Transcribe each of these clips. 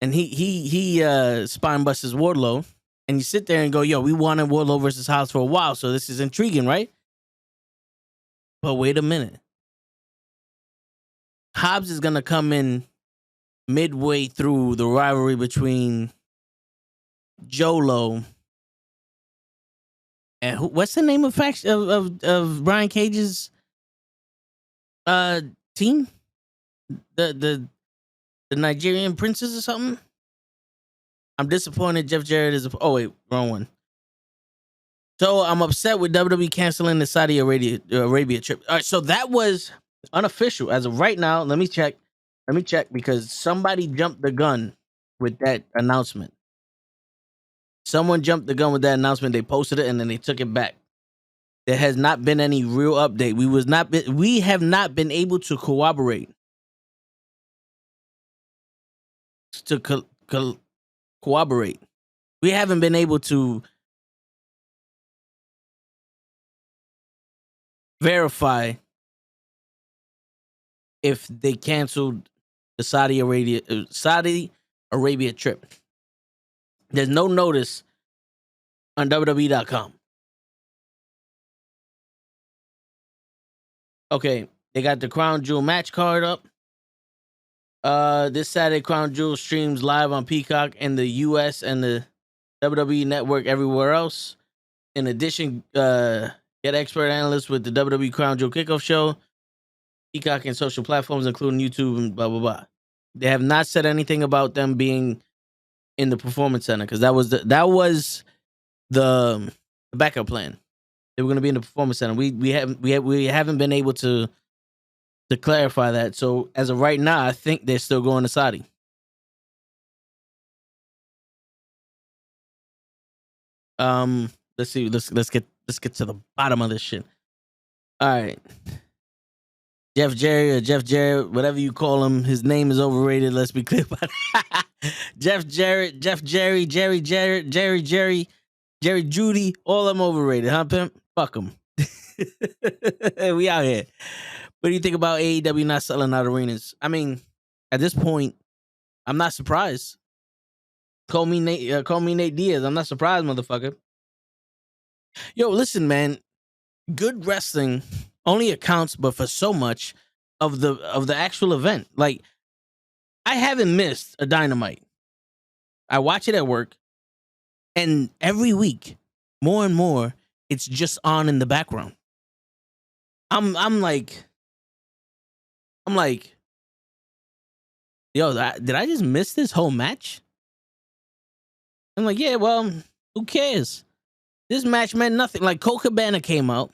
and he spine busts Wardlow, and you sit there and go, yo, we wanted Wardlow versus Hobbs for a while, so this is intriguing, right? But wait a minute. Hobbs is gonna come in midway through the rivalry between Jolo and what's the name of faction of Brian Cage's team? The Nigerian Princes or something? I'm disappointed Jeff Jarrett is oh wait, wrong one. So I'm upset with WWE canceling the Saudi Arabia trip. All right, so that was unofficial as of right now. Let me check because somebody jumped the gun with that announcement. Someone jumped the gun with that announcement. They posted it and then they took it back. There has not been any real update. We have not been able to corroborate corroborate. We haven't been able to verify if they canceled the Saudi Arabia trip. There's no notice on WWE.com. Okay, they got the Crown Jewel match card up. This Saturday, Crown Jewel streams live on Peacock in the US and the WWE Network everywhere else. In addition, get expert analysts with the WWE Crown Jewel Kickoff Show, Peacock and social platforms, including YouTube and blah, blah, blah. They have not said anything about them being in the Performance Center because that was the backup plan. They were going to be in the Performance Center. We haven't been able to clarify that. So as of right now, I think they're still going to Saudi. Let's see. Let's get to the bottom of this shit. All right. Jeff Jarrett, whatever you call him, his name is overrated. Let's be clear about it. Jeff Jarrett, Jerry Judy, all of them overrated, huh, pimp? Fuck them. We out here. What do you think about AEW not selling out arenas? I mean, at this point, I'm not surprised. Call me Nate Diaz. I'm not surprised, motherfucker. Yo, listen, man. Good wrestling only accounts, but for so much of the actual event. Like, I haven't missed a Dynamite. I watch it at work, and every week, more and more, it's just on in the background. I'm like, yo, did I just miss this whole match? I'm like, yeah, well, who cares? This match meant nothing. Like, Colt Cabana came out,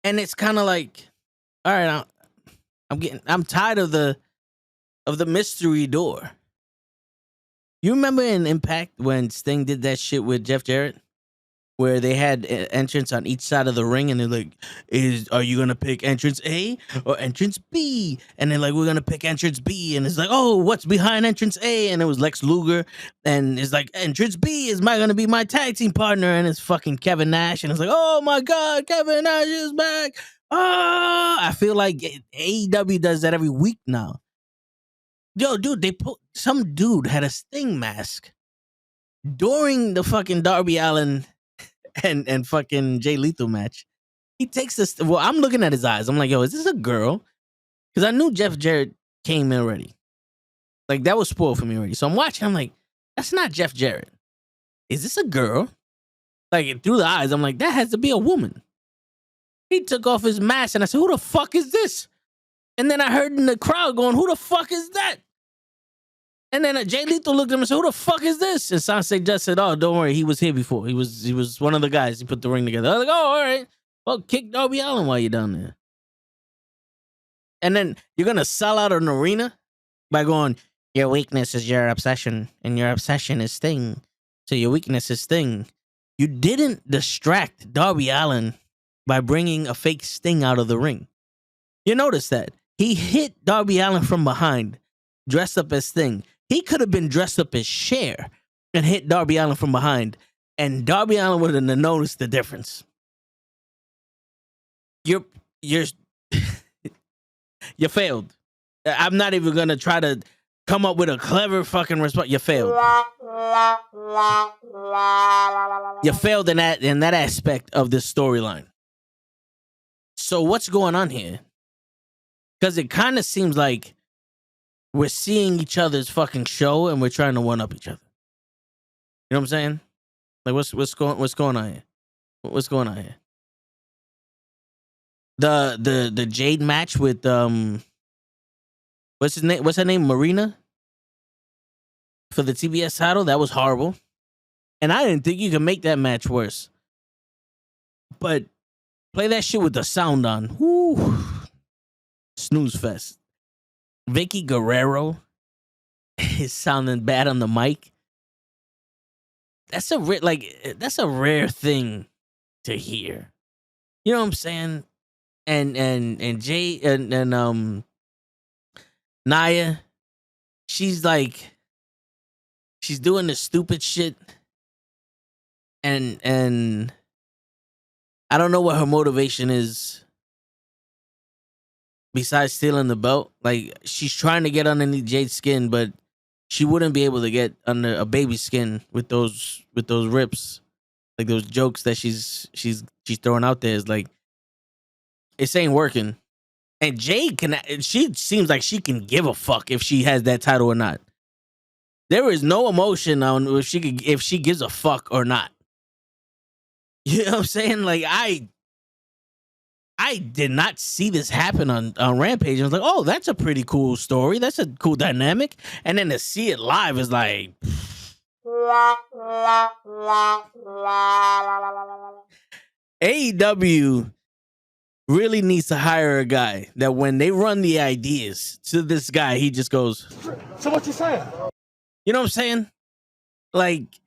and it's kind of like, all right, I'm tired of the mystery door. You remember in Impact when Sting did that shit with Jeff Jarrett, where they had entrance on each side of the ring, and they're like, are you gonna pick entrance A or entrance B? And they're like, we're gonna pick entrance B, and it's like, oh, what's behind entrance A? And it was Lex Luger, and it's like, entrance B is gonna be my tag team partner, and it's fucking Kevin Nash, and it's like, oh my god, Kevin Nash is back. I feel like AEW does that every week now. Yo, dude, some dude had a Sting mask during the fucking Darby Allin and fucking Jay Lethal match. He takes this. Well, I'm looking at his eyes. I'm like, yo, is this a girl? Because I knew Jeff Jarrett came in already. Like, that was spoiled for me already. So I'm watching. I'm like, that's not Jeff Jarrett. Is this a girl? Like, through the eyes, I'm like, that has to be a woman. He took off his mask, and I said, who the fuck is this? And then I heard in the crowd going, who the fuck is that? And then Jay Lethal looked at him and said, who the fuck is this? And Sensei just said, oh, don't worry. He was here before. He was one of the guys. He put the ring together. I was like, oh, all right. Well, kick Darby Allin while you're down there. And then you're going to sell out an arena by going, your weakness is your obsession, and your obsession is Sting. So your weakness is Sting. You didn't distract Darby Allin by bringing a fake Sting out of the ring. You notice that. He hit Darby Allin from behind, dressed up as Sting. He could have been dressed up as Cher and hit Darby Allin from behind, and Darby Allin wouldn't have noticed the difference. You failed. I'm not even gonna try to come up with a clever fucking response. You failed. You failed in that aspect of this storyline. So what's going on here? Because it kind of seems like we're seeing each other's fucking show and we're trying to one up each other. You know what I'm saying? Like what's going on here? What's going on here? The Jade match with what's her name? Marina for the TBS title. That was horrible. And I didn't think you could make that match worse. But play that shit with the sound on. Woo. Snooze fest. Vicky Guerrero is sounding bad on the mic. That's a rare thing to hear. You know what I'm saying? And Jay and Nia, she's doing the stupid shit. And I don't know what her motivation is besides stealing the belt. Like, she's trying to get underneath Jade's skin, but she wouldn't be able to get under a baby's skin with those rips. Like those jokes that she's throwing out there is like, it's ain't working. And Jade she seems like she can give a fuck if she has that title or not. There is no emotion on if she gives a fuck or not. You know what I'm saying? Like, I did not see this happen on Rampage. I was like, oh, that's a pretty cool story. That's a cool dynamic. And then to see it live is like, AEW really needs to hire a guy that when they run the ideas to this guy, he just goes, so what you saying? You know what I'm saying? Like,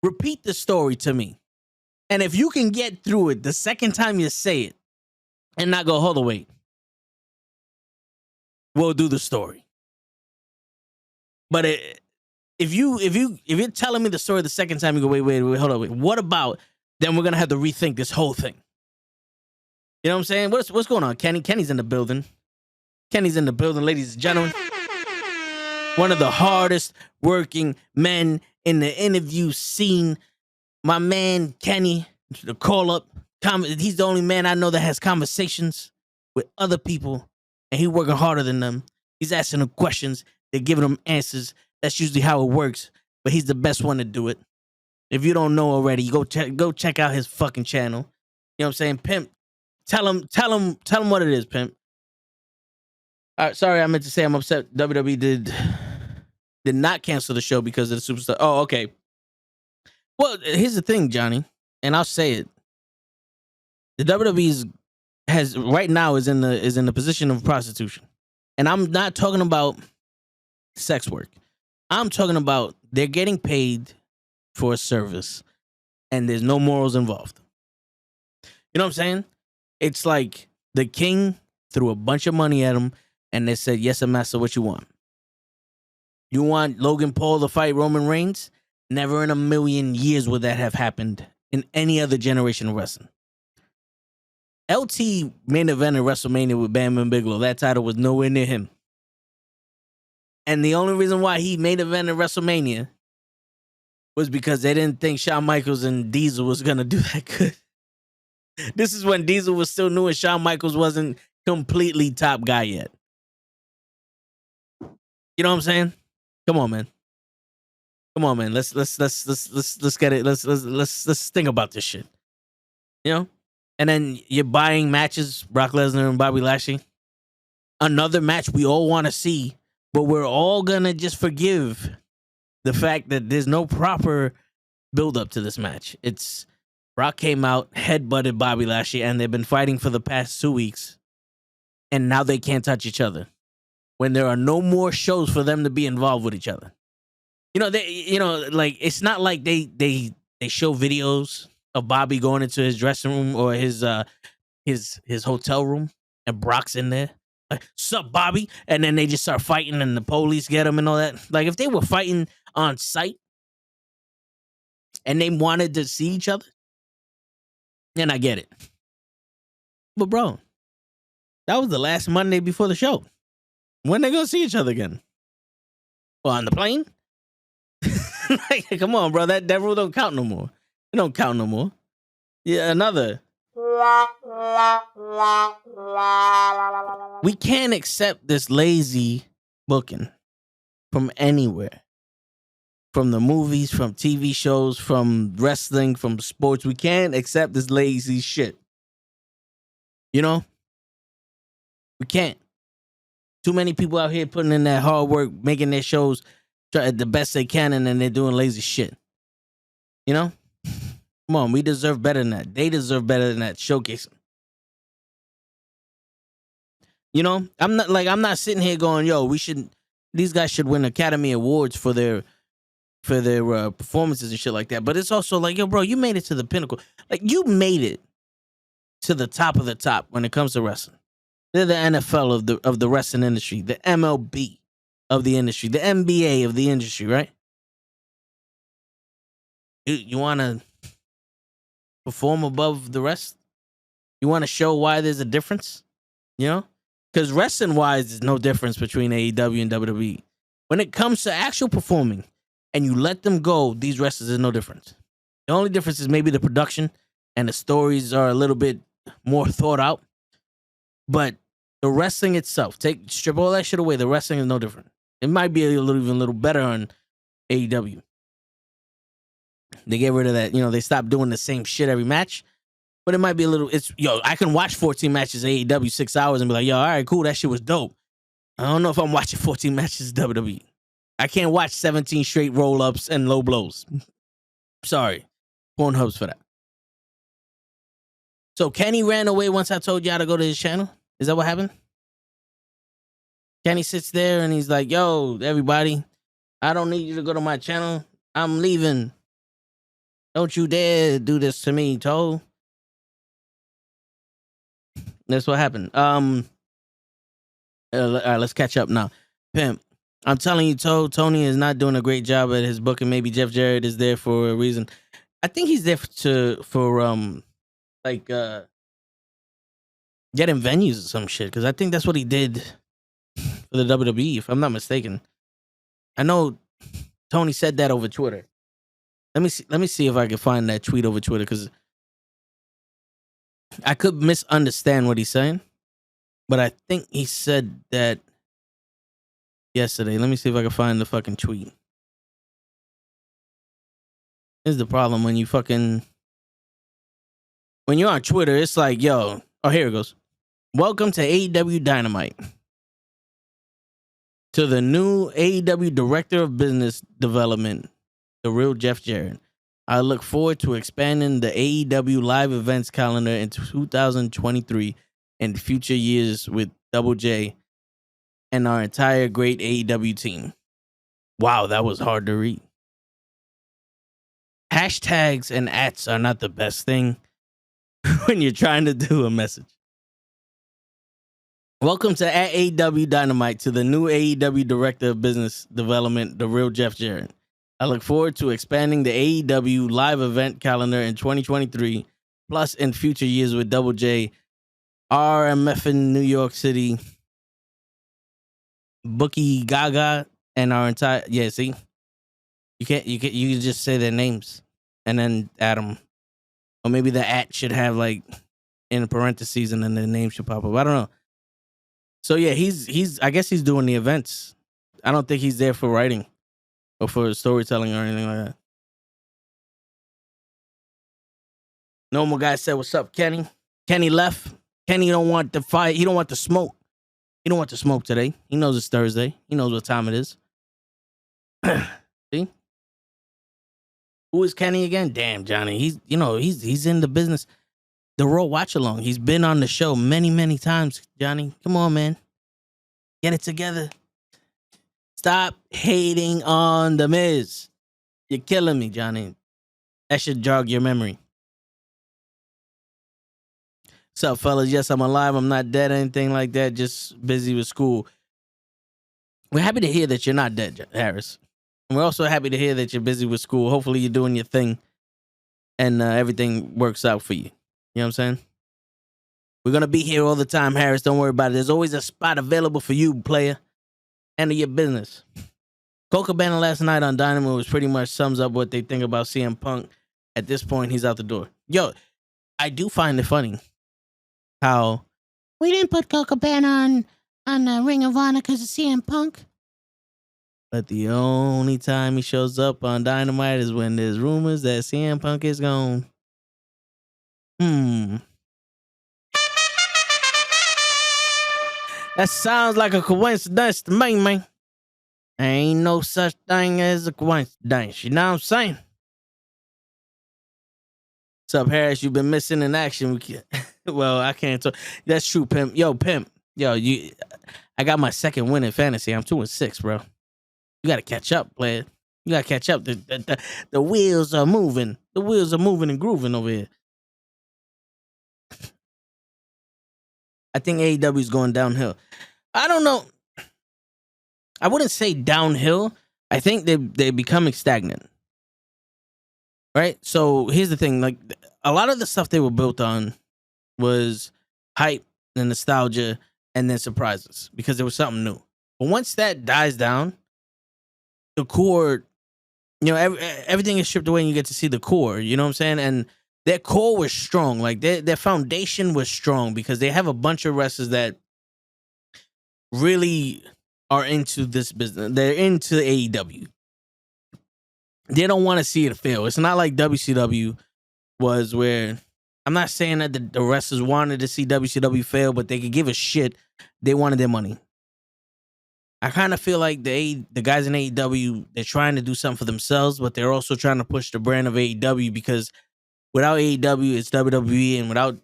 repeat the story to me. And if you can get through it the second time you say it and not go, hold on, wait, we'll do the story. But if you're telling me the story the second time, you go, wait, hold on, wait. What about then we're gonna have to rethink this whole thing? You know what I'm saying? What's going on? Kenny's in the building. Kenny's in the building, ladies and gentlemen. One of the hardest working men in the interview scene. My man, Kenny, the call-up. He's the only man I know that has conversations with other people, and he's working harder than them. He's asking them questions. They're giving them answers. That's usually how it works, but he's the best one to do it. If you don't know already, go check out his fucking channel. You know what I'm saying? Pimp, tell him what it is, Pimp. All right, sorry, I meant to say I'm upset WWE did not cancel the show because of the superstar. Oh, okay. Well, here's the thing, Johnny, and I'll say it. The WWE right now is in the position of prostitution. And I'm not talking about sex work. I'm talking about they're getting paid for a service and there's no morals involved. You know what I'm saying? It's like the king threw a bunch of money at him and they said, yes, master, what you want? You want Logan Paul to fight Roman Reigns? Never in a million years would that have happened in any other generation of wrestling. LT main event in WrestleMania with Bam and Bigelow. That title was nowhere near him. And the only reason why he main event in WrestleMania was because they didn't think Shawn Michaels and Diesel was going to do that good. This is when Diesel was still new and Shawn Michaels wasn't completely top guy yet. You know what I'm saying? Come on, man. Come on, man. Let's get it. Let's think about this shit. You know? And then you're buying matches, Brock Lesnar and Bobby Lashley. Another match we all want to see, but we're all gonna just forgive the fact that there's no proper build up to this match. It's Brock came out, headbutted Bobby Lashley, and they've been fighting for the past 2 weeks, and now they can't touch each other. When there are no more shows for them to be involved with each other. Like it's not like they show videos of Bobby going into his dressing room or his hotel room and Brock's in there. Like, sup, Bobby? And then they just start fighting and the police get them and all that. Like, if they were fighting on site and they wanted to see each other, then I get it. But, bro, that was the last Monday before the show. When they gonna see each other again? Well, on the plane? Like, come on, bro. That rule don't count no more. It don't count no more. Yeah, another. We can't accept this lazy booking from anywhere. From the movies, from TV shows, from wrestling, from sports. We can't accept this lazy shit. You know? We can't. Too many people out here putting in that hard work, making their shows the best they can, and then they're doing lazy shit. You know? Come on, we deserve better than that. They deserve better than that. Showcasing. You know? I'm not sitting here going, yo, these guys should win Academy Awards for their performances and shit like that. But it's also like, yo, bro, you made it to the pinnacle. Like, you made it to the top of the top when it comes to wrestling. They're the NFL of the wrestling industry, the MLB of the industry, the NBA of the industry, right? You want to perform above the rest? You want to show why there's a difference? You know? Because wrestling-wise, there's no difference between AEW and WWE. When it comes to actual performing, and you let them go, these wrestlers, there's no difference. The only difference is maybe the production and the stories are a little bit more thought out. But the wrestling itself, strip all that shit away, the wrestling is no different. It might be even a little better on AEW. They get rid of that, they stopped doing the same shit every match. But it might be I can watch 14 matches AEW 6 hours and be like, yo, all right, cool, that shit was dope. I don't know if I'm watching 14 matches WWE. I can't watch 17 straight roll-ups and low blows. Sorry. Pornhub's for that. So Kenny ran away once I told y'all to go to his channel? Is that what happened? Kenny sits there and he's like, yo, everybody, I don't need you to go to my channel. I'm leaving. Don't you dare do this to me, Toe. That's what happened. All right, let's catch up now. Pimp. I'm telling you, Tony is not doing a great job at his booking. Maybe Jeff Jarrett is there for a reason. I think he's there for getting venues or some shit. Because I think that's what he did for the WWE, if I'm not mistaken. I know Tony said that over Twitter. Let me see if I can find that tweet over Twitter, because I could misunderstand what he's saying. But I think he said that yesterday. Let me see if I can find the fucking tweet. This is the problem when you're on Twitter, it's like, yo, oh, here it goes. Welcome to AEW Dynamite. To the new AEW Director of Business Development, the real Jeff Jarrett. I look forward to expanding the AEW live events calendar in 2023 and future years with Double J and our entire great AEW team. Wow, that was hard to read. Hashtags and ats are not the best thing when you're trying to do a message. Welcome to at AEW Dynamite, to the new AEW Director of Business Development, the real Jeff Jarrett. I look forward to expanding the AEW live event calendar in 2023, plus in future years with Double J, RMF in New York City, Bookie Gaga, and our entire see, you can just say their names and then add them, or maybe the at should have like in parentheses and then their name should pop up. I don't know. So yeah, he's I guess he's doing the events. I don't think he's there for writing or for storytelling or anything like that. Normal guy said, "What's up, Kenny?" Kenny left. Kenny don't want the fight. He don't want the smoke. He don't want the smoke today. He knows it's Thursday. He knows what time it is. See? Who is Kenny again? Damn, Johnny. He's in the business. The Raw Watch Along. He's been on the show many, many times, Johnny. Come on, man. Get it together. Stop hating on The Miz. You're killing me, Johnny. That should jog your memory. What's up, fellas? Yes, I'm alive. I'm not dead or anything like that. Just busy with school. We're happy to hear that you're not dead, Harris. And we're also happy to hear that you're busy with school. Hopefully you're doing your thing and everything works out for you. You know what I'm saying? We're going to be here all the time, Harris. Don't worry about it. There's always a spot available for you, player. Handle your business. Coca Cabana last night on Dynamo was pretty much sums up what they think about CM Punk. At this point, he's out the door. Yo, I do find it funny how we didn't put Coca Cabana on Ring of Honor because of CM Punk. But the only time he shows up on Dynamite is when there's rumors that CM Punk is gone. That sounds like a coincidence to me, man. Ain't no such thing as a coincidence. You know what I'm saying? What's up, Harris? You've been missing in action. Well, I can't talk. That's true, Pimp. Yo, Pimp. Yo, I got my second win in fantasy. I'm 2-6, bro. You got to catch up, player. You got to catch up. The wheels are moving. The wheels are moving and grooving over here. I think AEW is going downhill. I don't know. I wouldn't say downhill. I think they're becoming stagnant. Right? So here's the thing. Like, a lot of the stuff they were built on was hype and nostalgia and then surprises because there was something new. But once that dies down, the core, everything is stripped away and you get to see the core. You know what I'm saying? And their core was strong. Like, their foundation was strong because they have a bunch of wrestlers that really are into this business. They're into AEW. They don't want to see it fail. It's not like WCW was, where I'm not saying that the wrestlers wanted to see WCW fail, but they could give a shit. They wanted their money. I kind of feel like the guys in AEW, they're trying to do something for themselves, but they're also trying to push the brand of AEW, because without AEW, it's WWE,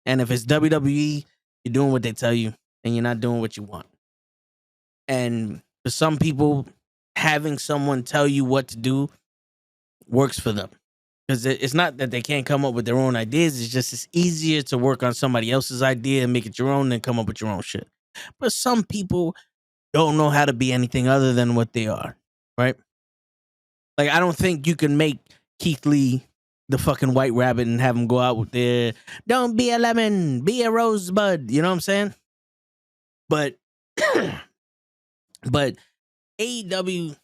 and if it's WWE, you're doing what they tell you, and you're not doing what you want. And for some people, having someone tell you what to do works for them. Because it's not that they can't come up with their own ideas. It's just it's easier to work on somebody else's idea and make it your own than come up with your own shit. But some people don't know how to be anything other than what they are, right? Like, I don't think you can make Keith Lee the fucking White Rabbit and have him go out with their, don't be a lemon, be a rosebud. You know what I'm saying? But AEW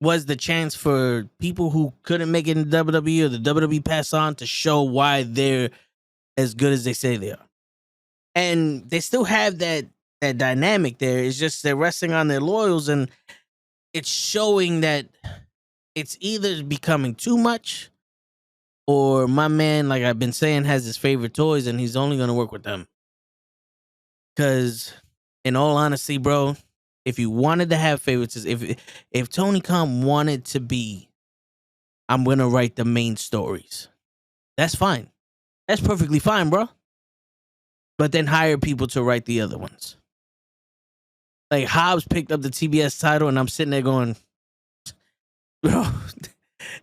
was the chance for people who couldn't make it in WWE or the WWE pass on to show why they're as good as they say they are. And they still have that dynamic there. It's just they're resting on their laurels, and it's showing that it's either becoming too much, or my man, like I've been saying, has his favorite toys and he's only going to work with them. Because in all honesty, bro, if you wanted to have favorites, if Tony Khan wanted to be, I'm going to write the main stories, that's fine. That's perfectly fine, bro. But then hire people to write the other ones. Like, Hobbs picked up the TBS title, and I'm sitting there going, bro,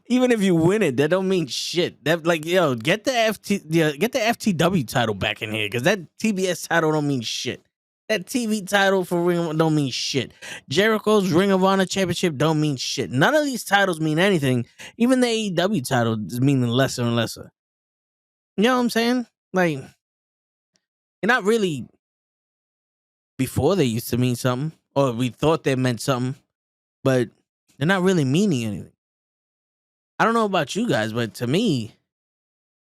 even if you win it, that don't mean shit. That, like, yo, get the FTW title back in here, because that TBS title don't mean shit. That TV title for Ring of Honor don't mean shit. Jericho's Ring of Honor Championship don't mean shit. None of these titles mean anything. Even the AEW title is meaning lesser and lesser. You know what I'm saying? Like, you're not really. Before, they used to mean something, or we thought they meant something, but they're not really meaning anything. I don't know about you guys, but to me,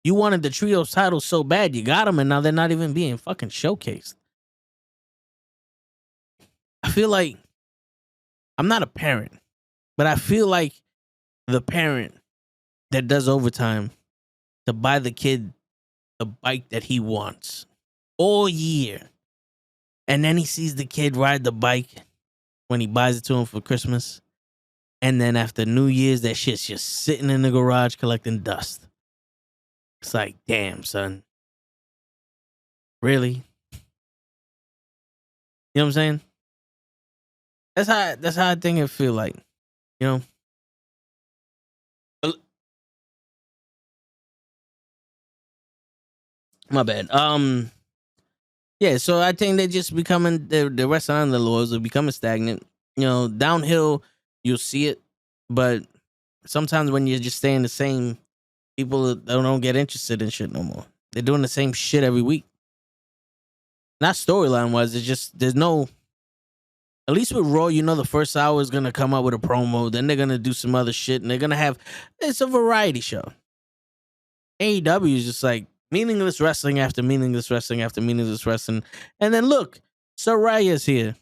you wanted the trios titles so bad, you got them, and now they're not even being fucking showcased. I feel like, I'm not a parent, but I feel like the parent that does overtime to buy the kid the bike that he wants all year. And then he sees the kid ride the bike when he buys it to him for Christmas. And then after New Year's, that shit's just sitting in the garage collecting dust. It's like, damn, son. Really? You know what I'm saying? That's how I think it feel like. You know? My bad. Yeah, so I think they're just becoming, they're resting on the laurels, they're becoming stagnant. You know, downhill, you'll see it, but sometimes when you're just staying the same, people don't get interested in shit no more. They're doing the same shit every week. Not storyline wise, it's just there's no At least with Raw, you know the first hour is gonna come out with a promo, then they're gonna do some other shit, and they're gonna have it's a variety show. AEW is just like meaningless wrestling after meaningless wrestling after meaningless wrestling. And then look, Soraya's here.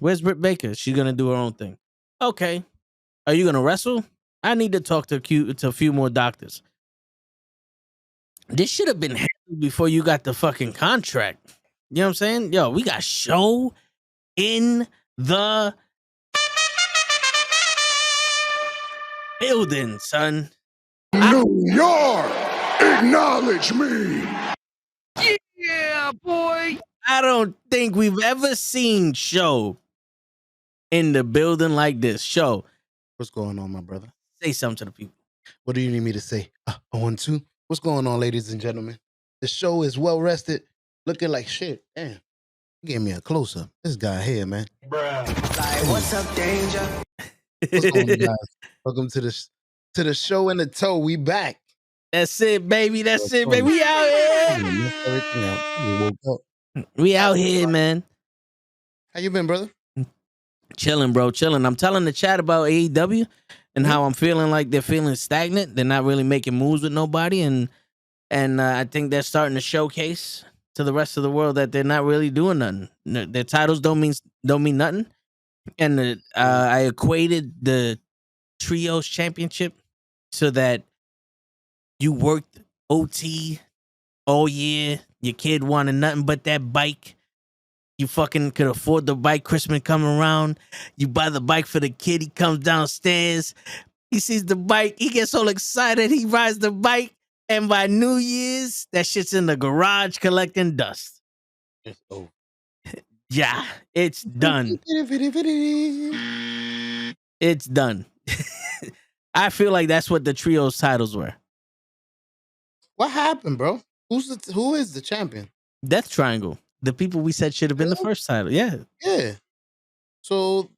Where's Britt Baker? She's gonna do her own thing. Okay. Are you gonna wrestle? I need to talk to a few more doctors. This should have been handled before you got the fucking contract. You know what I'm saying? Yo, we got show in the building, son. New York, acknowledge me. Yeah, boy. I don't think we've ever seen show in the building like this. Show. What's going on, my brother? Say something to the people. What do you need me to say? 1-2. What's going on, ladies and gentlemen? The show is well rested, looking like shit. Damn, you gave me a close up. This guy here, man. Bruh. Like, what's up, danger? What's going on, guys? Welcome to the show in the toe. We back. That's it, baby. That's it, baby. We out here. Everything out. We woke up. We out here, man. How you been, brother? Chilling, bro. Chilling. I'm telling the chat about AEW and how I'm feeling like they're feeling stagnant. They're not really making moves with nobody, and I think they're starting to showcase to the rest of the world that they're not really doing nothing. Their titles don't mean nothing. And I equated the Trios Championship so that you worked OT all year. Your kid wanted nothing but that bike. You fucking could afford the bike. Christmas coming around. You buy the bike for the kid. He comes downstairs. He sees the bike. He gets all excited. He rides the bike. And by New Year's, that shit's in the garage collecting dust. It's over. Yeah, it's done. It's done. I feel like that's what the Trios titles were. What happened, bro? Who is the champion? Death Triangle. The people we said should have been the first title. Yeah. Yeah. So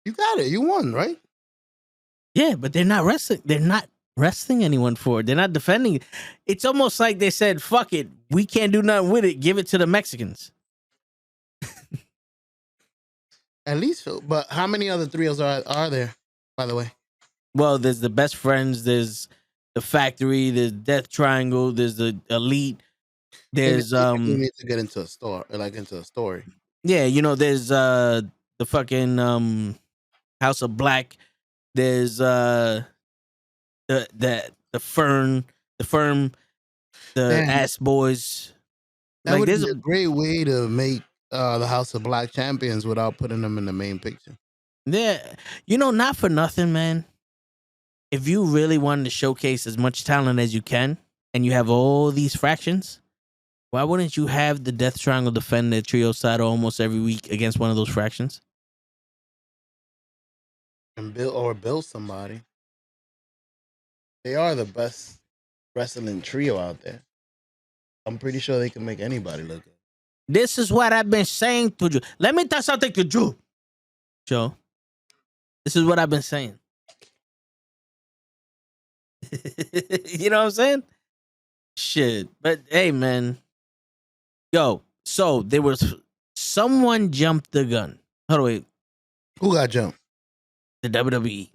you got it. You won, right? Yeah, but they're not wrestling. They're not wrestling anyone for it. They're not defending it. It's almost like they said, fuck it. We can't do nothing with it. Give it to the Mexicans. At least, but how many other trios are there, by the way? Well, there's the Best Friends. There's the Factory. There's Death Triangle. There's the Elite. There's you need to get into a story. Yeah, you know, there's the fucking House of Black. There's the Firm, the Ass Boys. That would be a great way to make the House of Black champions without putting them in the main picture. Yeah, you know, not for nothing, man. If you really wanted to showcase as much talent as you can, and you have all these fractions, why wouldn't you have the Death Triangle defend their trio title almost every week against one of those fractions? And build somebody. They are the best wrestling trio out there. I'm pretty sure they can make anybody look good. This is what I've been saying to you. Let me tell something to you, Joe. This is what I've been saying. You know what I'm saying? Shit. But hey, man. Yo, so there was someone jumped the gun. Hold on, wait. Who got jumped? The WWE.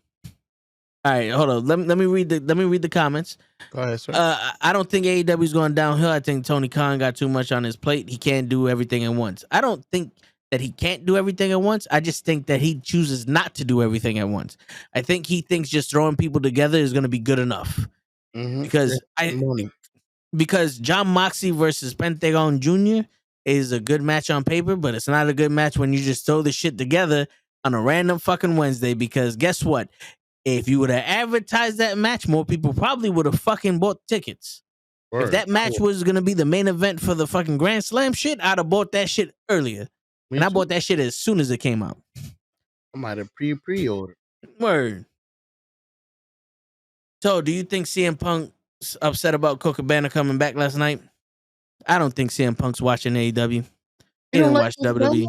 All right, hold on. Let me read the comments. Go ahead, sir. I don't think AEW is going downhill. I think Tony Khan got too much on his plate. He can't do everything at once. I don't think that he can't do everything at once. I just think that he chooses not to do everything at once. I think he thinks just throwing people together is going to be good enough. Mm-hmm. Because John Moxley versus Pentagon Jr. is a good match on paper, but it's not a good match when you just throw the shit together on a random fucking Wednesday. Because guess what? If you would have advertised that match, more people probably would have fucking bought tickets. Word. If that match was going to be the main event for the fucking Grand Slam shit, I'd have bought that shit earlier. I bought that shit as soon as it came out. I might have pre-ordered. Word. So, do you think CM Punk's upset about Cabana coming back last night? I don't think CM Punk's watching AEW. He didn't watch WWE.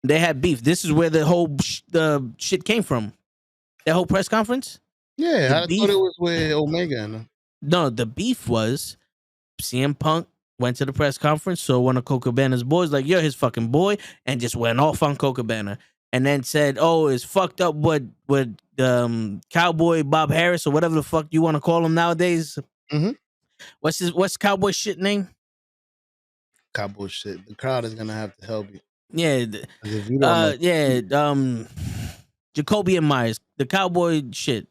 They had beef. This is where the whole shit came from. That whole press conference? Yeah, I thought it was with Omega. No, the beef was CM Punk went to the press conference, so one of Colt Cabana's boys, like, you're his fucking boy, and just went off on Colt Cabana. and then said, "Oh, it's fucked up what Cowboy Bob Harris or whatever the fuck you want to call him nowadays." Mhm. What's Cowboy shit name? Cowboy shit. The crowd is gonna have to help you. Yeah, 'Cause if you don't know, Jacoby and Myers, the Cowboy shit.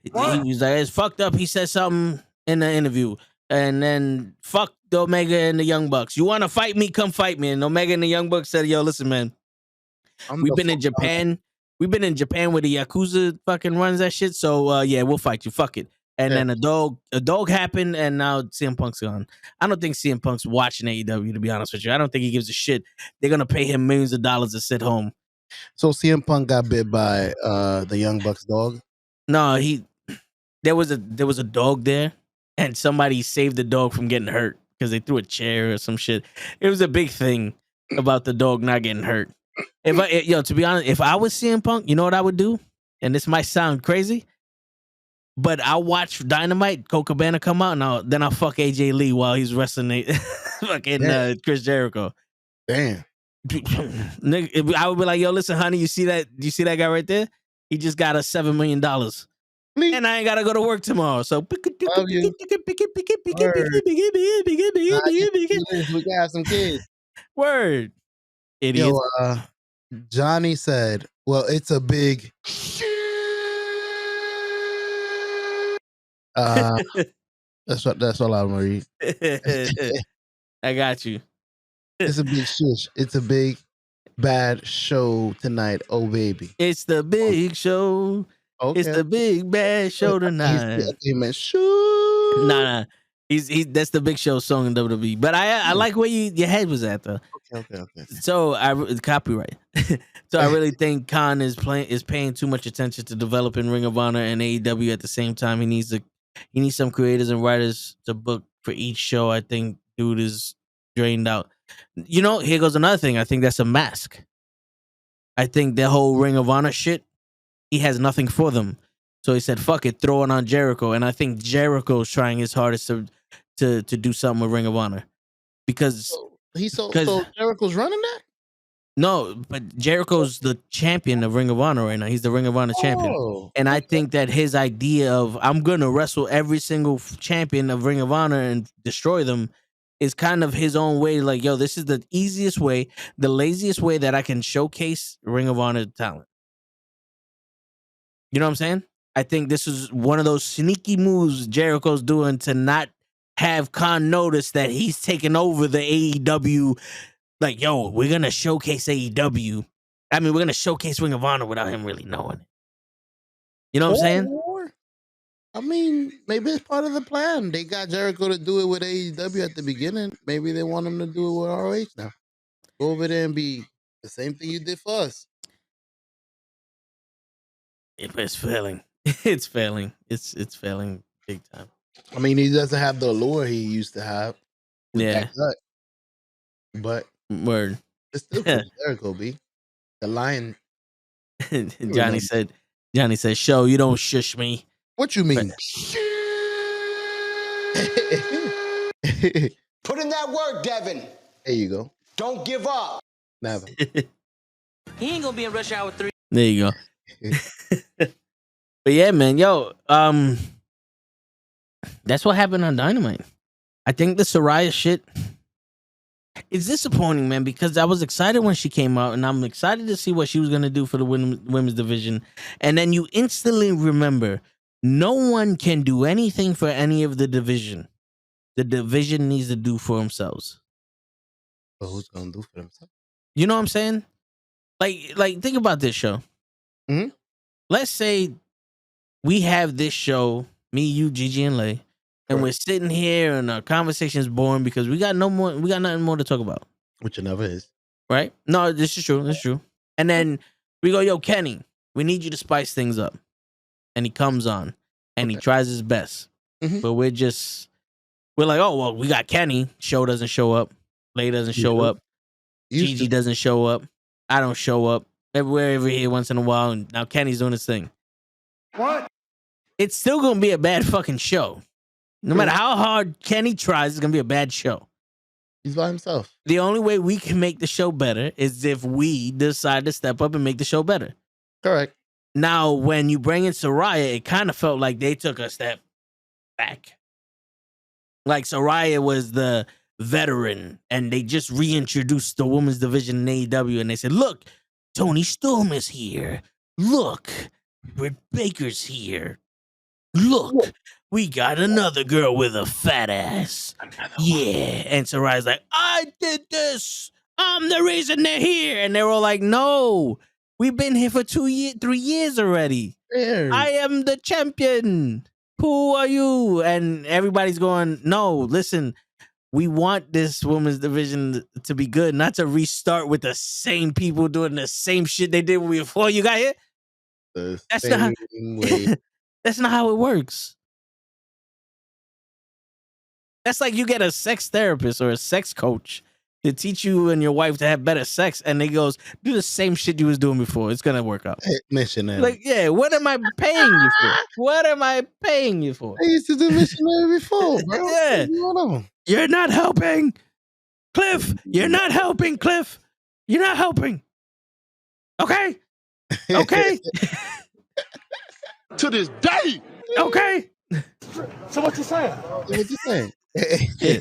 He was like, "It's fucked up." He said something in the interview, and then fuck the Omega and the Young Bucks. You want to fight me? Come fight me. And Omega and the Young Bucks said, "Yo, listen, man. We've been in Japan. We've been in Japan where the Yakuza fucking runs that shit. So yeah, we'll fight you. Fuck it." And then a dog happened, and now CM Punk's gone. I don't think CM Punk's watching AEW, to be honest with you. I don't think he gives a shit. They're gonna pay him millions of dollars to sit home. So CM Punk got bit by the Young Bucks dog. No, there was a dog there, and somebody saved the dog from getting hurt because they threw a chair or some shit. It was a big thing about the dog not getting hurt. To be honest, if I was CM Punk, you know what I would do? And this might sound crazy, but I'll watch Dynamite, Colt Cabana come out, and then I'll fuck AJ Lee while he's wrestling fucking Chris Jericho. Damn. I would be like, "Yo, listen, honey, you see that? You see that guy right there? He just got us $7 million, and I ain't gotta go to work tomorrow. So Love you. We got some kids. Word, idiot." Yo, Johnny said, "Well, it's a big." That's all I'm gonna read. I got you. It's a big shush. It's a big bad show tonight. Oh baby. It's the big show. Okay. It's the big bad show tonight. He meant shoo. Nah. He's that's the big show song in WWE. But I like where your head was at though. Okay. So copyright. So I really think Khan is paying too much attention to developing Ring of Honor and AEW at the same time. He needs some creators and writers to book for each show. I think dude is drained out. You know, here goes another thing. I think that's a mask. I think the whole Ring of Honor shit, he has nothing for them. So he said, "Fuck it, throw it on Jericho." And I think Jericho's trying his hardest to do something with Ring of Honor. Because so Jericho's running that? No, but Jericho's the champion of Ring of Honor right now. He's the Ring of Honor champion. And I think that his idea of I'm going to wrestle every single champion of Ring of Honor and destroy them is kind of his own way. Like, yo, this is the easiest way, the laziest way that I can showcase Ring of Honor talent. You know what I'm saying? I think this is one of those sneaky moves Jericho's doing to not have Khan notice that he's taking over the AEW. Like, yo, we're going to showcase AEW. I mean, we're going to showcase Ring of Honor without him really knowing it. You know what I'm saying? I mean, maybe it's part of the plan. They got Jericho to do it with AEW at the beginning. Maybe they want him to do it with ROH now. Go over there and be the same thing you did for us. It's failing. It's failing. It's failing big time. I mean, he doesn't have the allure he used to have. Yeah. But word. It's still cool. Jericho, B. The lion. Johnny said, "Show, you don't shush me." What you mean? Put in that work, Devin. There you go. Don't give up. Never. He ain't gonna be in Rush Hour 3. There you go. But yeah, man, yo, that's what happened on Dynamite. I think the Saraya shit is disappointing, man, because I was excited when she came out, and I'm excited to see what she was gonna do for the women's division. And then you instantly remember, no one can do anything for any of the division. The division needs to do for themselves. But who's gonna do for themselves? You know what I'm saying? Like think about this show. Mm-hmm. Let's say we have this show, me, you, Gigi, and Lay, and we're sitting here and our conversation is boring because we got nothing more to talk about. Which it never is. Right? No, this is true. That's true. And then we go, "Yo, Kenny, we need you to spice things up." And he comes on and he tries his best. Mm-hmm. But we're like, "Oh, well, we got Kenny. Show doesn't show up. Lay doesn't show up. Gigi doesn't show up. I don't show up. We're over here once in a while, and now Kenny's doing his thing." What? It's still going to be a bad fucking show. No matter how hard Kenny tries, it's going to be a bad show. He's by himself. The only way we can make the show better is if we decide to step up and make the show better. Correct. Now, when you bring in Soraya, it kind of felt like they took a step back. Like Soraya was the veteran, and they just reintroduced the women's division in AEW, and they said, "Look, Tony Storm is here. Look, Britt Baker's here. Look, we got another girl with a fat ass. Yeah." And Soraya's like, "I did this. I'm the reason they're here." And they're all like, "No, we've been here for 3 years already. I am the champion. Who are you?" And everybody's going, "No, listen, we want this women's division to be good, not to restart with the same people doing the same shit they did before you got here." That's not way. that's not how it works. That's like you get a sex therapist or a sex coach to teach you and your wife to have better sex, and they goes, "Do the same shit you was doing before. It's gonna work out." Missionary. Like, yeah, what am I paying you for? What am I paying you for? I used to do missionary before, bro. Yeah. What's going on? You're not helping, Cliff. You're not helping, Cliff. You're not helping. Okay? Okay? To this day. Okay? So what you saying? What you saying? Yeah.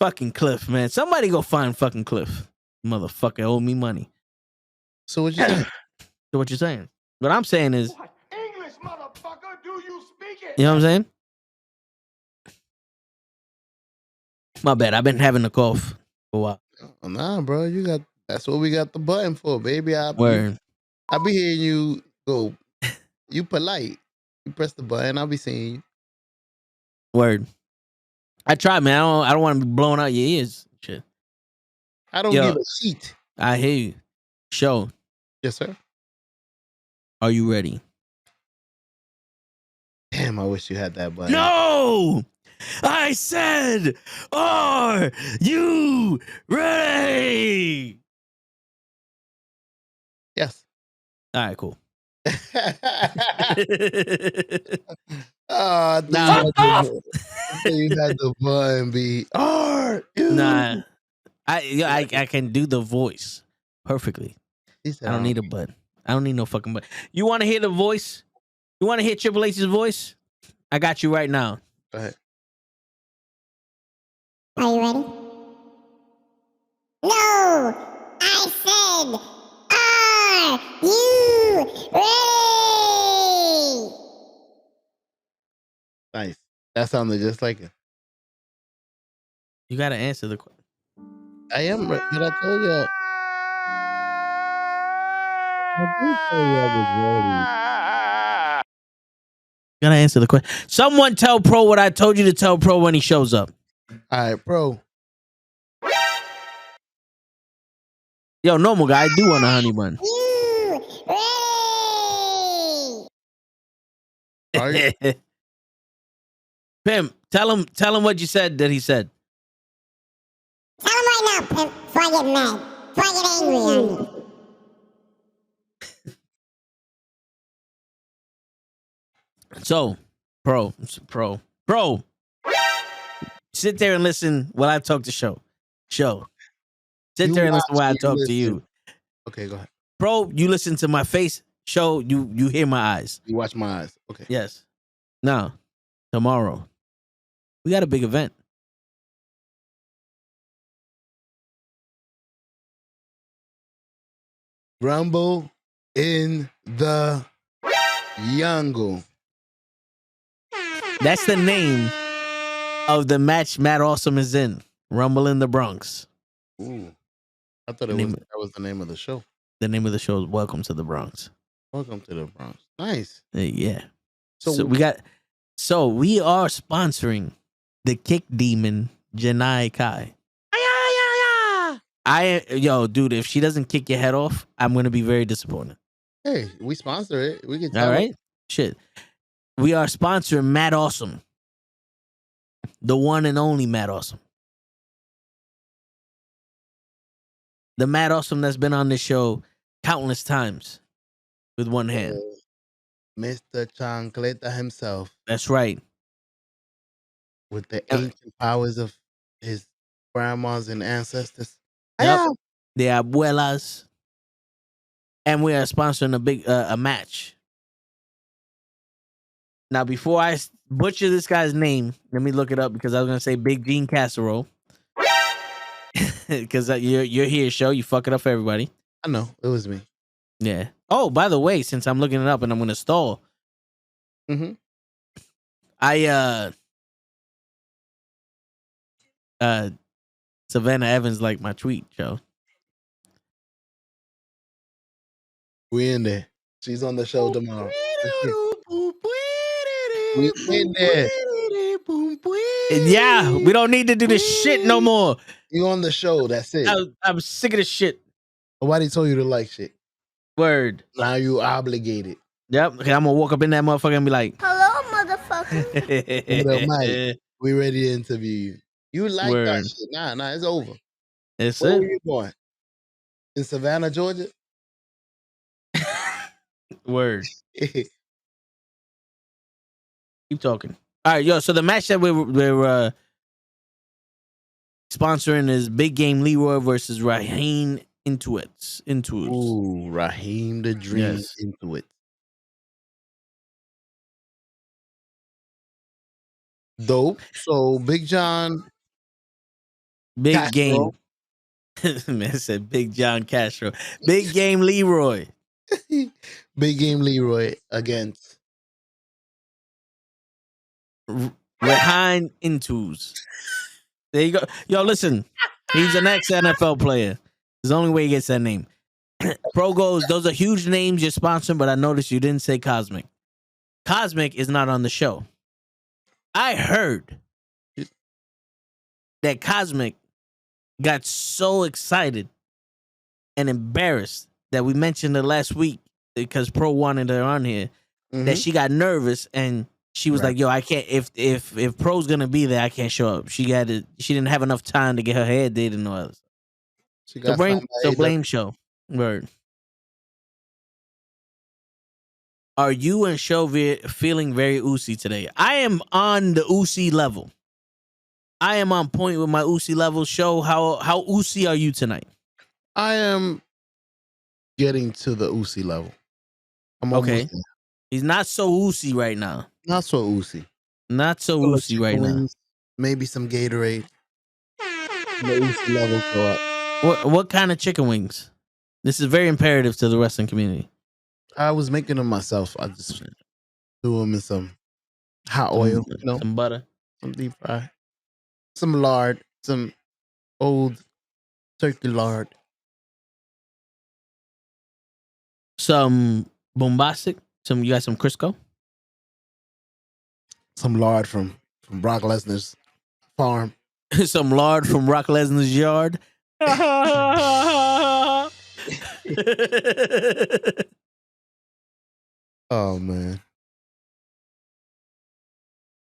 Fucking Cliff, man. Somebody go find fucking Cliff. Motherfucker owe me money. So what you saying? So what you're saying? What I'm saying is, What English, motherfucker? Do you speak it? you know what I'm saying? My bad. I've been having a cough for a while. Nah, bro. You got. That's what we got the button for, baby. I Word. be hearing you go. You polite. You press the button. I'll be seeing you. Word. I tried, man. I don't want to be blowing out your ears. Shit. I don't Yo. give a shit. I hear you. Show. Yes, sir. Are you ready? Damn, I wish you had that button. No! I said, are you ready? Yes. All right, cool. Oh, Nah. you had the button be. Are you? Nah. I can do the voice perfectly. He said, I don't need a button. I don't need no fucking button. You want to hear the voice? You want to hear Triple H's voice? I got you right now. Go ahead. Are you ready? No! I said, are you ready? Nice. That sounded just like it. You got to answer the question. I am ready, but I told you. I did tell you I was You got to answer the question. Someone tell Pro what I told you to tell Pro when he shows up. ready. All right, bro. Yo, normal guy, I do want a honey bun. You ready? Are you? Pimp, tell him what you said that he said. Tell him right now, pimp, before I get mad. Before I get angry at you. So, Pro. Sit there and listen while I talk to Show. Sit You there and listen while I watch me talk to listen. you. Okay, go ahead. Pro, you listen to my face. Show, you hear my eyes. You watch my eyes. Okay. Yes. Now, tomorrow, we got a big event. Rumble in the Jungle. That's the name of the match Matt Awesome is in. Rumble in the Bronx. Ooh. I thought that was the name of the show. The name of the show is Welcome to the Bronx. Welcome to the Bronx. Nice. Yeah. So we are sponsoring the Kick Demon, Janai Kai. Dude, if she doesn't kick your head off, I'm gonna be very disappointed. Hey, we sponsor it. We can. All right, shit. We are sponsoring Matt Awesome, the one and only Matt Awesome, the Matt Awesome that's been on this show countless times with one hand. Mr. Chancleta himself, That's right. with the ancient powers of his grandmas and ancestors. Yep. Yeah. The abuelas. And we are sponsoring a big a match. Now, before I butcher this guy's name, let me look it up because I was gonna say Big Gene Casserole. Because you're here, show you fuck it up for everybody. I know it was me. Yeah. Oh, by the way, since I'm looking it up and I'm gonna stall, Mm-hmm. I Savannah Evans liked my tweet, Joe. We in there. She's on the show tomorrow. We in there. Yeah, we don't need to do this shit no more. You on the show? That's it. I'm sick of this shit. Nobody told you to like shit. Word. Now you obligated. Yep. Okay, I'm gonna walk up in that motherfucker and be like, Hello, motherfucker. Mike, we ready to interview you. You like that Word. shit? Nah, it's over. It's Where were it. you going? In Savannah, Georgia? Word. Keep talking. All right, yo. So the match that we're sponsoring is Big Game Leroy versus Raheem Intuits. Ooh, Raheem the Dream Yes. into it. Dope. So Big John, Big Castro. Game. Man said Big John Castro. Big Game Leroy. Big Game Leroy against Raheem Intuits. There you go. Yo, listen. He's an ex-NFL player. It's the only way he gets that name. Pro goes, those are huge names you're sponsoring, but I noticed you didn't say Cosmic. Cosmic is not on the show. I heard that Cosmic got so excited and embarrassed that we mentioned it last week because Pro wanted her on here, that she got nervous and she was like, yo, I can't, if Pro's gonna be there, I can't show up. She didn't have enough time to get her hair did and all that. She got So blame show. Word. Are you and Show feeling very oozy today? I am on the oozy level. I am on point with my oozy level. Show how oozy are you tonight? I am getting to the Uzi level. I'm Okay. almost there. He's not so oozy right now. Not so Uzi. Not so Couple of oozy right chicken now. wings, maybe some Gatorade. The Uzi level go up. What kind of chicken wings? This is very imperative to the wrestling community. I was making them myself. I just threw them in some hot oil, Some butter. some deep fry, some lard, some old turkey lard. Some bombastic. You got some Crisco. Some lard from Brock Lesnar's farm. Some lard from Brock Lesnar's yard. Oh man.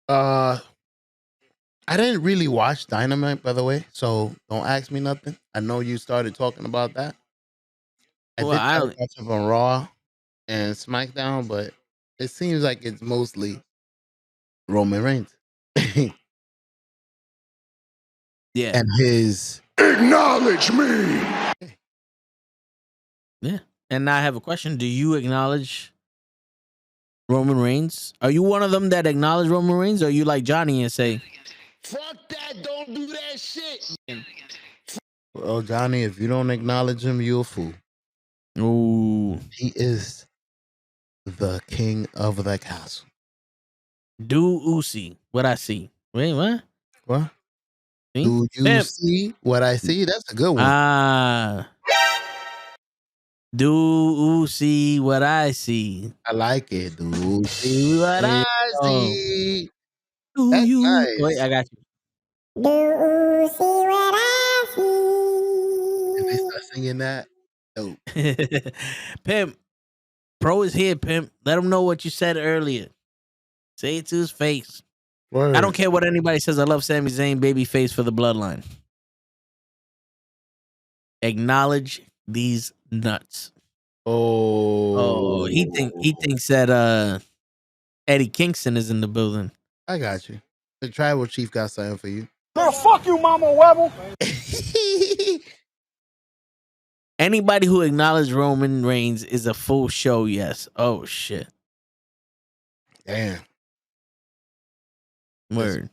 I didn't really watch Dynamite, by the way, so don't ask me nothing. I know you started talking about that. I Well, did I try don't- to catch up on Raw and SmackDown, but it seems like it's mostly Roman Reigns Yeah. and his. Acknowledge me. Yeah. And now I have a question. Do you acknowledge Roman Reigns? Are you one of them that acknowledge Roman Reigns? Or are you like Johnny and say, Fuck that! Don't do that shit. Well, Johnny, if you don't acknowledge him, you're a fool. ooh, He is the king of the castle. do Uzi what I see? Wait, what? What? See? Do you Pimp. see what I see? That's a good one. Ah. Do Uzi what I see? I like it. Do you see what I see? Do That's you? nice. Wait, I got you. Do you see what I If they see? start singing that, dope. Pimp, Pro is here, Pimp. Let him know what you said earlier. Say it to his face. Word. I don't care what anybody says. I love Sami Zayn, babyface for the bloodline. Acknowledge these nuts. Oh, He thinks that Eddie Kingston is in the building. I got you. The tribal chief got something for you. Girl, fuck you, Mama Webble. Anybody who acknowledged Roman Reigns is a full show, yes. Oh shit. Damn. Word.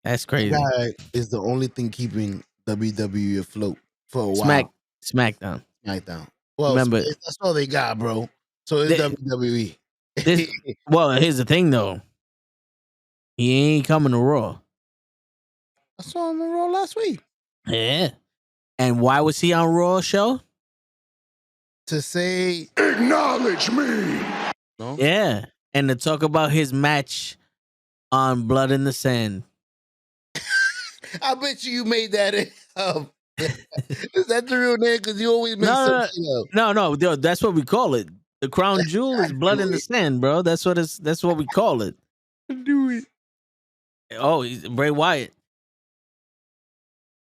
That's That crazy. guy is the only thing keeping WWE afloat for a while. SmackDown. SmackDown. Well, Remember, that's all they got, bro. So it's WWE. well, here's the thing though. He ain't coming to Raw. I saw him on Raw last week. Yeah. And why was he on Raw show? To say Acknowledge me. no. Yeah. And to talk about his match on Blood in the Sand. I bet you made that up. Is that the real name? Because you always make something up. No, that's what we call it. The crown jewel is Blood in the Sand, bro. That's what we call it. Do it. Oh, he's Bray Wyatt.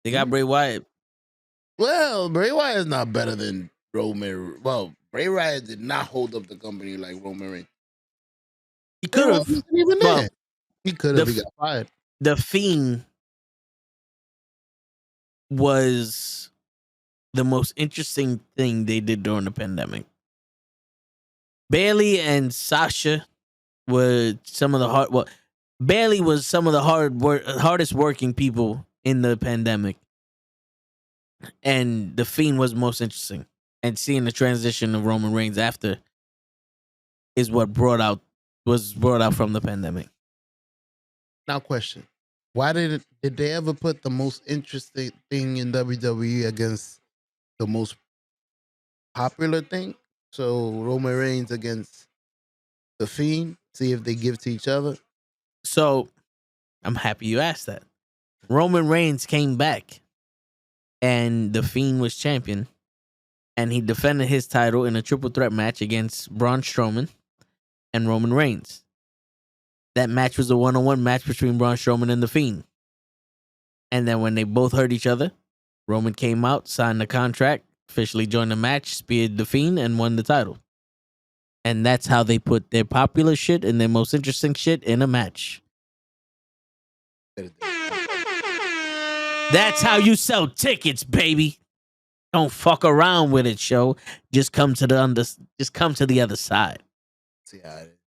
They got Bray Wyatt. Well, Bray Wyatt is not better than Roman. Well, Bray Wyatt did not hold up the company like Roman Reigns. He could have. Even Well, then. He could have. He got fired. The Fiend was the most interesting thing they did during the pandemic. Bailey and Sasha were some of the Bailey was some of the hardest working people in the pandemic. And the Fiend was most interesting. And seeing the transition of Roman Reigns after is what was brought out from the pandemic. Now, question: why did they ever put the most interesting thing in WWE against the most popular thing? So Roman Reigns against the Fiend. See if they give to each other. So I'm happy you asked that. Roman Reigns came back, and the Fiend was champion, and he defended his title in a triple threat match against Braun Strowman and Roman Reigns. That match was a one-on-one match between Braun Strowman and the Fiend. And then when they both hurt each other, Roman came out, signed the contract, officially joined the match, speared the Fiend, and won the title. And that's how they put their popular shit and their most interesting shit in a match. That's how you sell tickets, baby. Don't fuck around with it, show. Just come to the other side. See how it is.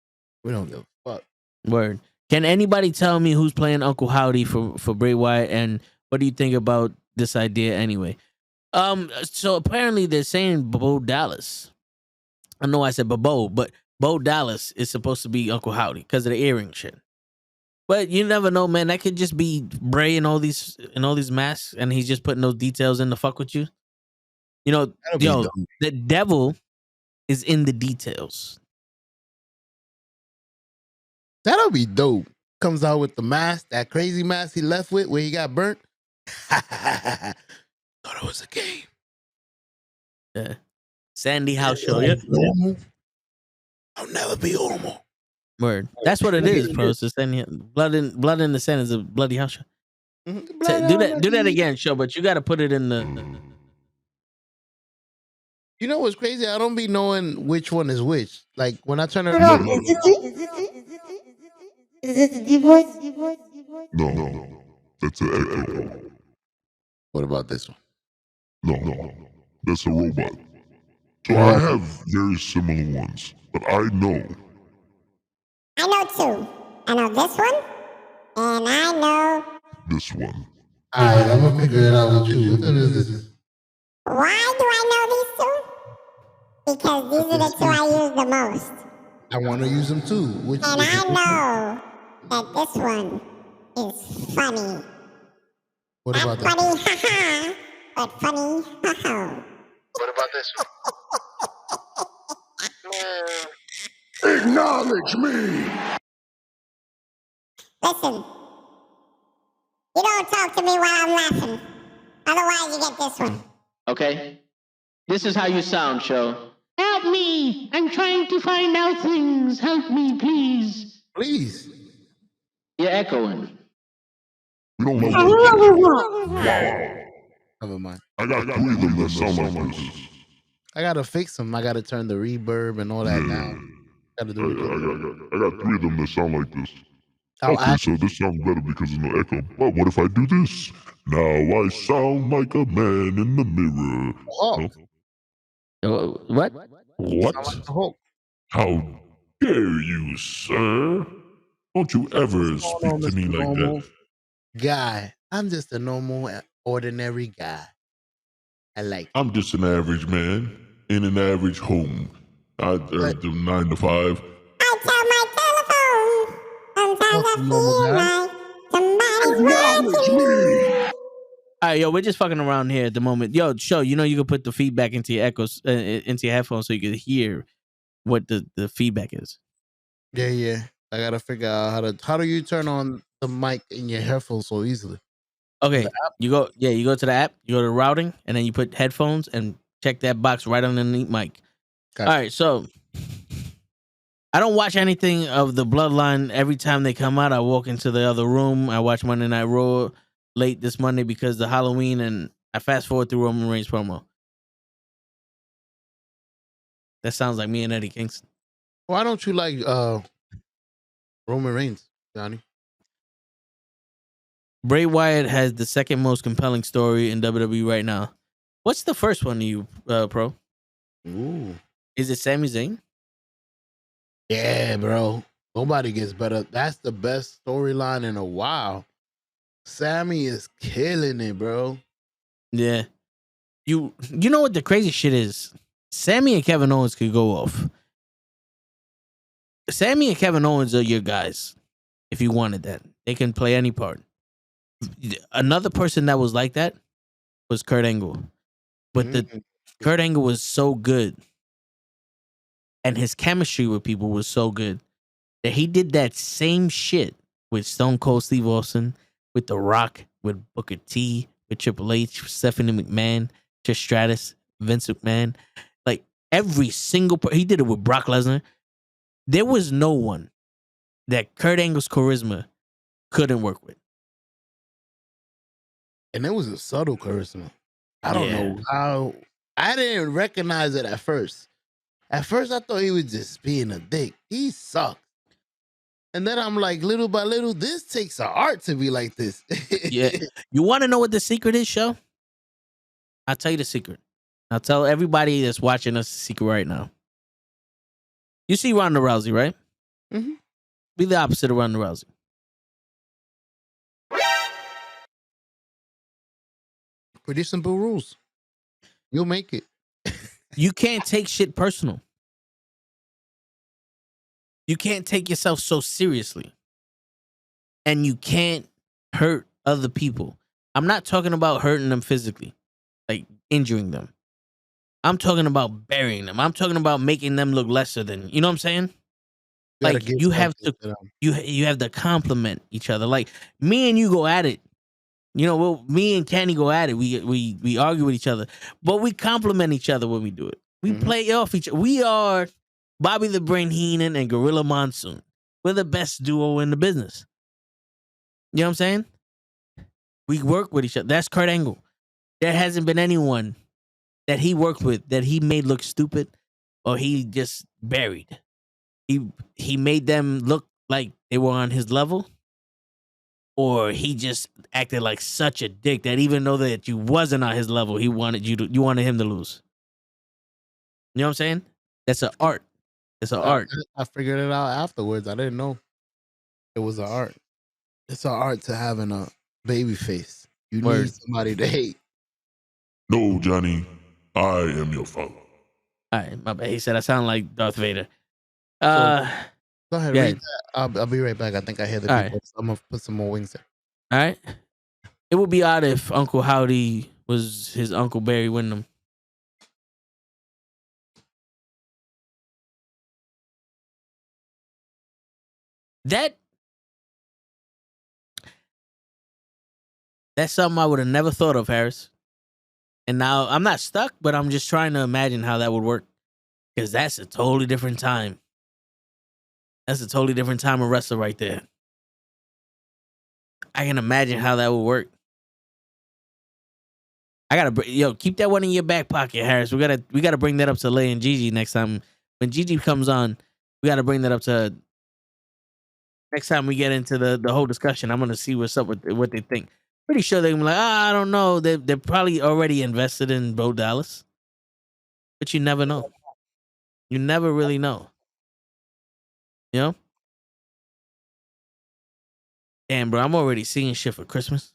We don't give a fuck. Word. Can anybody tell me who's playing Uncle Howdy for Bray Wyatt, and what do you think about this idea anyway? So apparently they're saying Bo Dallas. I know I said Bo, but Bo Dallas is supposed to be Uncle Howdy because of the earring shit. But you never know, man. That could just be Bray in all these masks, and he's just putting those details in to fuck with you. You know, the devil is in the details. That'll be dope. Comes out with the mask, that crazy mask he left with where he got burnt. Thought it was a game. Yeah. Sandy House show. Yeah. I'll never be normal. Word. That's what it is, bro. It's just blood in the sand is a bloody house show. Do that again, show, but you got to put it in the. You know what's crazy? I don't be knowing which one is which. Like when I turn it around. Is this the deep voice? No, that's an echo. What about this one? No, that's a robot. So I have very similar ones, but I know. I know two. I know this one, and I know This one. Alright, I'm gonna figure it out with you. What is this? why do I know these two? Because these are the two I use the most. I want to use them too. And I know that this one is funny. What Not about that? funny, haha, but funny, haha. What about this one? Acknowledge me. Listen, you don't talk to me while I'm laughing. Otherwise, you get this one. Okay? This is how you sound, show. Help me! I'm trying to find out things. Help me, please. Please. You're echoing. We don't know. Never mind. I got 3 of them that sound like this. I gotta fix them. I gotta turn the reverb and all that down. Gotta do it. I got 3 of them that sound like this. Okay, so this sounds better because there's no echo. But what if I do this? Now I sound like a man in the mirror. Hulk. No? What? What? Sound like the Hulk. How dare you, sir? Don't you ever What's speak going on, to me Mr. like Normal that. Guy? I'm just a normal, ordinary guy. I like it. I'm just an average man in an average home. I do 9 to 5. I tell my telephone. Sometimes I Welcome, normal feel guy. like somebody's Acknowledge watching. me! All right, yo, we're just fucking around here at the moment. Yo, show, you know, you can put the feedback into your echoes, into your headphones, so you can hear what the feedback is. Yeah. I gotta figure out how do you turn on the mic in your headphones so easily? Okay, The you go to the app, you go to routing, and then you put headphones and check that box right underneath mic. Gotcha. All right, so I don't watch anything of the Bloodline. Every time they come out, I walk into the other room. I watch Monday Night Raw late this Monday because the Halloween, and I fast forward through Roman Reigns promo. That sounds like me and Eddie Kingston. Why don't you like Roman Reigns, Johnny? Bray Wyatt has the second most compelling story in WWE right now. What's the first one to you, Pro? Ooh. Is it Sami Zayn? Yeah, bro. Nobody gets better. That's the best storyline in a while. Sammy is killing it, bro. Yeah. You know what the crazy shit is? Sammy and Kevin Owens could go off. Sammy and Kevin Owens are your guys. If you wanted that, they can play any part. Another person that was like that was Kurt Angle, but the Kurt Angle was so good, and his chemistry with people was so good that he did that same shit with Stone Cold Steve Austin, with The Rock, with Booker T, with Triple H, Stephanie McMahon, Trish Stratus, Vince McMahon. Like every single he did it with Brock Lesnar. There was no one that Kurt Angle's charisma couldn't work with. And it was a subtle charisma. I don't know how. I didn't recognize it at first. At first, I thought he was just being a dick. He sucked. And then I'm like, little by little, this takes an art to be like this. Yeah. You want to know what the secret is, show? I'll tell you the secret. I'll tell everybody that's watching us the secret right now. You see Ronda Rousey, right? Mm-hmm. Be the opposite of Ronda Rousey. Pretty simple rules. You'll make it. You can't take shit personal. You can't take yourself so seriously. And you can't hurt other people. I'm not talking about hurting them physically, like injuring them. I'm talking about burying them. I'm talking about making them look lesser than, you know what I'm saying? Like you have to you have to compliment each other. Like me and you go at it. You know, me and Kenny go at it. We argue with each other, but we compliment each other when we do it. We play off each other. We are Bobby the Brain Heenan and Gorilla Monsoon. We're the best duo in the business. You know what I'm saying? We work with each other. That's Kurt Angle. There hasn't been anyone that he worked with that he made look stupid or he just buried. He made them look like they were on his level, or he just acted like such a dick that even though that you wasn't on his level, you wanted him to lose. You know what I'm saying? That's an art. It's an art. I figured it out afterwards. I didn't know it was an art. It's an art to having a baby face. You need somebody to hate. No, Johnny, I am your father. All right, my bad. He said I sound like Darth Vader. Go ahead, read that. I'll be right back. I think I hear the people. Right. I'm gonna put some more wings there. All right. It would be odd if Uncle Howdy was his Uncle Barry Windham. That's something I would have never thought of, Harris. And now I'm not stuck, but I'm just trying to imagine how that would work. Because that's a totally different time. That's a totally different time of wrestler right there. I can imagine how that would work. Keep that one in your back pocket, Harris. We gotta bring that up to Lay and Gigi next time. When Gigi comes on, we gotta bring that up to Next time we get into the whole discussion, I'm gonna see what's up with what they think. Pretty sure they're gonna be like, I don't know. They're probably already invested in Bo Dallas, but you never know. You never really know. You know? Damn, bro, I'm already seeing shit for Christmas.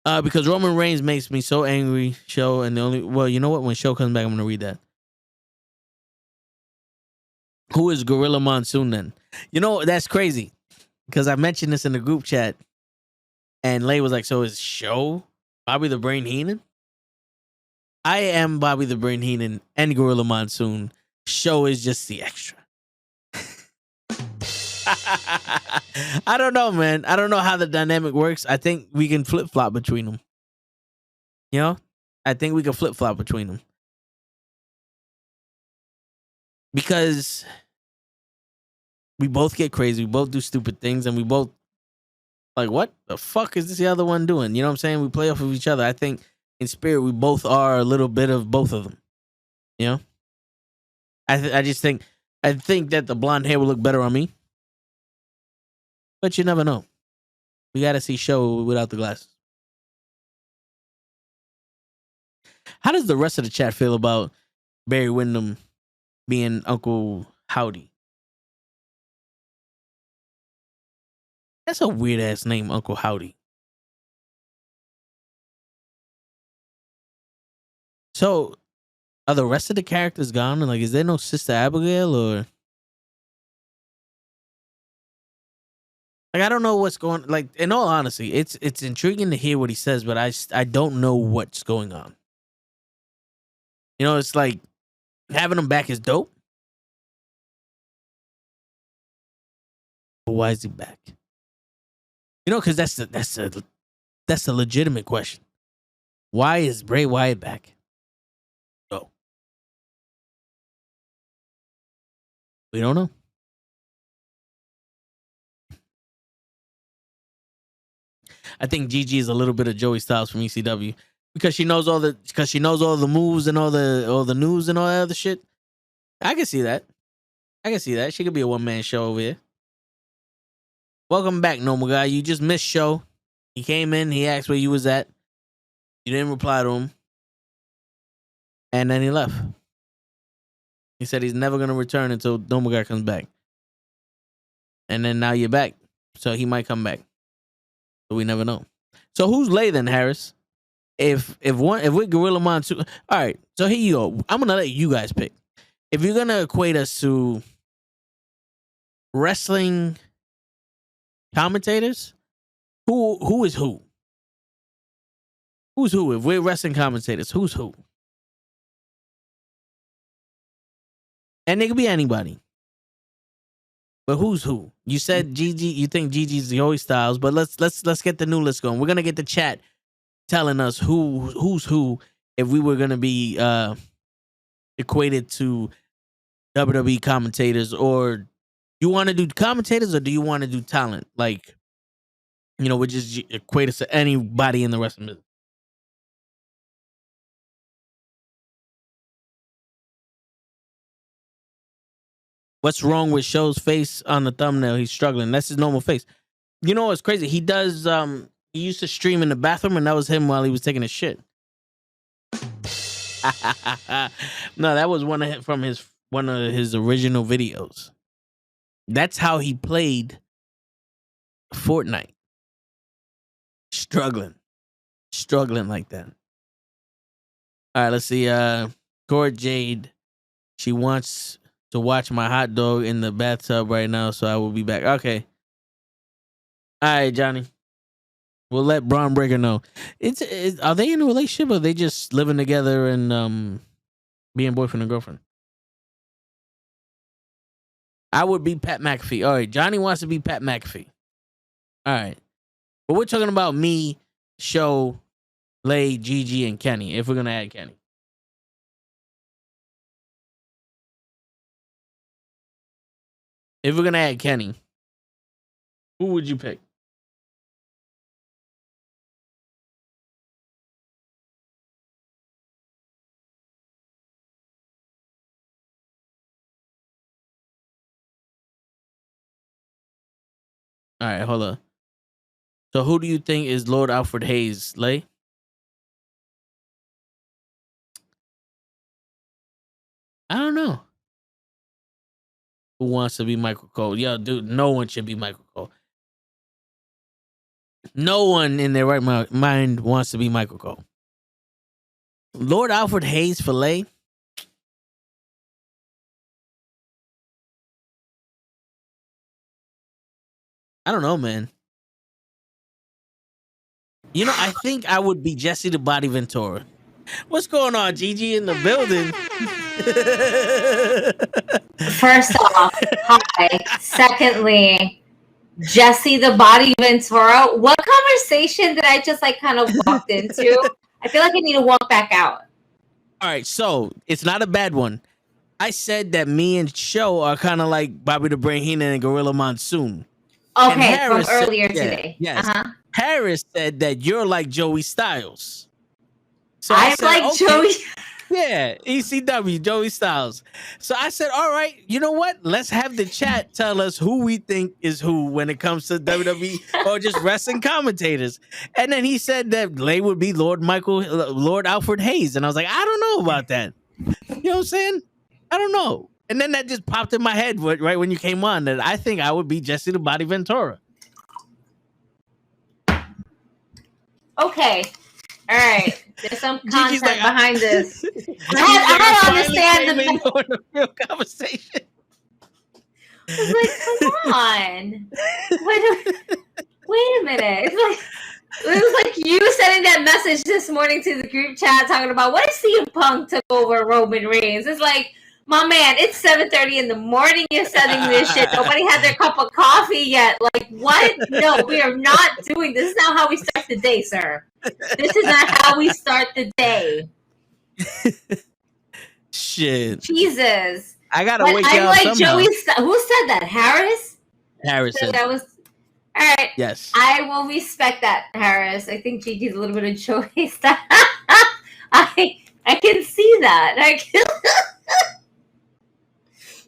Because Roman Reigns makes me so angry. Show and you know what? When Show comes back, I'm gonna read that. Who is Gorilla Monsoon then? You know that's crazy because I mentioned this in the group chat, and Lay was like, "So is Show Bobby the Brain Heenan?" I am Bobby the Brain Heenan and Gorilla Monsoon. Show is just the extra. I don't know, man. I don't know how the dynamic works. I think we can flip flop between them. You know, I think we can flip flop between them because we both get crazy. We both do stupid things, and we both like, what the fuck is this the other one doing? You know what I'm saying? We play off of each other. I think in spirit, we both are a little bit of both of them. You know, I just think that the blonde hair will look better on me, but you never know. We got to see Show without the glasses. How does the rest of the chat feel about Barry Windham being Uncle Howdy? That's a weird ass name, Uncle Howdy. So, are the rest of the characters gone? Like, is there no Sister Abigail or? Like, I don't know what's going. Like, in all honesty, it's intriguing to hear what he says, but I don't know what's going on. You know, it's like having him back is dope. But why is he back? You know, because that's a legitimate question. Why is Bray Wyatt back? Oh, we don't know. I think Gigi is a little bit of Joey Styles from ECW because she knows all the moves and all the news and all that other shit. I can see that. She could be a one-man show over here. Welcome back, normal guy. You just missed Show. He came in. He asked where you was at. You didn't reply to him, and then he left. He said he's never gonna return until normal guy comes back. And then now you're back, so he might come back. But we never know. So who's Lay then, Harris? If we're Gorilla Monsoon, all right. So here you go. I'm gonna let you guys pick. If you're gonna equate us to wrestling commentators, who is who? Who's who? If we're wrestling commentators, who's who? And it could be anybody. But who's who? You said Gigi. You think Gigi's Joey Styles, but let's get the new list going. We're gonna get the chat telling us who's who. If we were gonna be equated to WWE commentators, or you want to do commentators, or do you want to do talent? Like, you know, we just equate us to anybody in the wrestling business. What's wrong with Show's face on the thumbnail? He's struggling. That's his normal face. You know what's crazy? He does. He used to stream in the bathroom, and that was him while he was taking a shit. No, that was one of his original videos. That's how he played Fortnite. Struggling like that. All right, let's see. Cord Jade. She wants to watch my hot dog in the bathtub right now, so I will be back. Okay. All right, Johnny. We'll let Braun Breaker know. Are they in a relationship, or are they just living together and being boyfriend and girlfriend? I would be Pat McAfee. All right, Johnny wants to be Pat McAfee. All right. But we're talking about me, Show, Lay, Gigi, and Kenny, if we're going to add Kenny. If we're going to add Kenny, who would you pick? All right, hold on. So who do you think is Lord Alfred Hayes, Lay? I don't know. Who wants to be Michael Cole? Yo, dude, no one should be Michael Cole. No one in their right mind wants to be Michael Cole. Lord Alfred Hayes for Lay? I don't know, man. You know, I think I would be Jesse the Body Ventura. What's going on, Gigi in the building? First off, hi. Secondly, Jesse the Body Ventura. What conversation did I just like kind of walked into? I feel like I need to walk back out. All right, so it's not a bad one. I said that me and Show are kind of like Bobby the Brain Heenan and Gorilla Monsoon. Okay, from earlier today. Yes. Harris said that you're like Joey Styles. So I'm like Joey. Yeah, ECW, Joey Styles. So I said, all right, you know what? Let's have the chat tell us who we think is who when it comes to WWE or just wrestling commentators. And then he said that Lay would be Lord Alfred Hayes. And I was like, I don't know about that. You know what I'm saying? I don't know. And then that just popped in my head right when you came on that I think I would be Jesse the Body Ventura. Okay. All right. There's some content like, behind this. I had to understand the real conversation. I was like, come on. Wait a minute. It was like you sending that message this morning to the group chat talking about what if CM Punk took over Roman Reigns. It's like, my man, it's 7:30 in the morning. You're sending this shit. Nobody had their cup of coffee yet. Like, what? No, we are not doing this. This is not how we start the day, sir. This is not how we start the day. Shit. Jesus. I gotta wake you up somehow. Joey. Who said that? Harris? Harris said that was. All right. Yes. I will respect that, Harris. I think Gigi's a little bit of Joey style. I can see that.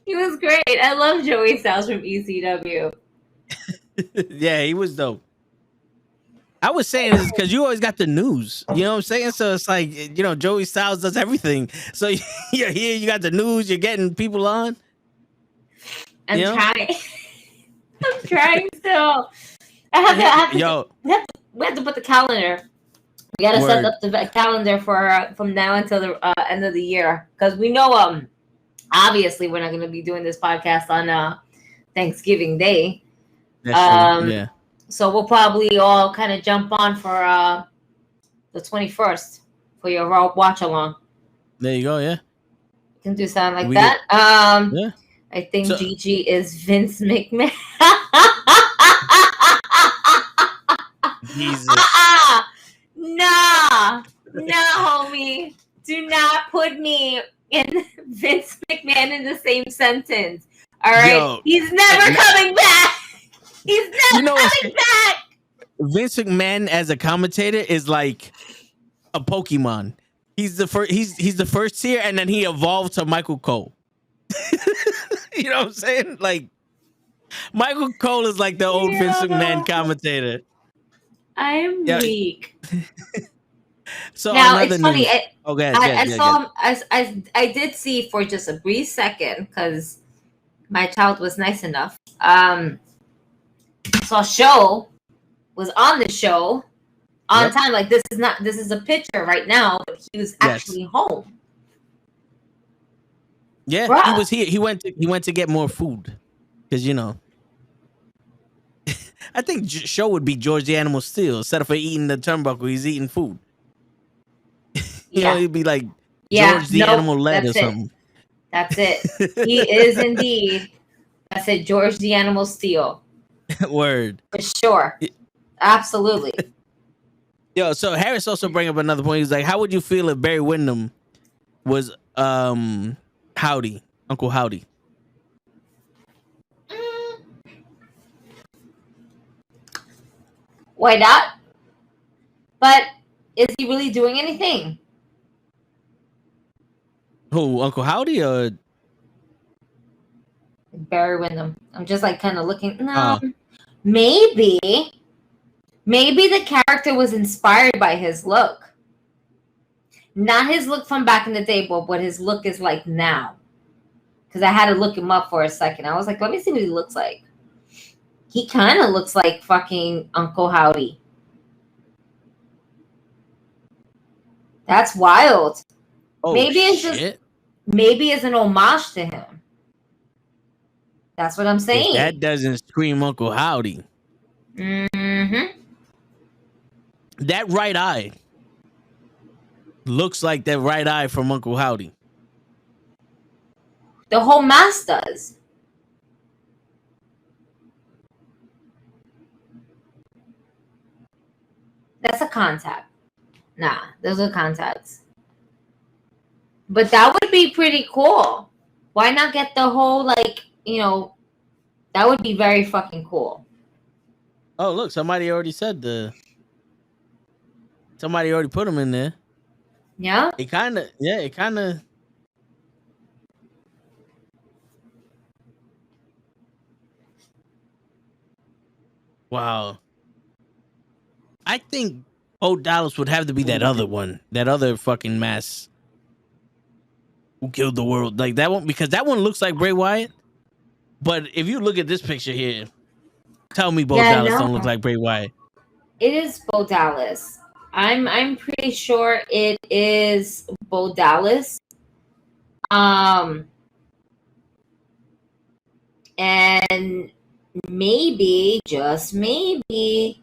He was great. I love Joey Styles from ECW. Yeah, he was dope. I was saying this because you always got the news. You know what I'm saying? So it's like, you know, Joey Styles does everything. So you're here, you got the news, you're getting people on. I'm trying. I'm trying still. We have to put the calendar. We got to set up the calendar for from now until the end of the year. Because we know, obviously, we're not going to be doing this podcast on Thanksgiving Day. Yeah. So we'll probably all kind of jump on for the 21st for your watch along. There you go. Yeah. You can do something like that. Yeah. I think Gigi is Vince McMahon. Jesus. Nah, homie. Do not put me and Vince McMahon in the same sentence. All right. Yo, he's never coming back. He's never coming back. Vince McMahon as a commentator is like a Pokemon. He's the first. He's the first tier, and then he evolved to Michael Cole. You know what I'm saying? Like Michael Cole is like the old Vince McMahon commentator. I'm weak. So now it's funny. I did see for just a brief second because my child was nice enough. Saw Show was on the show on time. Like this is a picture right now, but he was actually home. Yeah, he was here. He went to get more food because you know. I think Show would be George the Animal Steel. Instead of eating the turnbuckle, he's eating food. You know, he'd be like George the Animal Lead or something. That's it. He is indeed. I said George the Animal Steel. Word. For sure. Absolutely. Yo, so Harris also bring up another point. He's like, how would you feel if Barry Windham was Howdy, Uncle Howdy? Why not? But is he really doing anything? Who, Uncle Howdy or Barry Windham? I'm just like kind of looking. No, Maybe the character was inspired by his look. Not his look from back in the day, but what his look is like now. Because I had to look him up for a second. I was like, let me see what he looks like. He kind of looks like fucking Uncle Howdy. That's wild. Oh, maybe it's shit. maybe it's an homage to him. That's what I'm saying. If that doesn't scream Uncle Howdy. Mm-hmm. That right eye looks like that right eye from Uncle Howdy. The whole mask does. That's a contact. Nah, those are contacts. But that would be pretty cool. Why not get the whole, like, that would be very fucking cool. Oh, look, somebody already somebody already put him in there. Yeah? It kind of. Wow. I think Bo Dallas would have to be that other one. That other fucking mass who killed the world. Like that one, because that one looks like Bray Wyatt. But if you look at this picture here, tell me Bo Dallas don't look like Bray Wyatt. It is Bo Dallas. I'm pretty sure it is Bo Dallas. And maybe, just maybe,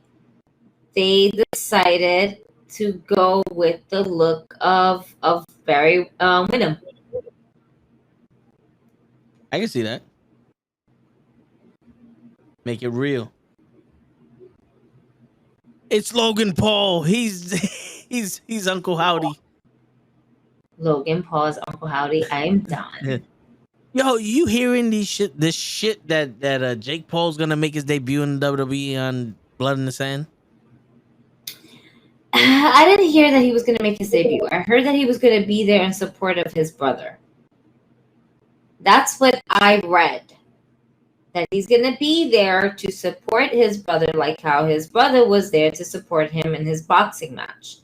they decided to go with the look of Barry Windham. I can see that. Make it real. It's Logan Paul. He's Uncle Howdy. Logan Paul's Uncle Howdy. I am done. Yo, you hearing this shit that Jake Paul's gonna make his debut in WWE on Blood in the Sand? I didn't hear that he was gonna make his debut. I heard that he was gonna be there in support of his brother. That's what I read. That he's gonna be there to support his brother, like how his brother was there to support him in his boxing match.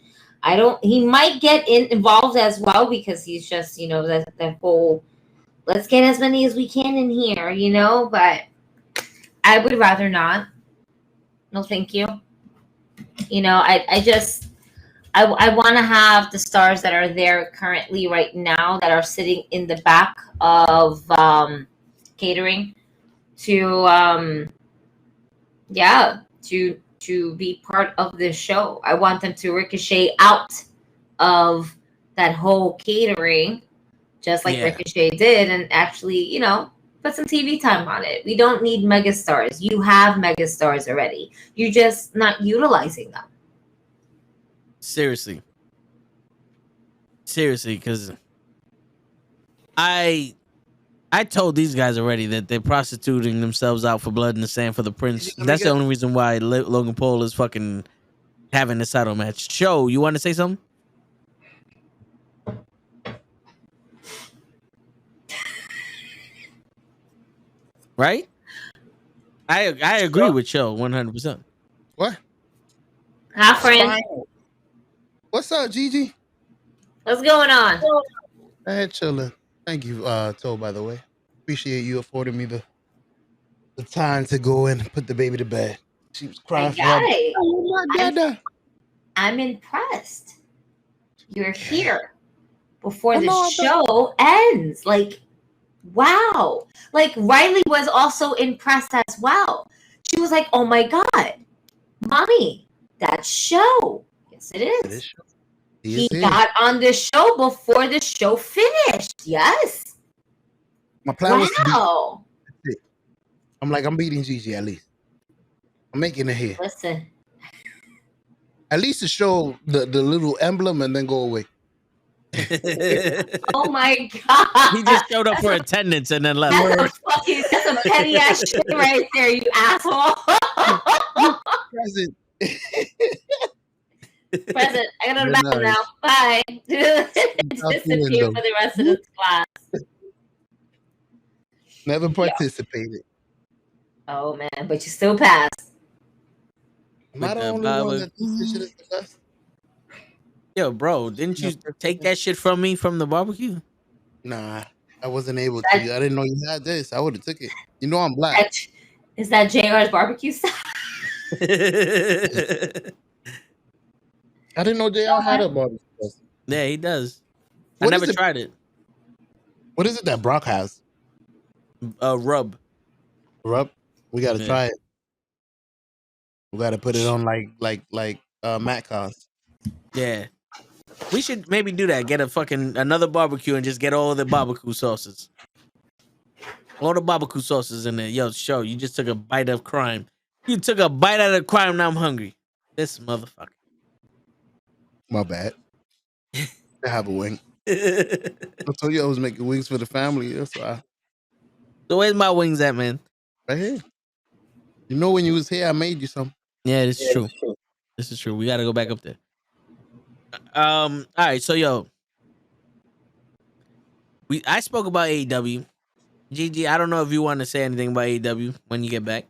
He might get involved as well because he's just, that whole, let's get as many as we can in here, but I would rather not. No, thank you. I want to have the stars that are there currently right now that are sitting in the back of catering to be part of this show. I want them to ricochet out of that whole catering, just like Ricochet did, and actually, put some TV time on it. We don't need megastars. You have megastars already. You're just not utilizing them. Seriously, because I told these guys already that they're prostituting themselves out for Blood in the Sand for the Prince. That's the only reason why Logan Paul is fucking having this title match. Show, you want to say something? Right? I agree with Show 100%. What? Hi, friend. What's up, Gigi? What's going on? Hey, chilling. Thank you, Toe, by the way. Appreciate you affording me the time to go in and put the baby to bed. She was crying for her. I'm impressed. You're here before the show ends. Like, wow. Like, Riley was also impressed as well. She was like, oh my God, Mommy, that show. Yes, it is. He got on the show before the show finished. Yes. My plan was to beat. I'm beating Gigi at least. I'm making it here. Listen. At least to show the little emblem and then go away. Oh my God. He just showed up for attendance and then left. That's some petty ass shit right there, you asshole. Present. Present. I gotta go to the bathroom now. Bye. Disappear for the rest of this class. Never participated. Oh man, but you still passed. Am I With the the only one barbecue. that thinks this shit is the best? Yo, bro, didn't you No, take that shit from me from the barbecue? Nah, I wasn't able That, to. I didn't know you had this. I would have took it. You know I'm black. that, is that JR's barbecue style? I didn't know JR had a barbecue sauce. Yeah, he does. I What never is it? tried it. What is it that Brock has? Rub. Rub. We got to Yeah. try it. We got to put it on like Matt cost. Yeah. We should maybe do that. Get a fucking another barbecue and just get all the barbecue sauces. All the barbecue sauces in there. Yo, show you just took a bite of crime. You took a bite out of crime. Now I'm hungry. This motherfucker. My bad. I have a wing. So I told you I was making wings for the family. That's why. where's my wings at, man? Right here. You know when you was here, I made you some. Yeah, this is true. This is true. We got to go back up there. All right. So yo, I spoke about AEW. GG, I don't know if you want to say anything about AEW when you get back.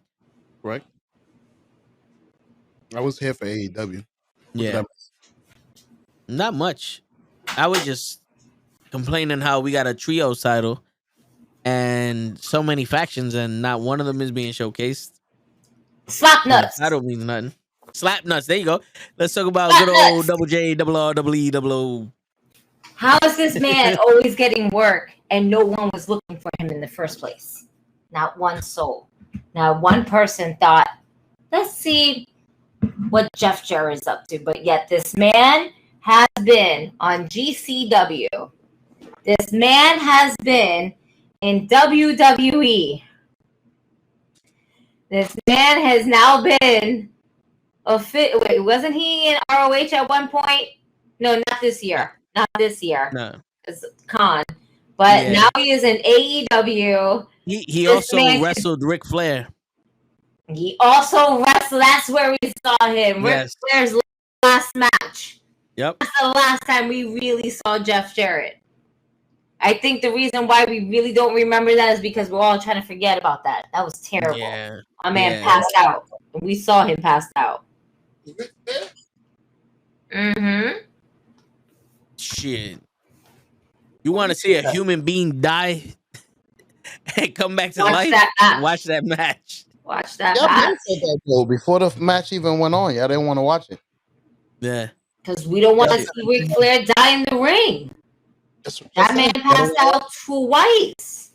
Right. I was here for AEW. Yeah. Not much. I was just complaining how we got a trio title and so many factions and not one of them is being showcased. Slap nuts. I don't mean nothing. Slap nuts. There you go. Let's talk about Slap good old nuts. Double J, Double R, Double E, Double O. How is this man always getting work and no one was looking for him in the first place? Not one soul. Not one person thought, let's see what Jeff Jarrett is up to. But yet this man has been on GCW. This man has been in WWE. This man has now been wait, wasn't he in ROH at one point? No, not this year. Not this year. No. It's Khan. But Yeah. now he is in AEW. He This also man- wrestled Ric Flair. He also wrestled. That's where we saw him. Ric Yes. Flair's last match. Yep. That's the last time we really saw Jeff Jarrett. I think the reason why we really don't remember that is because we're all trying to forget about that. That was terrible. Yeah. My man Yeah. passed out. We saw him passed out. Mm-hmm. Shit. You want to see a human being die and come back to Watch life? that match. Watch that match. Watch that Y'all match. been said that though. Before the match even went on, y'all didn't want to watch it. Yeah. Because we don't want to see Ric Flair die in the ring. That man passed out twice.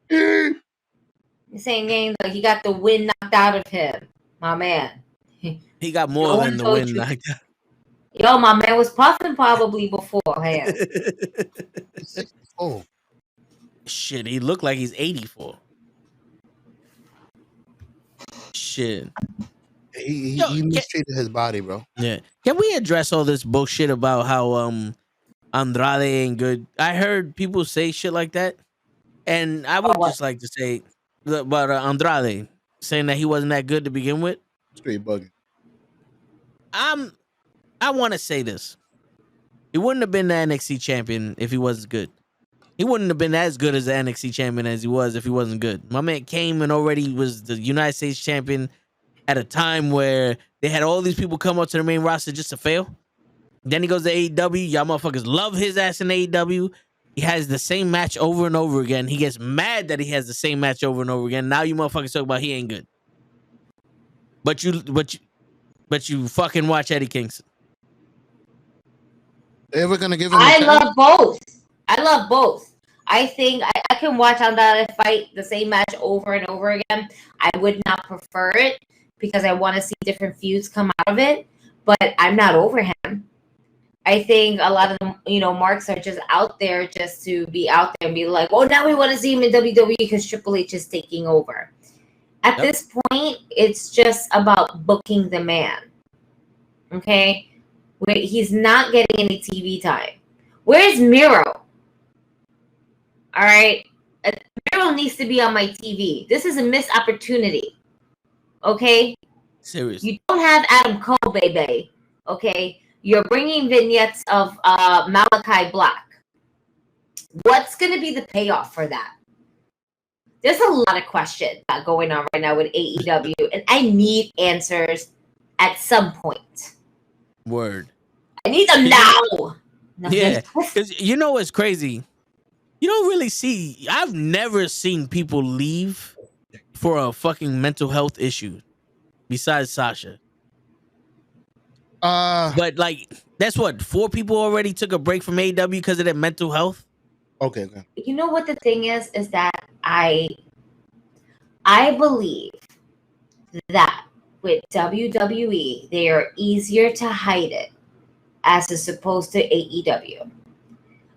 This ain't game though. He got the wind knocked out of him. My man. He got more No one than the told wind you. knocked out. Yo, my man was puffing probably beforehand. Oh, Shit, he looked like he's 84. Shit. he Yo, mistreated his body, bro. Yeah. Can we address all this bullshit about how Andrade ain't good? I heard people say shit like that. And I would just like to say about Andrade saying that he wasn't that good to begin with. Straight bugging. I want to say this. He wouldn't have been the NXT champion if he wasn't good. He wouldn't have been as good as the NXT champion as he was if he wasn't good. My man came and already was the United States champion at a time where they had all these people come up to the main roster just to fail. Then he goes to AEW. Y'all motherfuckers love his ass in AEW. He has the same match over and over again. He gets mad that he has the same match over and over again. Now you motherfuckers talk about he ain't good. But you fucking watch Eddie Kingston. They ever gonna give him? I love both. I love both. I think I can watch Andrade fight the same match over and over again. I would not prefer it because I want to see different feuds come out of it. But I'm not over him. I think a lot of them, marks are just out there just to be out there and be like, oh, now we want to see him in WWE because Triple H is taking over. At this point, it's just about booking the man. Okay? He's not getting any TV time. Where's Miro? All right? Miro needs to be on my TV. This is a missed opportunity. Okay? Seriously. You don't have Adam Cole, baby. Okay? You're bringing vignettes of Malachi Black. What's going to be the payoff for that? there's a lot of questions going on right now with AEW, and I need answers at some point. Word. I need them now. Yeah, because you know what's crazy? You don't really see. I've never seen people leave for a fucking mental health issue, besides Sasha. But like, that's what 4 people already took a break from AEW because of their mental health. Okay. You know what the thing is that I believe that with WWE, they are easier to hide it as opposed to AEW.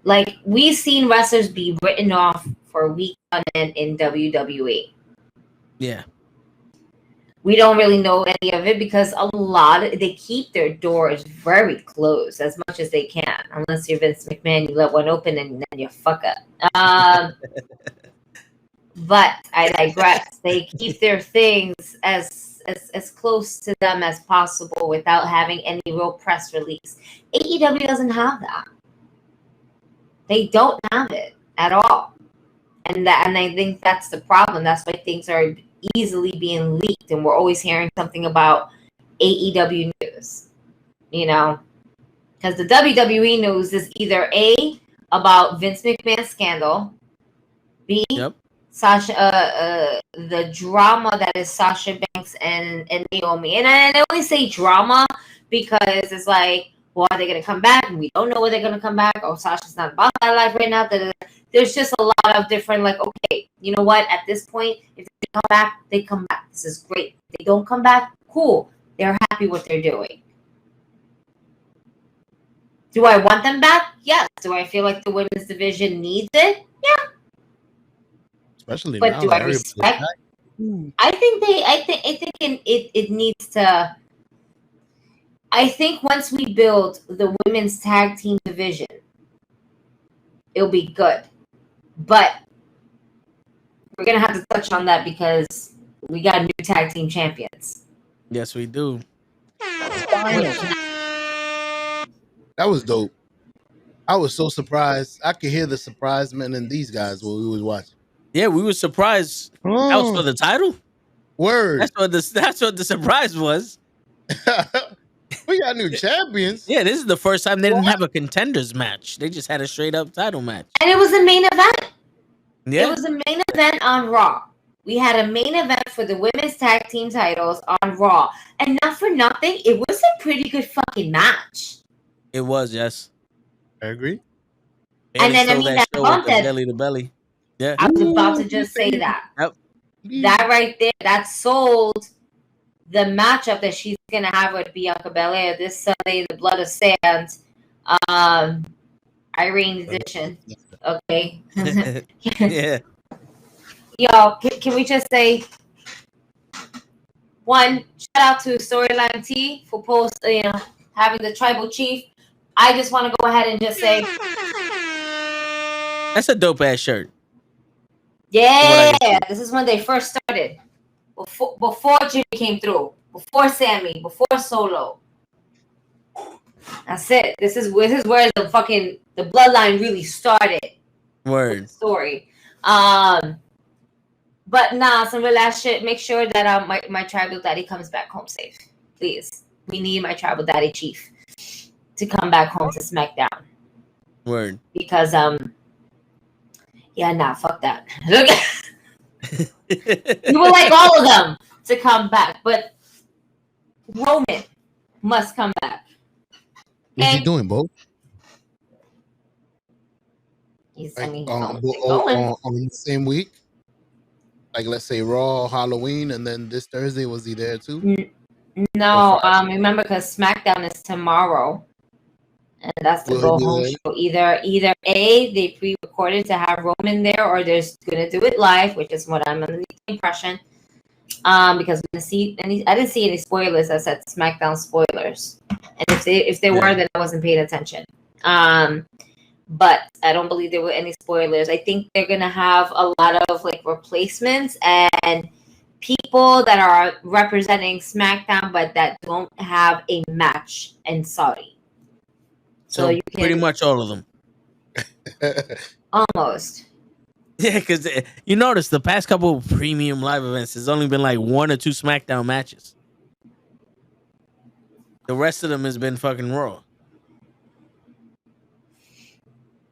Like, we've seen wrestlers be written off for weeks on end in WWE. Yeah. We don't really know any of it because they keep their doors very closed as much as they can. Unless you're Vince McMahon, you let one open and then you fuck up. But I digress. They keep their things as close to them as possible without having any real press release. AEW doesn't have that. They don't have it at all. And I think that's the problem. That's why things are easily being leaked, and we're always hearing something about AEW news. You know, because the WWE news is either A, about Vince McMahon's scandal, B, Sasha, the drama that is Sasha Banks and Naomi. And I only say drama because it's like, well, are they going to come back? And we don't know where they're going to come back. Oh, Sasha's not about that life right now. There's just a lot of different, like, okay, you know what? At this point, if they come back, they come back. This is great. If they don't come back, cool. They're happy what they're doing. Do I want them back? Yes. Do I feel like the women's division needs it? Yeah. Especially but now, do I respect? I think it needs to. I think once we build the women's tag team division, it'll be good. But we're gonna have to touch on that because we got new tag team champions. Yes, we do. That was dope. I was so surprised. I could hear the surprisement in these guys while we was watching. Yeah, we were surprised. That was for the title. Word. That's what the surprise was. We got new champions. Yeah, this is the first time they didn't have a contenders match. They just had a straight up title match. And it was a main event. Yeah. It was a main event on Raw. We had a main event for the women's tag team titles on Raw. And not for nothing, it was a pretty good fucking match. It was, yes. I agree. And then, I mean, that bump that belly to belly. Yeah. I was about to just say that. Yep. That right there, that sold the matchup that she's going to have with Bianca Belair this Sunday, the Blood of Sand, Irene edition. Okay. Yeah. Y'all, can we just say, one, shout out to Storyline T for having the tribal chief. I just want to go ahead and just say, that's a dope ass shirt. Yeah, this is when they first started. Before Jimmy came through, before Sammy, before Solo. That's it. This is where the bloodline really started. Word. Story. But nah, some real ass shit. Make sure that my tribal daddy comes back home safe. Please. We need my tribal daddy chief to come back home to SmackDown. Word. Because fuck that. Look, you would like all of them to come back, but Roman must come back. What's he doing, Bo? He's on the same week? Like, let's say Raw, Halloween, and then this Thursday, was he there too? No, remember, because SmackDown is tomorrow. And that's the go home show. Either A, they pre-recorded to have Roman there, or they're gonna do it live, which is what I'm under the impression. Because I didn't see any spoilers. I said SmackDown spoilers, and if they were, then I wasn't paying attention. But I don't believe there were any spoilers. I think they're gonna have a lot of like replacements and people that are representing SmackDown, but that don't have a match in Saudi. So you can, pretty much all of them. Almost. Yeah, because you notice the past couple of premium live events, there's only been like 1 or 2 SmackDown matches. The rest of them has been fucking Raw.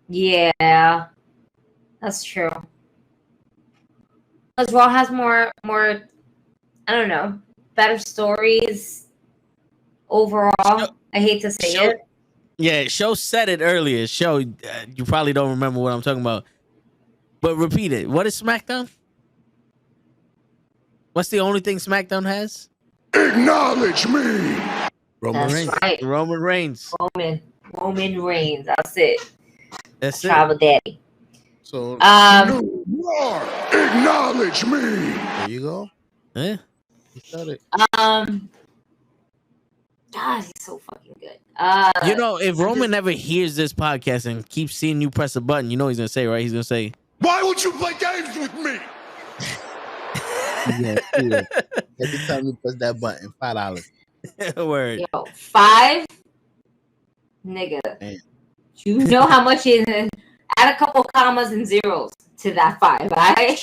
Yeah, that's true. Because Raw has more, I don't know, better stories overall. I hate to say it. Yeah, Show said it earlier. Show, you probably don't remember what I'm talking about. But repeat it. What is SmackDown? What's the only thing SmackDown has? Acknowledge me. Roman Reigns. Right. Roman Reigns. Roman Reigns. That's it. That's it. Travel Daddy. So New Lord, acknowledge me. there you go. Yeah. You said it. God, he's so fucking good. You know, if Roman ever hears this podcast and keeps seeing you press a button, you know what he's gonna say, right? He's gonna say, Why would you play games with me? Yeah. Every time you press that button, $5. word. Yo, 5, nigga. Man. You know how much is in? Add a couple commas and zeros to that 5, right?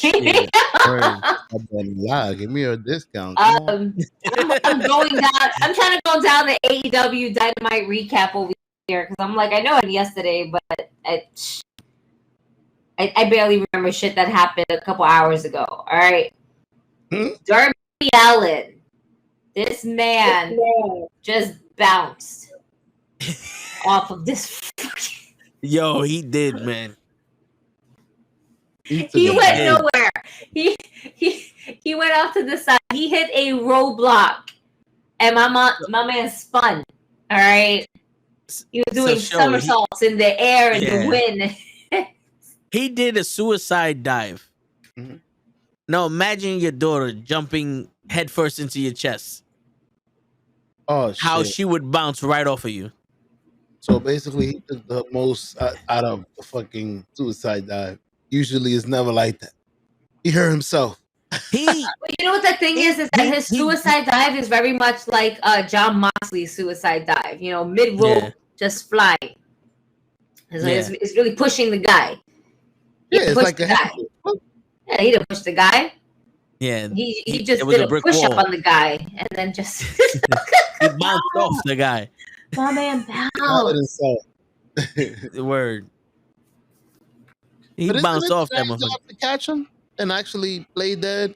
Yeah, give me a discount. I'm going down. I'm trying to go down the AEW Dynamite recap over here because I'm like, I know it yesterday, but I barely remember shit that happened a couple hours ago. All right, Darby Allin, this man just bounced off of this. Yo, he did, man. He went nowhere. He went off to the side. He hit a roadblock, and my man spun. All right, he was doing somersaults in the air in the wind. He did a suicide dive. Mm-hmm. Now imagine your daughter jumping headfirst into your chest. Oh, shit. How she would bounce right off of you. So basically, he took the most out of the fucking suicide dive. Usually, it's never like that. He hurt himself. You know what the thing is that his suicide dive is very much like John Moxley's suicide dive. You know, mid roll, just fly. It's really pushing the guy. It's like a guy. Yeah, he didn't push the guy. Yeah, he just did a push up on the guy and then just he bounced off the guy. My man bounced. The word. He bounced off that motherfucker. To catch him and actually play dead.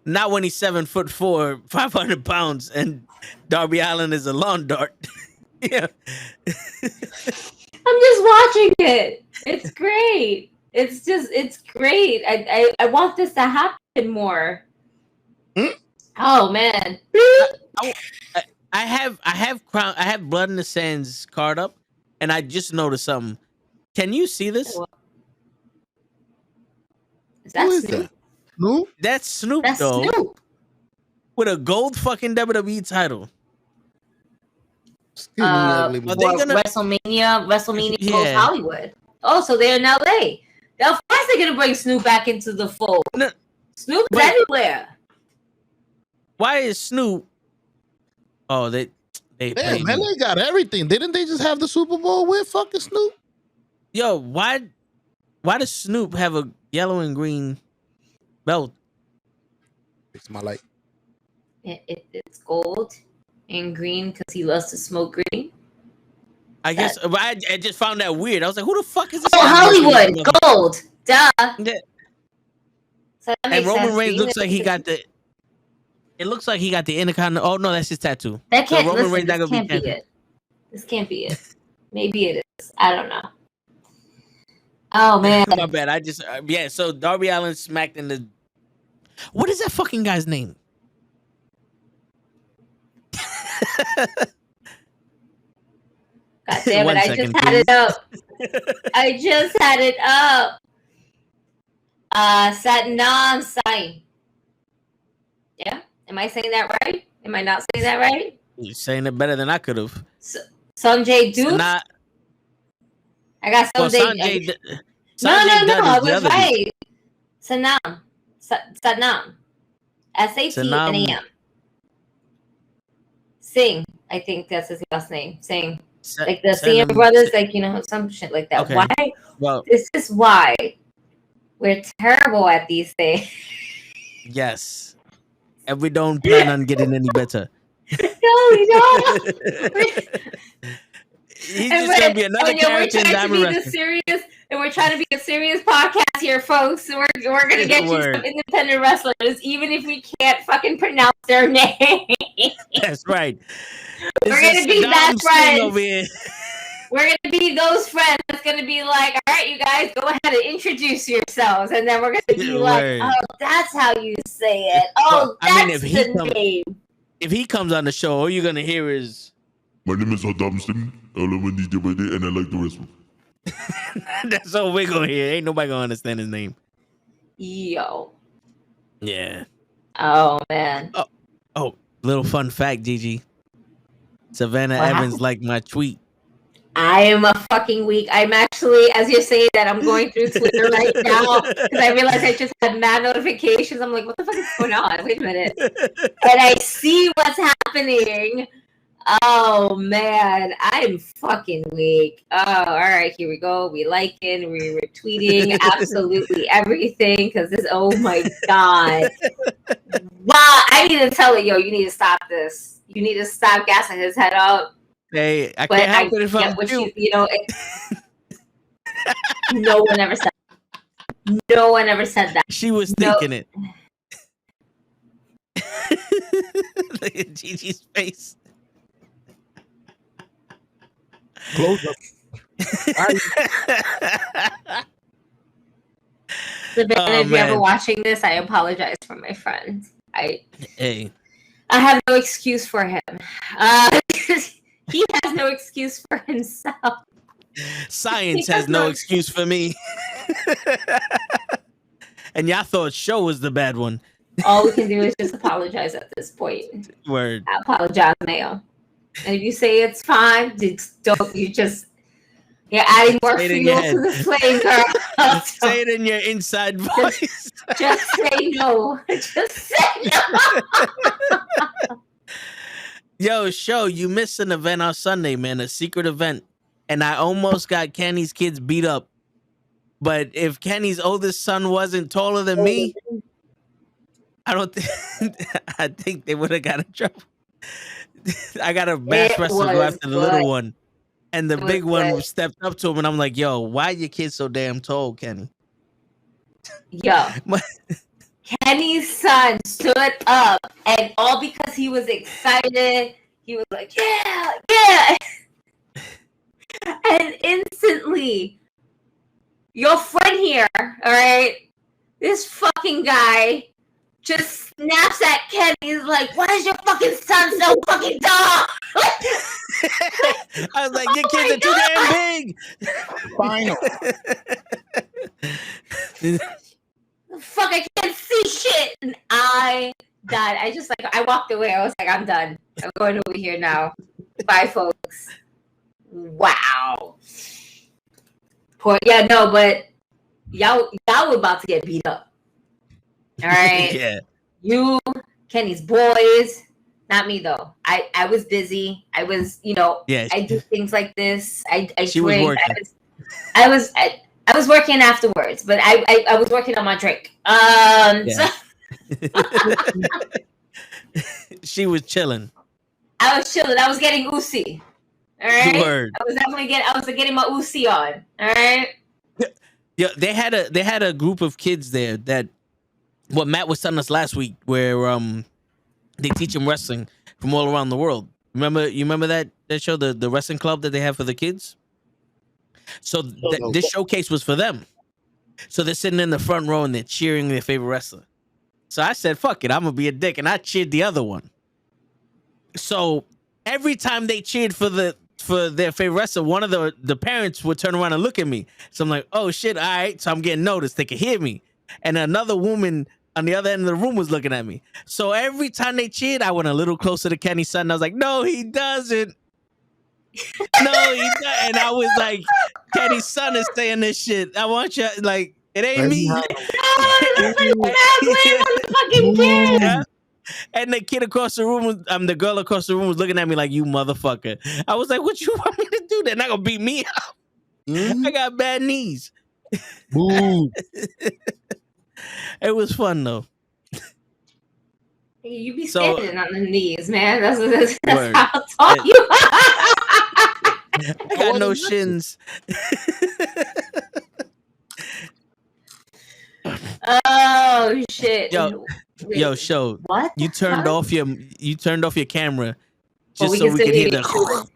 Not when he's 7'4", 500 pounds, and Darby Allin is a lawn dart. Yeah. I'm just watching it. It's great. It's great. I want this to happen more. Oh man. I have Blood in the Sands card up, and I just noticed something. Can you see this? Is that Snoop? Snoop? That's Snoop, That's though. Snoop. With a gold fucking WWE title. WrestleMania Goes Hollywood. Oh, so they're in LA. Of course they're gonna bring Snoop back into the fold. No, Snoop is everywhere. Why is Snoop? Oh, they man, they got everything. Didn't they just have the Super Bowl with fucking Snoop? Yo, why does Snoop have a yellow and green belt? It's my light. It's gold and green because he loves to smoke green. I guess I just found that weird. I was like, who the fuck is this? Oh, Hollywood gold. Duh. Yeah. So and Roman Reigns looks like he got the. It looks like he got the Intercontinental. Oh no, that's his tattoo. That can't. So Roman Reigns this can't be it. This can't be it. Maybe it is. I don't know. Oh man, my bad. I just So Darby Allin smacked in the. What is that fucking guy's name? God damn it! I just had it up. I just had it up. Satnam Singh. Yeah, am I saying that right? Am I not saying that right? You're saying it better than I could have. Sanjay Dutt. I got Sanjay. No, I was right. Satnam. SATNAM. Singh. I think that's his last name. Singh. Like the Singh brothers, like, you know, some shit like that. Okay. Why? Well, this is why We're terrible at these things. Yes. And we don't plan on getting any better. No, we don't. He's just gonna be another character in Diamond Wrestling. And we're trying to be a serious podcast here, folks. So we're gonna get you some independent wrestlers, even if we can't fucking pronounce their name. That's right. We're gonna be that friends. We're gonna be those friends that's gonna be like, all right, you guys, go ahead and introduce yourselves, and then we're gonna be like, oh, that's how you say it. Oh, that's the name. If he comes on the show, all you're gonna hear is, my name is Adamson, and I like to wrestle. That's all we're gonna hear. Ain't nobody gonna understand his name. Yo. Yeah. Oh man. Oh, little fun fact, Gigi. Savannah Evans liked my tweet. I am a fucking weak. I'm actually, as you're saying that, I'm going through Twitter right now because I realized I just had mad notifications. I'm like, what the fuck is going on? Wait a minute. And I see what's happening. Oh man, I'm fucking weak. Oh, all right, here we go. We liking, we retweeting, absolutely everything because this. Oh my god! Wow, I need to tell it, yo. You need to stop this. You need to stop gassing his head up. Hey, I can't help it if I'm you. You know, no one ever said. No one ever said that. She was thinking it. Look at Gigi's face. Close up. Savannah, if you're ever watching this, I apologize for my friend. I have no excuse for him. He has no excuse for himself. Science has no excuse for me. And y'all thought show was the bad one. All we can do is just apologize at this point. Word. I apologize, Mayo. And if you say it's fine, you're adding more fuel to the flame, girl. Say it in your inside voice. Just say no. Just say no. Yo, show, you missed an event on Sunday, man, a secret event. And I almost got Kenny's kids beat up. But if Kenny's oldest son wasn't taller than me, I think they would have got in trouble. I got a bash wrestler go after the little one. And the big one stepped up to him, and I'm like, yo, why are your kids so damn tall, Kenny? Yo. Kenny's son stood up, and all because he was excited, he was like, yeah, yeah. And instantly, your friend here, all right, this fucking guy just snaps at Kenny. He's like, why is your fucking son so fucking tall? I was like, your kids are too damn big. Final. Fuck, I can't see shit. And I died. I walked away. I was like, I'm done. I'm going over here now. Bye, folks. Wow. But y'all were about to get beat up. All right. Yeah. You, Kenny's boys, not me though. I was busy. I was, I do things like this. I she drink. was working. I was working afterwards, but I was working on my drink. She was chilling. I was chilling. I was getting Uzi. All right. Word. I was getting my Uzi on. All right. Yeah, they had a group of kids there that what Matt was telling us last week, where they teach them wrestling from all around the world. You remember that show, the wrestling club that they have for the kids? So this showcase was for them. So they're sitting in the front row and they're cheering their favorite wrestler. So I said, fuck it, I'm gonna be a dick, and I cheered the other one. So every time they cheered for their favorite wrestler, one of the parents would turn around and look at me. So I'm like, oh shit, all right. So I'm getting noticed. They could hear me. And another woman on the other end of the room was looking at me. So every time they cheered, I went a little closer to Kenny's son. And I was like, no, he doesn't. No, he doesn't. And I was like, Kenny's son is saying this shit. I want you, like, it ain't me. Yeah. And the kid across the room, the girl across the room was looking at me like, you motherfucker. I was like, what you want me to do? They're not going to beat me up. I got bad knees. Boo. It was fun though. You be So- standing on the knees, man. That's Word. how tall It- you are. I got no wasn't listening. shins. Oh shit. Yo, Wait, Yo, show. what? You turned Huh? off your camera But just we so can we still could hear hear the.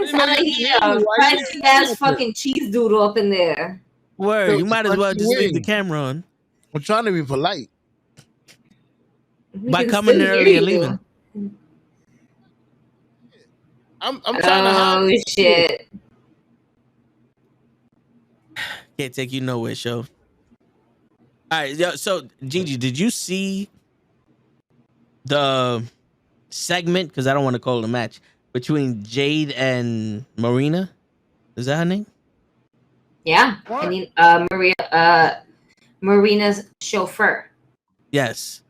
It's not like he crunchy ass fucking cheese doodle up in there. Word. You might as well Crunchy just leave the wing. camera on. I'm trying to be polite. We By can coming still early hear and you. leaving. I'm trying to hide. Oh shit. Can't take you nowhere, show. All right, yo, so Gigi, did you see the segment? Because I don't want to call it a match between Jade and Marina. Is that her name? Yeah. I mean, Marina's chauffeur. Yes.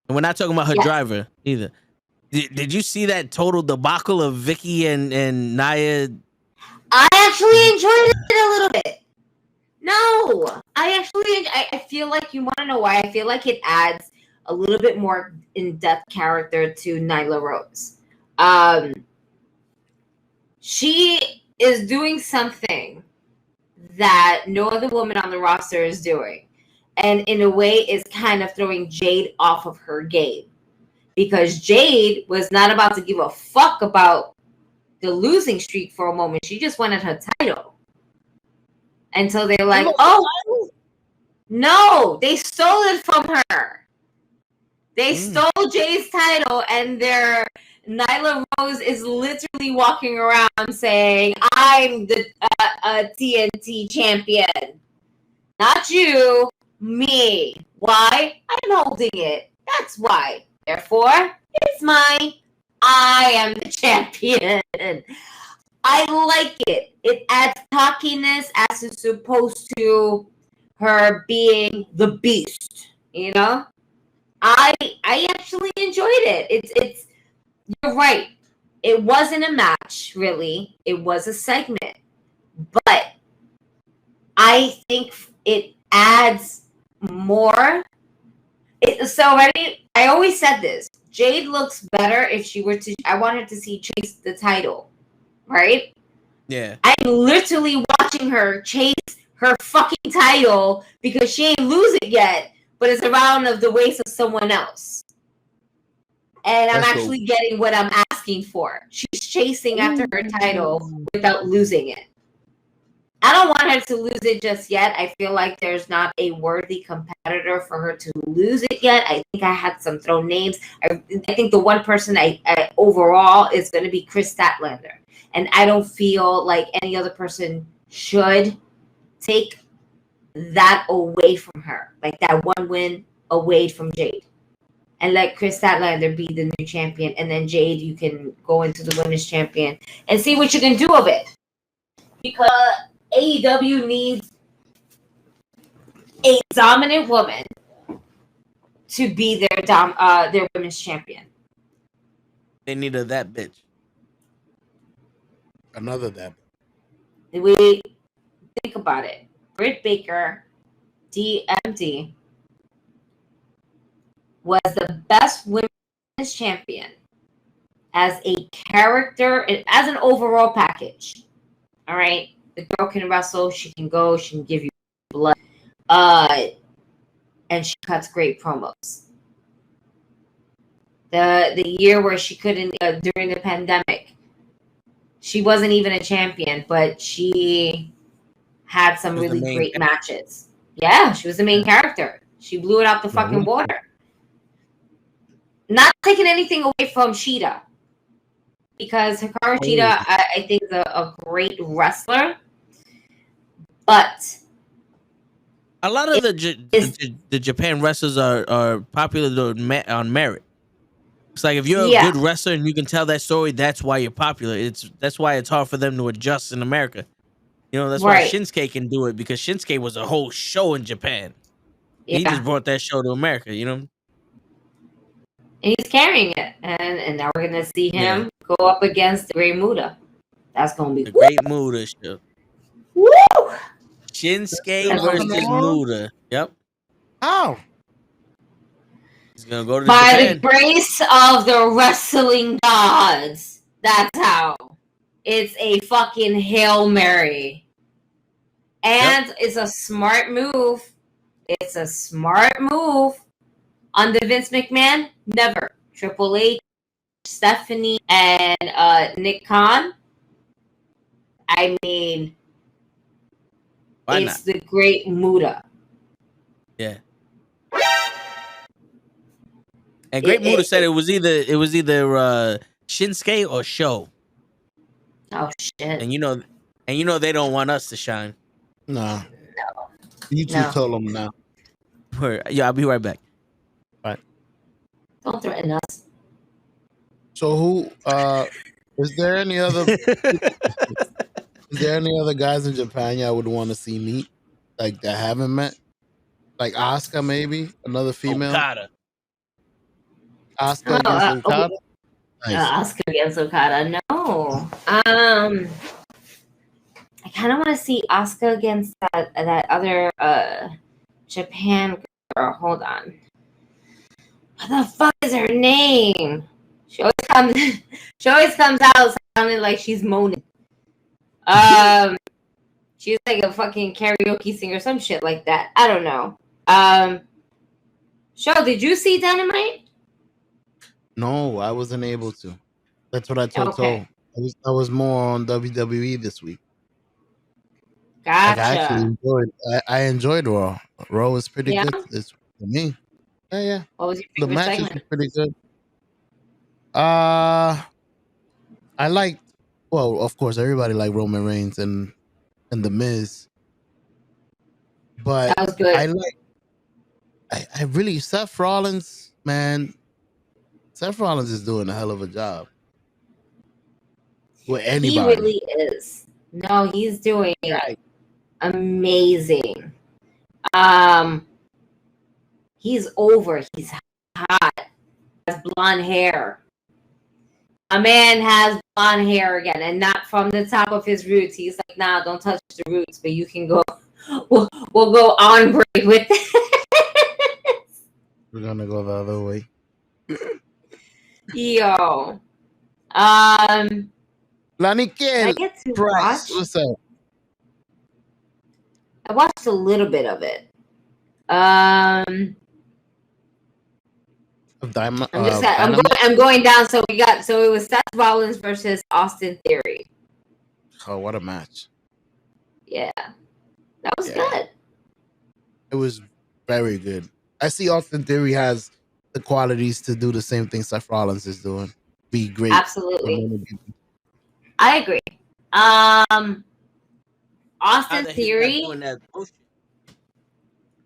And we're not talking about her Yes. driver either. Did you see that total debacle of Vicky and Nia? I actually enjoyed it a little bit. No, I feel like, you want to know why? I feel like it adds a little bit more in-depth character to NuKKle Rose. She is doing something that no other woman on the roster is doing. And in a way is kind of throwing Jade off of her game. Because Jade was not about to give a fuck about the losing streak for a moment. She just wanted her title. Until they're like, oh, no, they stole it from her. They stole Jade's title, and NuKKle Rose is literally walking around saying, I'm the TNT champion. Not you, me. Why? I'm holding it. That's why. Therefore, it's mine. I am the champion. I like it. It adds cockiness as it's supposed to her being the beast, you know? I actually enjoyed it. It's you're right. It wasn't a match, really. It was a segment. But I think it adds more. I always said this. Jade looks better if she were to, I want her to see chase the title. Right? Yeah. I'm literally watching her chase her fucking title because she ain't lose it yet, but it's around of the waist of someone else. And I'm actually getting what I'm asking for. She's chasing after her title without losing it. I don't want her to lose it just yet. I feel like there's not a worthy competitor for her to lose it yet. I think I had some thrown names. I think the one person I overall is going to be Chris Statlander. And I don't feel like any other person should take that away from her. Like that one win away from Jade. And let Chris Statlander be the new champion. And then Jade, you can go into the women's champion and see what you can do of it. Because AEW needs a dominant woman to be their women's champion. They needed that bitch. Another that. We think about it. Britt Baker, DMD, was the best women's champion as a character, as an overall package. All right? The girl can wrestle. She can go. She can give you blood. And she cuts great promos. The year where she couldn't, during the pandemic, she wasn't even a champion, but she had some really great matches. Yeah, she was the main character. She blew it out the fucking water. Not taking anything away from Sheeta. Because Hikaru Shida, I think, is a great wrestler. But a lot of the Japan wrestlers are popular on merit. It's like if you're a good wrestler and you can tell that story, that's why you're popular. That's why it's hard for them to adjust in America. You know, that's why Shinsuke can do it, because Shinsuke was a whole show in Japan. Yeah. He just brought that show to America, you know? And he's carrying it. And now we're going to see him go up against Grey Muta. That's gonna be The Great Muda show. woo. Shinsuke That's versus gonna be Muda. Yep. How? He's gonna go to by Japan. the grace of the wrestling gods. That's how. It's a fucking Hail Mary. And it's a smart move. It's a smart move. Under Vince McMahon, never. Triple H, Stephanie, and Nick Khan. I mean, Why it's not? the Great Muda. Yeah. And Great Muda said it was either Shinsuke or Show. Oh shit. And you know they don't want us to shine. Nah. You two told them now. Yeah, I'll be right back. Right. Don't threaten us. So who is there any other guys in Japan y'all would want to see meet? Like that haven't met? Like Asuka maybe? Another female? Okada. Asuka against Okada? Nice. Asuka against Okada. No. I kind of want to see Asuka against that other Japan girl. Hold on. What the fuck is her name? She always comes out sounding like she's moaning. She's like a fucking karaoke singer, some shit like that. I don't know. Show, did you see Dynamite? No, I wasn't able to. That's what I told Toe. I was more on WWE this week. Gotcha. I enjoyed Raw. Raw was pretty good. It's for me. Yeah. What was your favorite The matches segment? were pretty good. I liked. Well, of course, everybody liked Roman Reigns and The Miz. But that was good. I really Seth Rollins, man. Seth Rollins is doing a hell of a job with anybody. He really is. No, he's doing amazing. He's over. He's hot. Has blonde hair. A man has blonde hair again, and not from the top of his roots. He's like, nah, don't touch the roots, but you can go. We'll go ombre with it. We're gonna go the other way. Yo. NuKKle Price. What's up? I watched a little bit of it. I'm going down. So it was Seth Rollins versus Austin Theory. Oh, what a match! Yeah, that was good. It was very good. I see Austin Theory has the qualities to do the same thing Seth Rollins is doing. Be great. Absolutely. I agree. Austin Theory.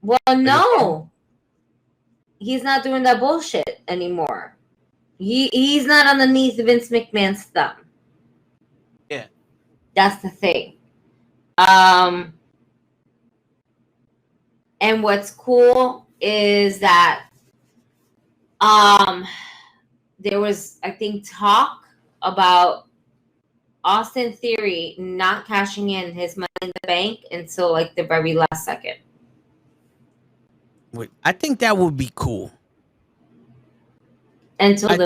Well, no. He's not doing that bullshit anymore. He's not underneath Vince McMahon's thumb. Yeah. That's the thing. And what's cool is that there was, I think, talk about Austin Theory not cashing in his Money in the Bank until like the very last second. I think that would be cool. Until like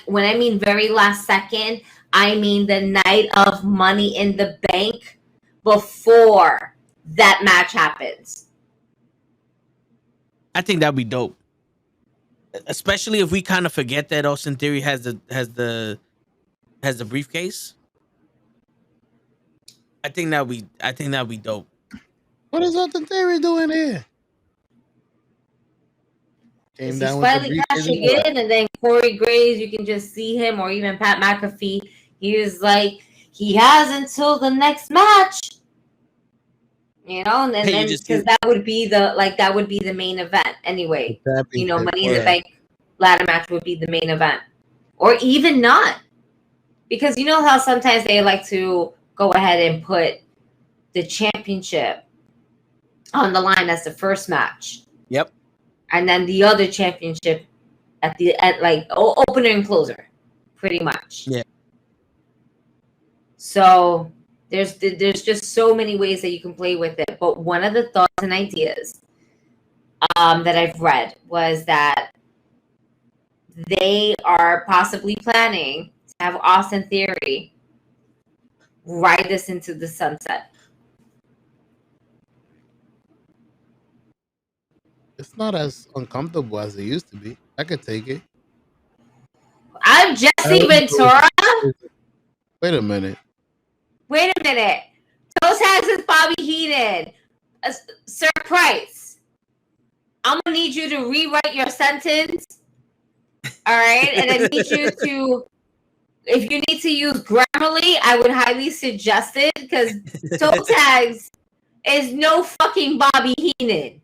when I mean very last second, I mean the night of Money in the Bank before that match happens. I think that'd be dope. Especially if we kind of forget that Austin Theory has the briefcase. I think that'd be dope. What is Austin Theory doing here? He's finally cashing in, and then Corey Graves, you can just see him, or even Pat McAfee. He was like, he has until the next match, you know, and then because that would be the main event anyway. You know, Money in the Bank ladder match would be the main event, or even not, because you know how sometimes they like to go ahead and put the championship on the line as the first match. Yep. And then the other championship at like opener and closer, pretty much. Yeah. So there's just so many ways that you can play with it. But one of the thoughts and ideas that I've read was that they are possibly planning to have Austin Theory ride this into the sunset. It's not as uncomfortable as it used to be. I could take it. I'm Jesse Ventura. Wait a minute. Toe Tags is Bobby Heenan. Sir Price, I'm gonna need you to rewrite your sentence. All right, and I need you to, if you need to use Grammarly, I would highly suggest it because Toe Tags is no fucking Bobby Heenan.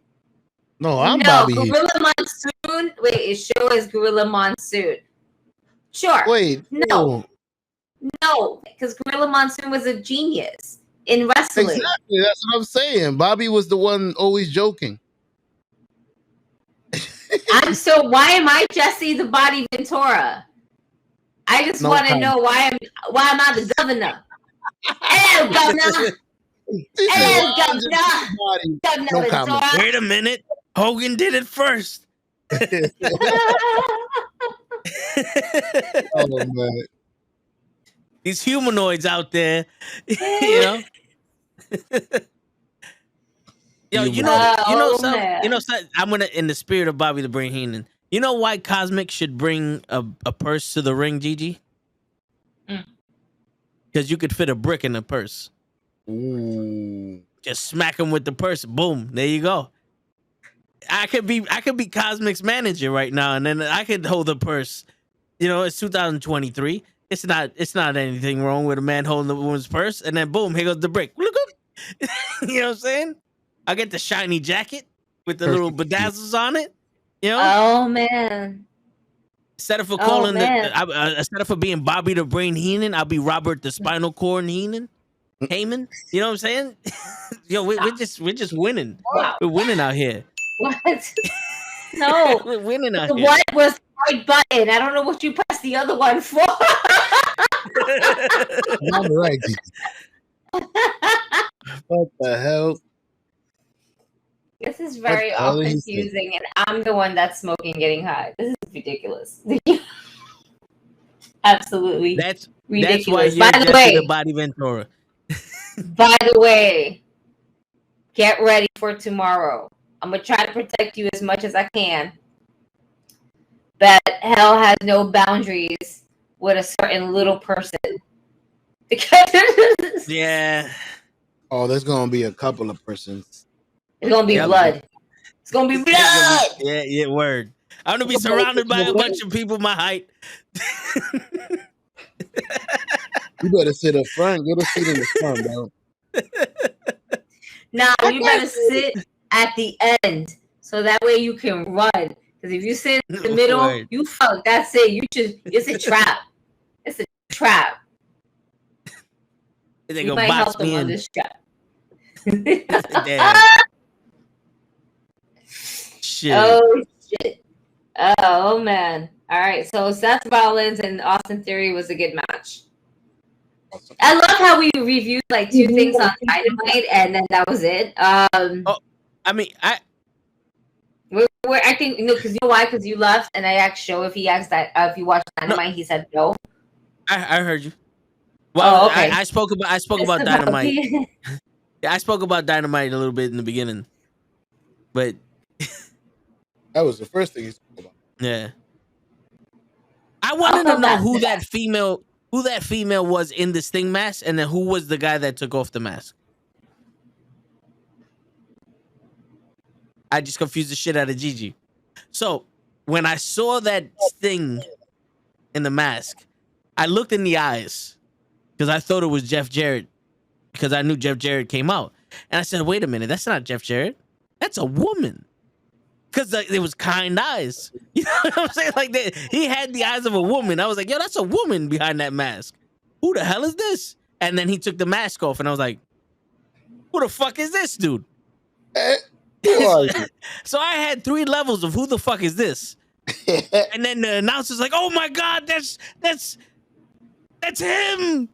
No, I'm Bobby Heenan. Gorilla Monsoon. Wait, it show is Gorilla Monsoon. Sure. Wait, no, because Gorilla Monsoon was a genius in wrestling. Exactly, that's what I'm saying. Bobby was the one always joking. So why am I Jesse the Body Ventura? I just want to know why am I the governor? Hello, governor. Governor Ventura. Wait a minute. Hogan did it first. Oh man. These humanoids out there, you know. Yo, you know something. I'm gonna, in the spirit of Bobby the Brain Heenan. You know why Cosmic should bring a purse to the ring, Gigi? Because you could fit a brick in the purse. Ooh. Just smack him with the purse. Boom. There you go. I could be Cosmic's manager right now, and then I could hold the purse. You know, it's 2023. It's not anything wrong with a man holding the woman's purse, and then boom, here goes the brick. Look up. You know what I'm saying? I get the shiny jacket with the little bedazzles on it. You know? Oh man. Instead of instead of being Bobby the Brain Heenan, I'll be Robert the Spinal Cord Heyman. You know what I'm saying? Yo, we're just winning. Wow. We're winning out here. What? No. We're winning out here. What was the right button? I don't know what you pressed the other one for. I'm right. What the hell? This is very all confusing, and I'm the one that's smoking, getting high. This is ridiculous. Absolutely. That's ridiculous. That's why you're Jesse the Body Ventura. By the way, get ready for tomorrow. I'm gonna try to protect you as much as I can. But hell has no boundaries with a certain little person. Yeah. Oh, there's gonna be a couple of persons. It's gonna be blood. It's gonna be blood. Yeah, word. I'm gonna be surrounded by a bunch of people my height. You better sit up front. Get a seat in the front, bro. Nah, you better sit at the end so that way you can run. Because if you sit in the middle, you fuck. That's it. It's a trap. It's a trap. They you gonna might box help me them in. on this trap. Damn. Shit. Oh shit. Oh man. All right. So Seth Rollins and Austin Theory was a good match. I love how we reviewed like two things on Dynamite, and then that was it. I think because you know why? Because you left, and I asked Joe if he watched Dynamite. He said no. I heard you. Well, okay. I spoke about Dynamite. Yeah, I spoke about Dynamite a little bit in the beginning, but that was the first thing he spoke about. Yeah, I wanted to know who that female was in the Sting mask, and then who was the guy that took off the mask. I just confused the shit out of Gigi. So when I saw that Sting in the mask, I looked in the eyes because I thought it was Jeff Jarrett because I knew Jeff Jarrett came out. And I said, wait a minute, that's not Jeff Jarrett. That's a woman. Because it was kind eyes. You know what I'm saying? Like he had the eyes of a woman. I was like, yo, that's a woman behind that mask. Who the hell is this? And then he took the mask off and I was like, who the fuck is this dude? So I had 3 levels of who the fuck is this? And then the announcer's like, oh my God, that's him.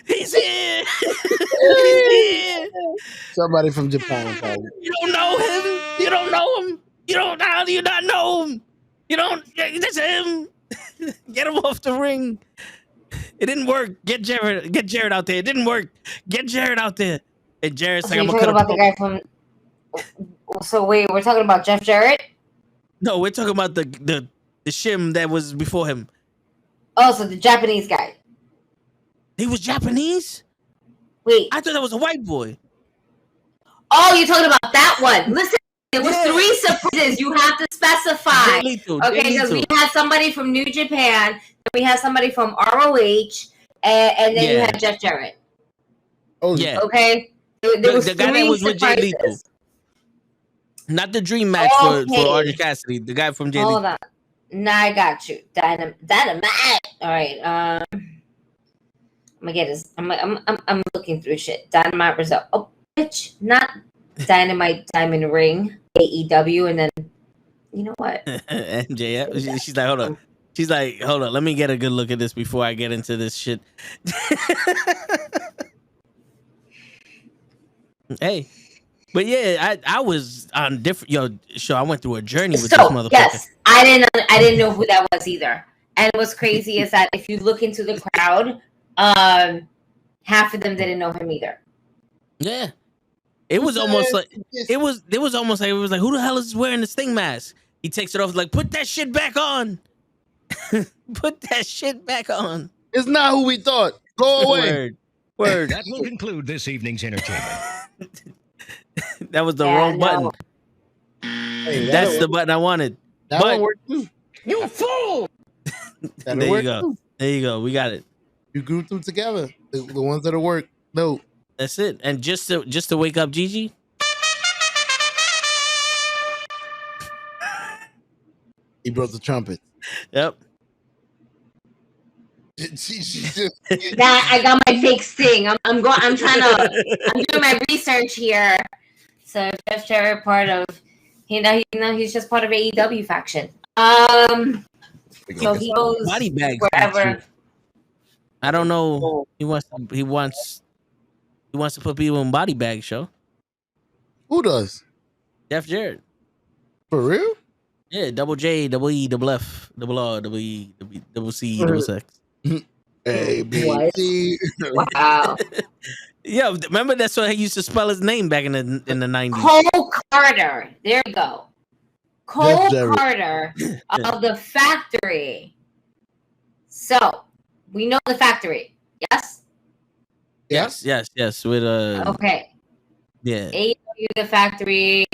He's here. He's here. Somebody from Japan, probably. You don't know him. You don't know him. You don't. How do you not know him? You don't. That's him. Get him off the ring. It didn't work. Get Jared out there. It didn't work. Get Jared out there. And Jared's So like, I'm you're gonna talking cut about the guy from. So wait, we're talking about Jeff Jarrett. No, we're talking about the shim that was before him. Oh, so the Japanese guy. He was Japanese? Wait. I thought that was a white boy. Oh, you're talking about that one. Listen, there was 3 surprises. You have to specify. Okay, because we had somebody from New Japan, we had somebody from ROH, and then you had Jeff Jarrett. Oh, yeah. Okay. There was the guy that was with Jay Lethal. Not the dream match for Orange Cassidy. The guy from Jay Lethal. Hold on. Now I got you. Dynamite. All right. I'm gonna get this. I'm looking through shit. Dynamite result. Oh, bitch, not Dynamite Diamond Ring. AEW, and then you know what? MJF. She's like, hold on. She's like, hold on. Let me get a good look at this before I get into this shit. Hey. But yeah, I was on different show. I went through a journey with this motherfucker. Yes, I didn't know who that was either. And what's crazy is that if you look into the crowd, half of them didn't know him either. Yeah. It was almost like it was like, who the hell is wearing this Sting mask? He takes it off, like, put that shit back on. Put that shit back on. It's not who we thought. Go away. Word. That will conclude this evening's entertainment. That was the wrong button. Hey, that's the button I wanted. That one worked too. You fool! There you go. Too. There you go. We got it. You grouped them together. The ones that work. No. That's it. And just to wake up Gigi. He broke the trumpet. Yep. That I got my fake Sting. I'm doing my research here. So Jeff Jarrett part of he's just part of AEW faction. So he goes body bags wherever. I don't know. He wants to put people in body bags, show. Who does? Jeff Jarrett. For real? Yeah, double J, double E, double F, double R, double E, double C, double sex. A, B, C. Wow. Yeah, remember that's what he used to spell his name back in the 90s. Cole Carter. There you go. Cole Carter of the Factory. So we know the Factory. Yes. Yes. With okay. Yeah. AEW, the Factory.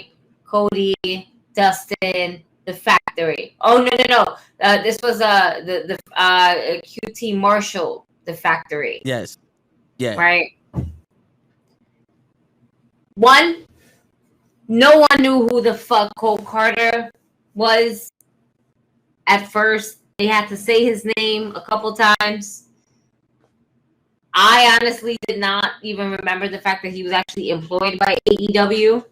Cody, Dustin, the Factory. Oh no. This was the QT Marshall, the Factory. Yes. Yeah. Right. One, no one knew who the fuck Cole Carter was. At first, they had to say his name a couple times. I honestly did not even remember the fact that he was actually employed by AEW.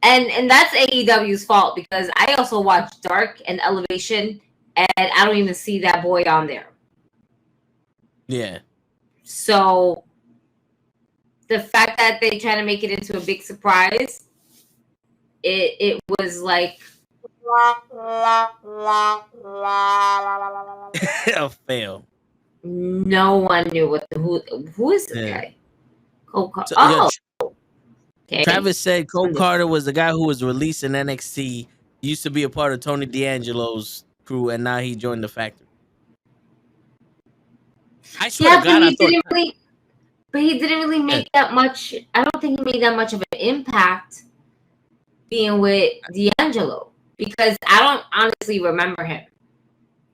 And that's AEW's fault because I also watch Dark and Elevation and I don't even see that boy on there. Yeah. So the fact that they try to make it into a big surprise, it was like a fail. No one knew who is this guy? Cole Carter. Okay. Travis said Cole Carter was the guy who was released in NXT, used to be a part of Tony D'Angelo's crew, and now he joined the Factory. I swear to God, but he didn't really make that much. I don't think he made that much of an impact being with D'Angelo because I don't honestly remember him.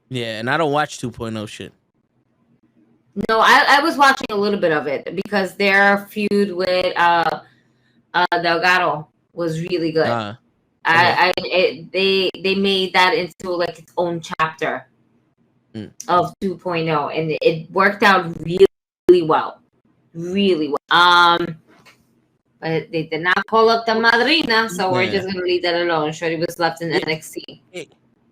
Yeah, and I don't watch 2.0 shit. No, I was watching a little bit of it because their feud with Delgado was really good. They made that into like its own chapter of 2.0, and it worked out really well. Really well. But they did not call up the Madrina, so we're just gonna leave that alone. Shorty was left in NXT.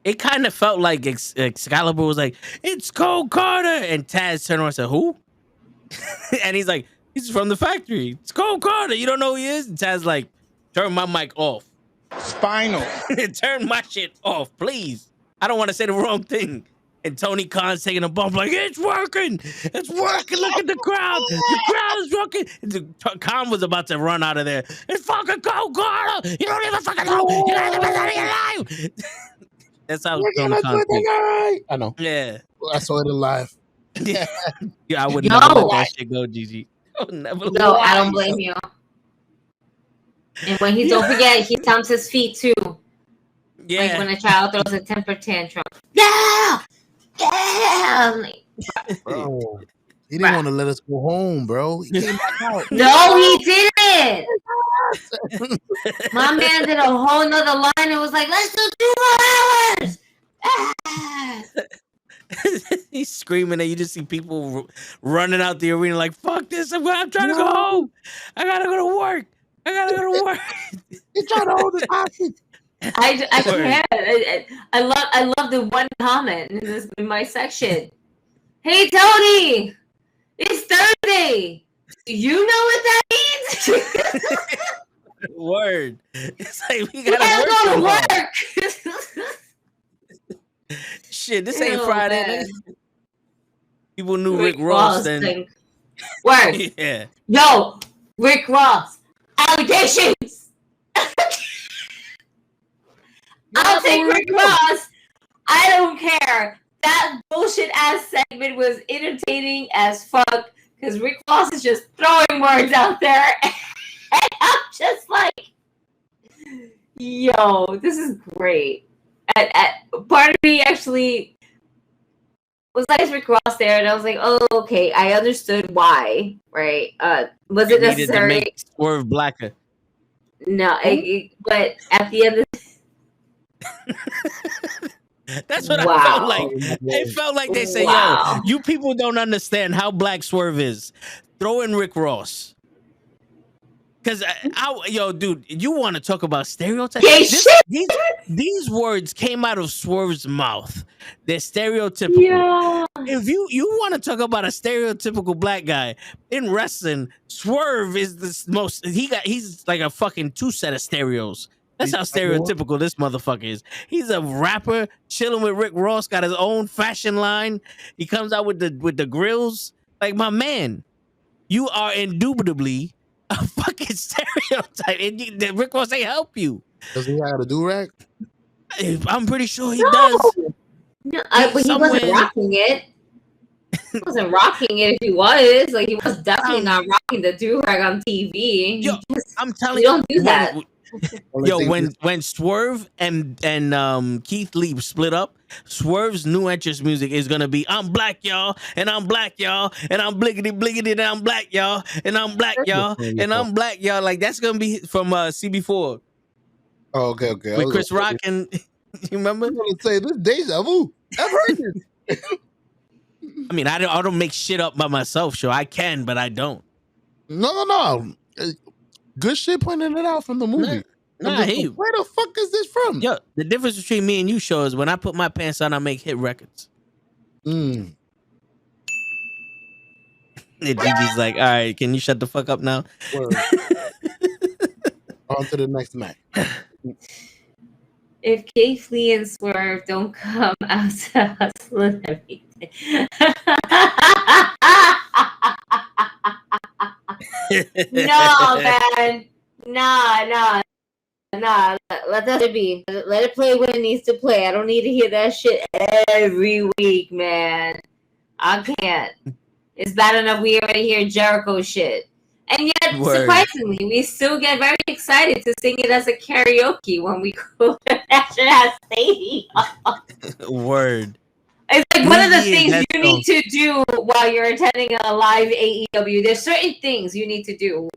It kind of felt like Excalibur was like, "It's Cole Carter," and Taz turned around and said, "Who?" And he's like, he's from the factory. It's Cole Carter. You don't know who he is? And Taz like, turn my mic off. Spinal. Turn my shit off, please. I don't want to say the wrong thing. And Tony Khan's taking a bump like, it's working. It's working. Look at the crowd. The crowd is working. Khan was about to run out of there. It's fucking Cole Carter. You don't even fucking know. You're not the best out of your life. That's how Tony Khan thinks. I know. Yeah. I saw it live. Yeah, I would never let that shit go, Gigi. I would never No, I don't blame you. And when he don't forget, he stamps his feet too. Yeah. Like when a child throws a temper tantrum. Yeah! Yeah! Like, bro, he didn't want to let us go home, bro. He came back out. No, he didn't. My man did a whole nother line and was like, let's do 2 more hours. Ah. He's screaming and you just see people running out the arena like, fuck this, I'm trying to go home. I gotta go to work. He's trying to hold his hostage. I can't. I love the one comment in my section. Hey Tony, it's Thursday. Do you know what that means? Word. It's like we gotta go to work. Shit, this ain't Friday. Man. People knew Rick Ross then. Word. Yeah. Yo, Rick Ross. Allegations. I'll take Rick Ross. I don't care. That bullshit ass segment was entertaining as fuck because Rick Ross is just throwing words out there. And I'm just like, yo, this is great. Part of me actually was like, Rick Ross there, and I was like, oh, okay, I understood why, right? Was it necessary to make Swerve blacker? No, but at the end of that's what I felt like. It felt like they said, yo, you people don't understand how black Swerve is. Throw in Rick Ross. Because, yo, dude, you want to talk about stereotypes? These words came out of Swerve's mouth. They're stereotypical. Yeah. If you want to talk about a stereotypical black guy in wrestling, Swerve is the most. He's like a fucking 2 set of stereos. That's how stereotypical this motherfucker is. He's a rapper chilling with Rick Ross, got his own fashion line. He comes out with the grills. Like, my man, you are indubitably a fucking stereotype, and Rick Ross ain't help you. Does he have a do-rag? I'm pretty sure he does. No, but he wasn't rocking it. He wasn't rocking it if he was. Like, he was definitely not rocking the do-rag on TV. Yo, I'm telling you, don't do that. Yo, when Swerve and Keith Lee split up, Swerve's new entrance music is gonna be I'm black, y'all, and I'm black, y'all, and I'm bliggity bliggity, and I'm black, y'all, and I'm black, y'all, and I'm black, y'all. Like, that's gonna be from CB4. Oh, okay. With Chris Rock and you remember? I'm gonna say this deja vu. I've heard this. I mean, I don't make shit up by myself, sure. I can, but I don't. No. Good shit pointing it out from the movie. Where the fuck is this from? Yo, the difference between me and you, show, is when I put my pants on, I make hit records. Mm. And Gigi's like, all right, can you shut the fuck up now? On to the next match. If Keith Lee and Swerve don't come out to hustle and everything. No, man. Nah. Let that be. Let it play when it needs to play. I don't need to hear that shit every week, man. I can't. It's bad enough we already hear Jericho shit. And yet, surprisingly, we still get very excited to sing it as a karaoke when we go to National Stadium. Word. It's like one of the things you need to do while you're attending a live AEW. There's certain things you need to do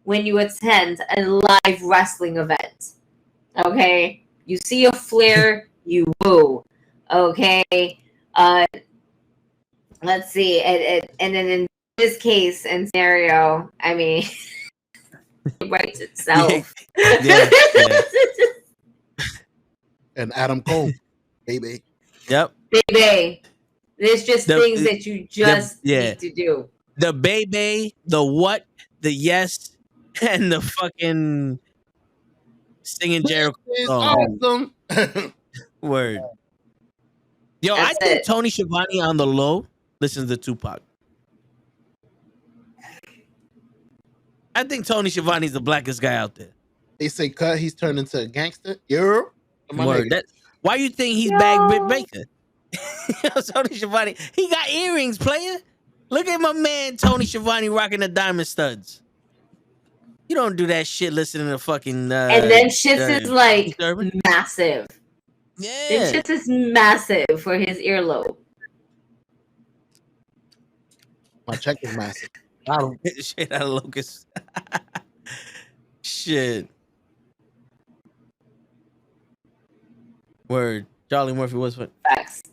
when you attend a live wrestling event. Okay? You see a flare, you woo. Okay? Let's see. And then in this case and scenario, I mean, it writes itself. Yeah. And Adam Cole, baby. Yep. Baby. There's just things that you just need to do. the baby, the what, the yes, and the fucking singing Jericho It's song. awesome. Word. Yo, I That's think it. Tony Schiavone on the low listens to Tupac. I think Tony Schiavone's the blackest guy out there. They say cut. He's turned into a gangster. Yeah. Word. That, why you think he's Bag Britt Baker? Tony Schiavone, he got earrings, player. Look at my man Tony Schiavone rocking the diamond studs. You don't do that shit listening to fucking And then shits is like massive. Yeah. Then shits is massive for his earlobe. My check is massive. Shit out of Locust. Shit. Word. Charlie Murphy was what? Facts.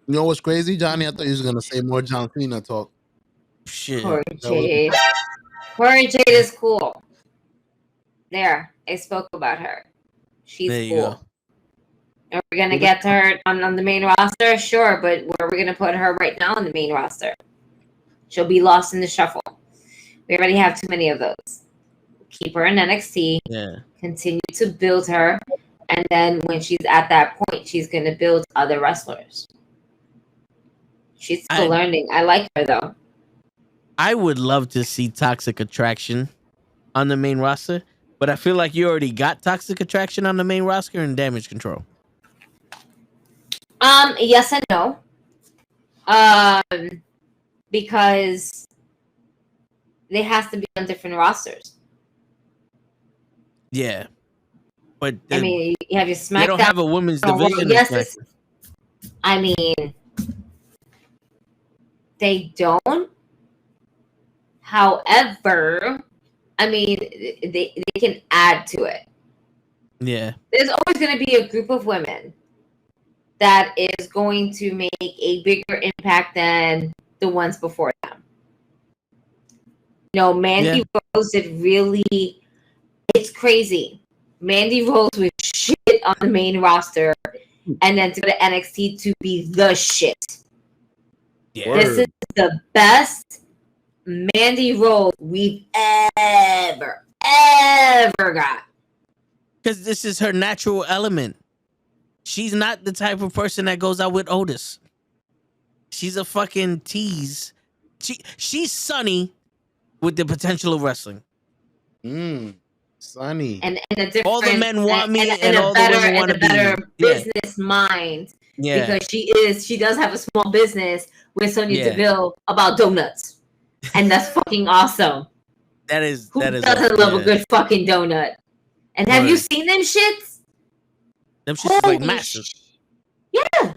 You know what's crazy, Johnny? I thought you was gonna say more John Cena talk. Shit. Poor Jade. Poor Jade is cool. There, I spoke about her. She's there you cool. go. Are we gonna get to her on the main roster? Sure, but where are we gonna put her right now on the main roster? She'll be lost in the shuffle. We already have too many of those. Keep her in NXT. Yeah. Continue to build her, and then when she's at that point, she's gonna build other wrestlers. She's still learning. I like her though. I would love to see Toxic Attraction on the main roster, but I feel like you already got Toxic Attraction on the main roster and Damage Control. Yes and no. Because they has to be on different rosters. Yeah, but I mean, you have your SmackDown. They don't have a women's division. Yes, I mean, they don't. However, I mean, they can add to it. Yeah. There's always going to be a group of women that is going to make a bigger impact than the ones before them. You know, Mandy Rose did really, it's crazy. Mandy Rose was shit on the main roster and then to go to NXT to be the shit. Yeah. This is the best Mandy Rose we've ever got. Because this is her natural element. She's not the type of person that goes out with Otis. She's a fucking tease. She's Sunny with the potential of wrestling. Sunny. And a different, all the men want me and a all better, the women want to be. better business mind. Yeah. Because she does have a small business with Sonya Deville about donuts. And that's fucking awesome. Who doesn't love a good fucking donut? And have you seen them shits? Them shits is like massive. Yeah.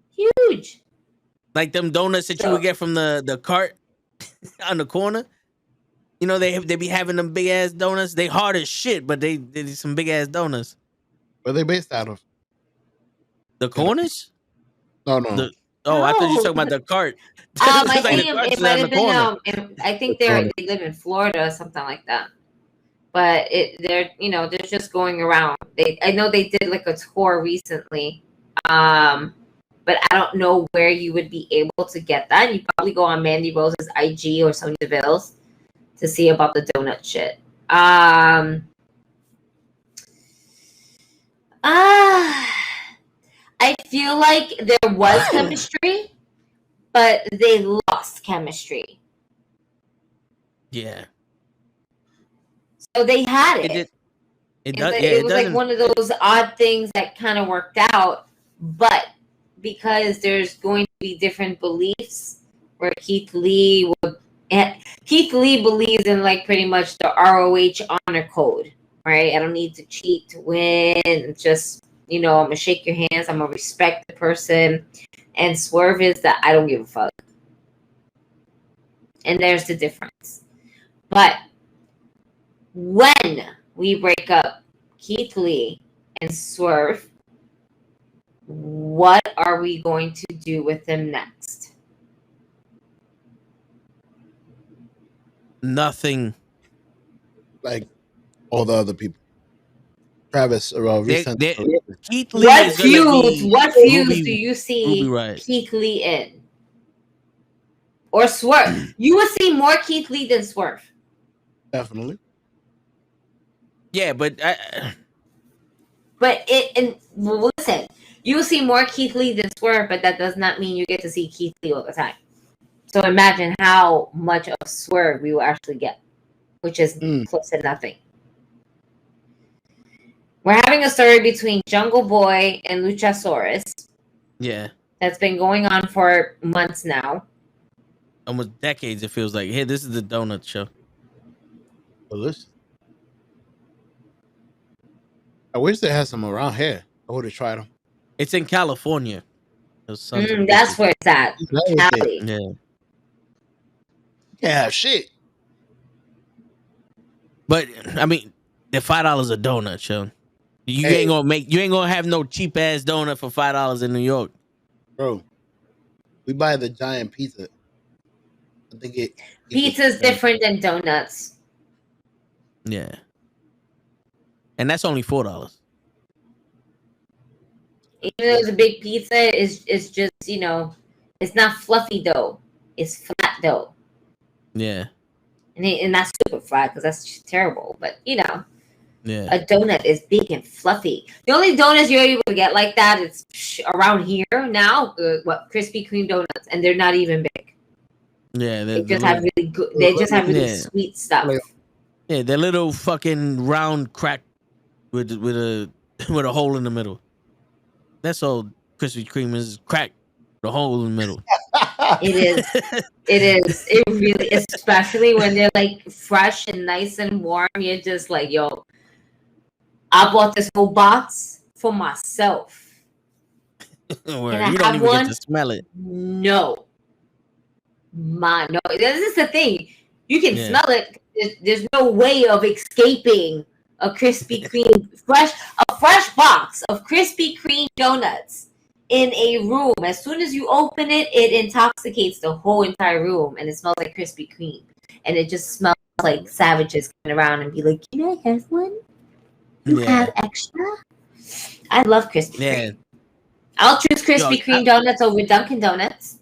Huge. Like them donuts that you would get from the cart on the corner. You know, they be having them big ass donuts. They hard as shit, but they some big ass donuts. Where they based out of? The corners? No. I thought you were talking about the cart. I think it might have been. I think they live in Florida or something like that. But they're just going around. I know they did like a tour recently, but I don't know where you would be able to get that. You probably go on Mandy Rose's IG or Sonya Deville's to see about the donut shit. I feel like there was chemistry, but they lost chemistry. Yeah. So they had it. It was like one of those odd things that kind of worked out, but because there's going to be different beliefs, where Keith Lee believes in like pretty much the ROH honor code, right? I don't need to cheat to win. Just, I'm gonna shake your hands. I'm gonna respect the person. And Swerve is that I don't give a fuck. And there's the difference. But when we break up Keith Lee and Swerve, what are we going to do with him next? Nothing. Like all the other people. Travis Keith Lee. What feuds do you see Keith Lee in? or Swerve. You would see more Keith Lee than Swerve. Definitely. Yeah, but listen, you will see more Keith Lee than Swerve, but that does not mean you get to see Keith Lee all the time. So imagine how much of Swerve we will actually get, which is close to nothing. We're having a story between Jungle Boy and Luchasaurus. Yeah. That's been going on for months now. Almost decades, it feels like. Hey, this is the donut show. Delicious. I wish they had some around here. I would have tried them. It's in California. That's where it's at. Cali. Yeah. Yeah, shit. But I mean, they're $5 a donut, show. You ain't gonna have no cheap ass donut for $5 in New York. Bro, we buy the giant pizza. I think pizza's different than donuts. Yeah. And that's only $4. Even though it's a big pizza, it's just, you know, it's not fluffy dough. It's flat dough. Yeah. And not super flat because that's terrible. But, you know, yeah, a donut is big and fluffy. The only donuts you're able to get like that is around here now, Krispy Kreme donuts, and they're not even big. Yeah, they just have really good. They just have really sweet stuff. Yeah, they're little fucking round crack with a hole in the middle. That's all Krispy Kreme is, crack the hole in the middle. It is. It is. It really, especially when they're like fresh and nice and warm. You're just like, yo, I bought this whole box for myself. Word. You don't even get to smell it. No. No. This is the thing. You can smell it. There's no way of escaping a Krispy Kreme a fresh box of Krispy Kreme donuts in a room. As soon as you open it, it intoxicates the whole entire room, and it smells like Krispy Kreme. And it just smells like savages coming around and be like, "Can I have one? You have extra?" I love Krispy Kreme. I'll choose Krispy Kreme donuts over Dunkin' Donuts.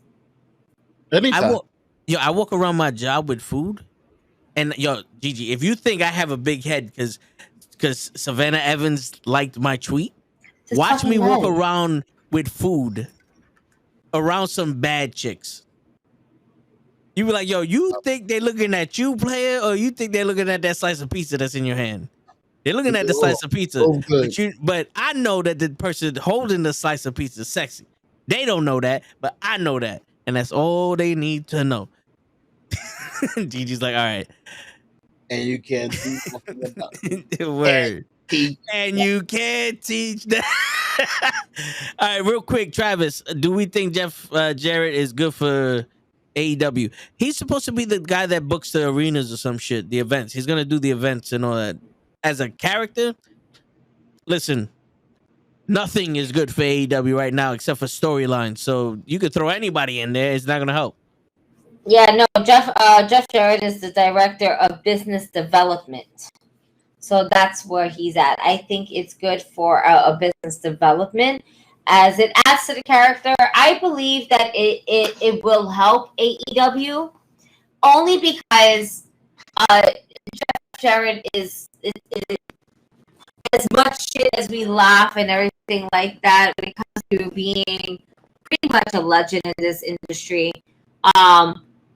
I walk around my job with food, and Gigi, if you think I have a big head because Savannah Evans liked my tweet, watch me walk around with food around some bad chicks. You be like, yo, you think they're looking at you, player, or you think they're looking at that slice of pizza that's in your hand? They're looking at the slice of pizza, but I know that the person holding the slice of pizza is sexy. They don't know that, but I know that, and that's all they need to know. Gigi's like, all right. And you can't do nothing about it. Word. And you can't teach that. All right, real quick, Travis, do we think Jeff Jarrett is good for AEW? He's supposed to be the guy that books the arenas or some shit, the events. He's gonna do the events and all that. As a character, listen, nothing is good for AEW right now except for storylines. So you could throw anybody in there; it's not gonna help. Yeah, no, Jeff Jarrett is the director of business development. So that's where he's at. I think it's good for a business development as it adds to the character. I believe that it will help AEW only because Jeff Jarrett is as much shit as we laugh and everything like that when it comes to being pretty much a legend in this industry.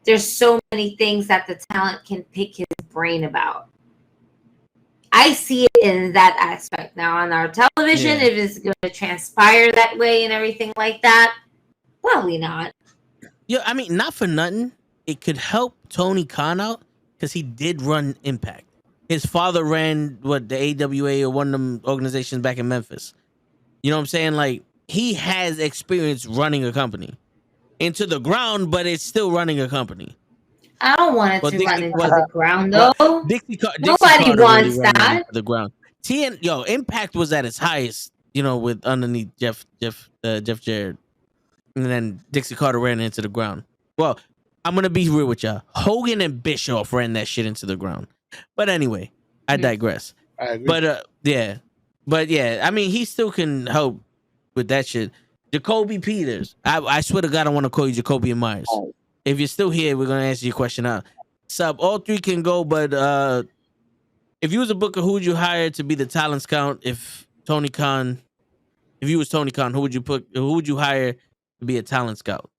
There's so many things that the talent can pick his brain about. I see it in that aspect now on our television. If it's going to transpire that way and everything like that, probably not. Yeah, I mean, not for nothing. It could help Tony Khan out because he did run Impact. His father ran the AWA or one of them organizations back in Memphis. You know what I'm saying? Like, he has experience running a company into the ground, but it's still running a company. I don't want it to run into the ground, though. Nobody wants that. The ground. Impact was at its highest, with underneath Jeff Jarrett, and then Dixie Carter ran into the ground. Well, I'm gonna be real with y'all. Hogan and Bischoff ran that shit into the ground. But anyway, I digress. I agree. But yeah, I mean, he still can help with that shit. Jacoby Peters. I swear to God, I want to call you Jacoby and Myers. if you're still here, we're gonna answer your question now. Sub, all three can go, but if you was a booker, who would you hire to be the talent scout? If you was Tony Khan, who would you hire to be a talent scout?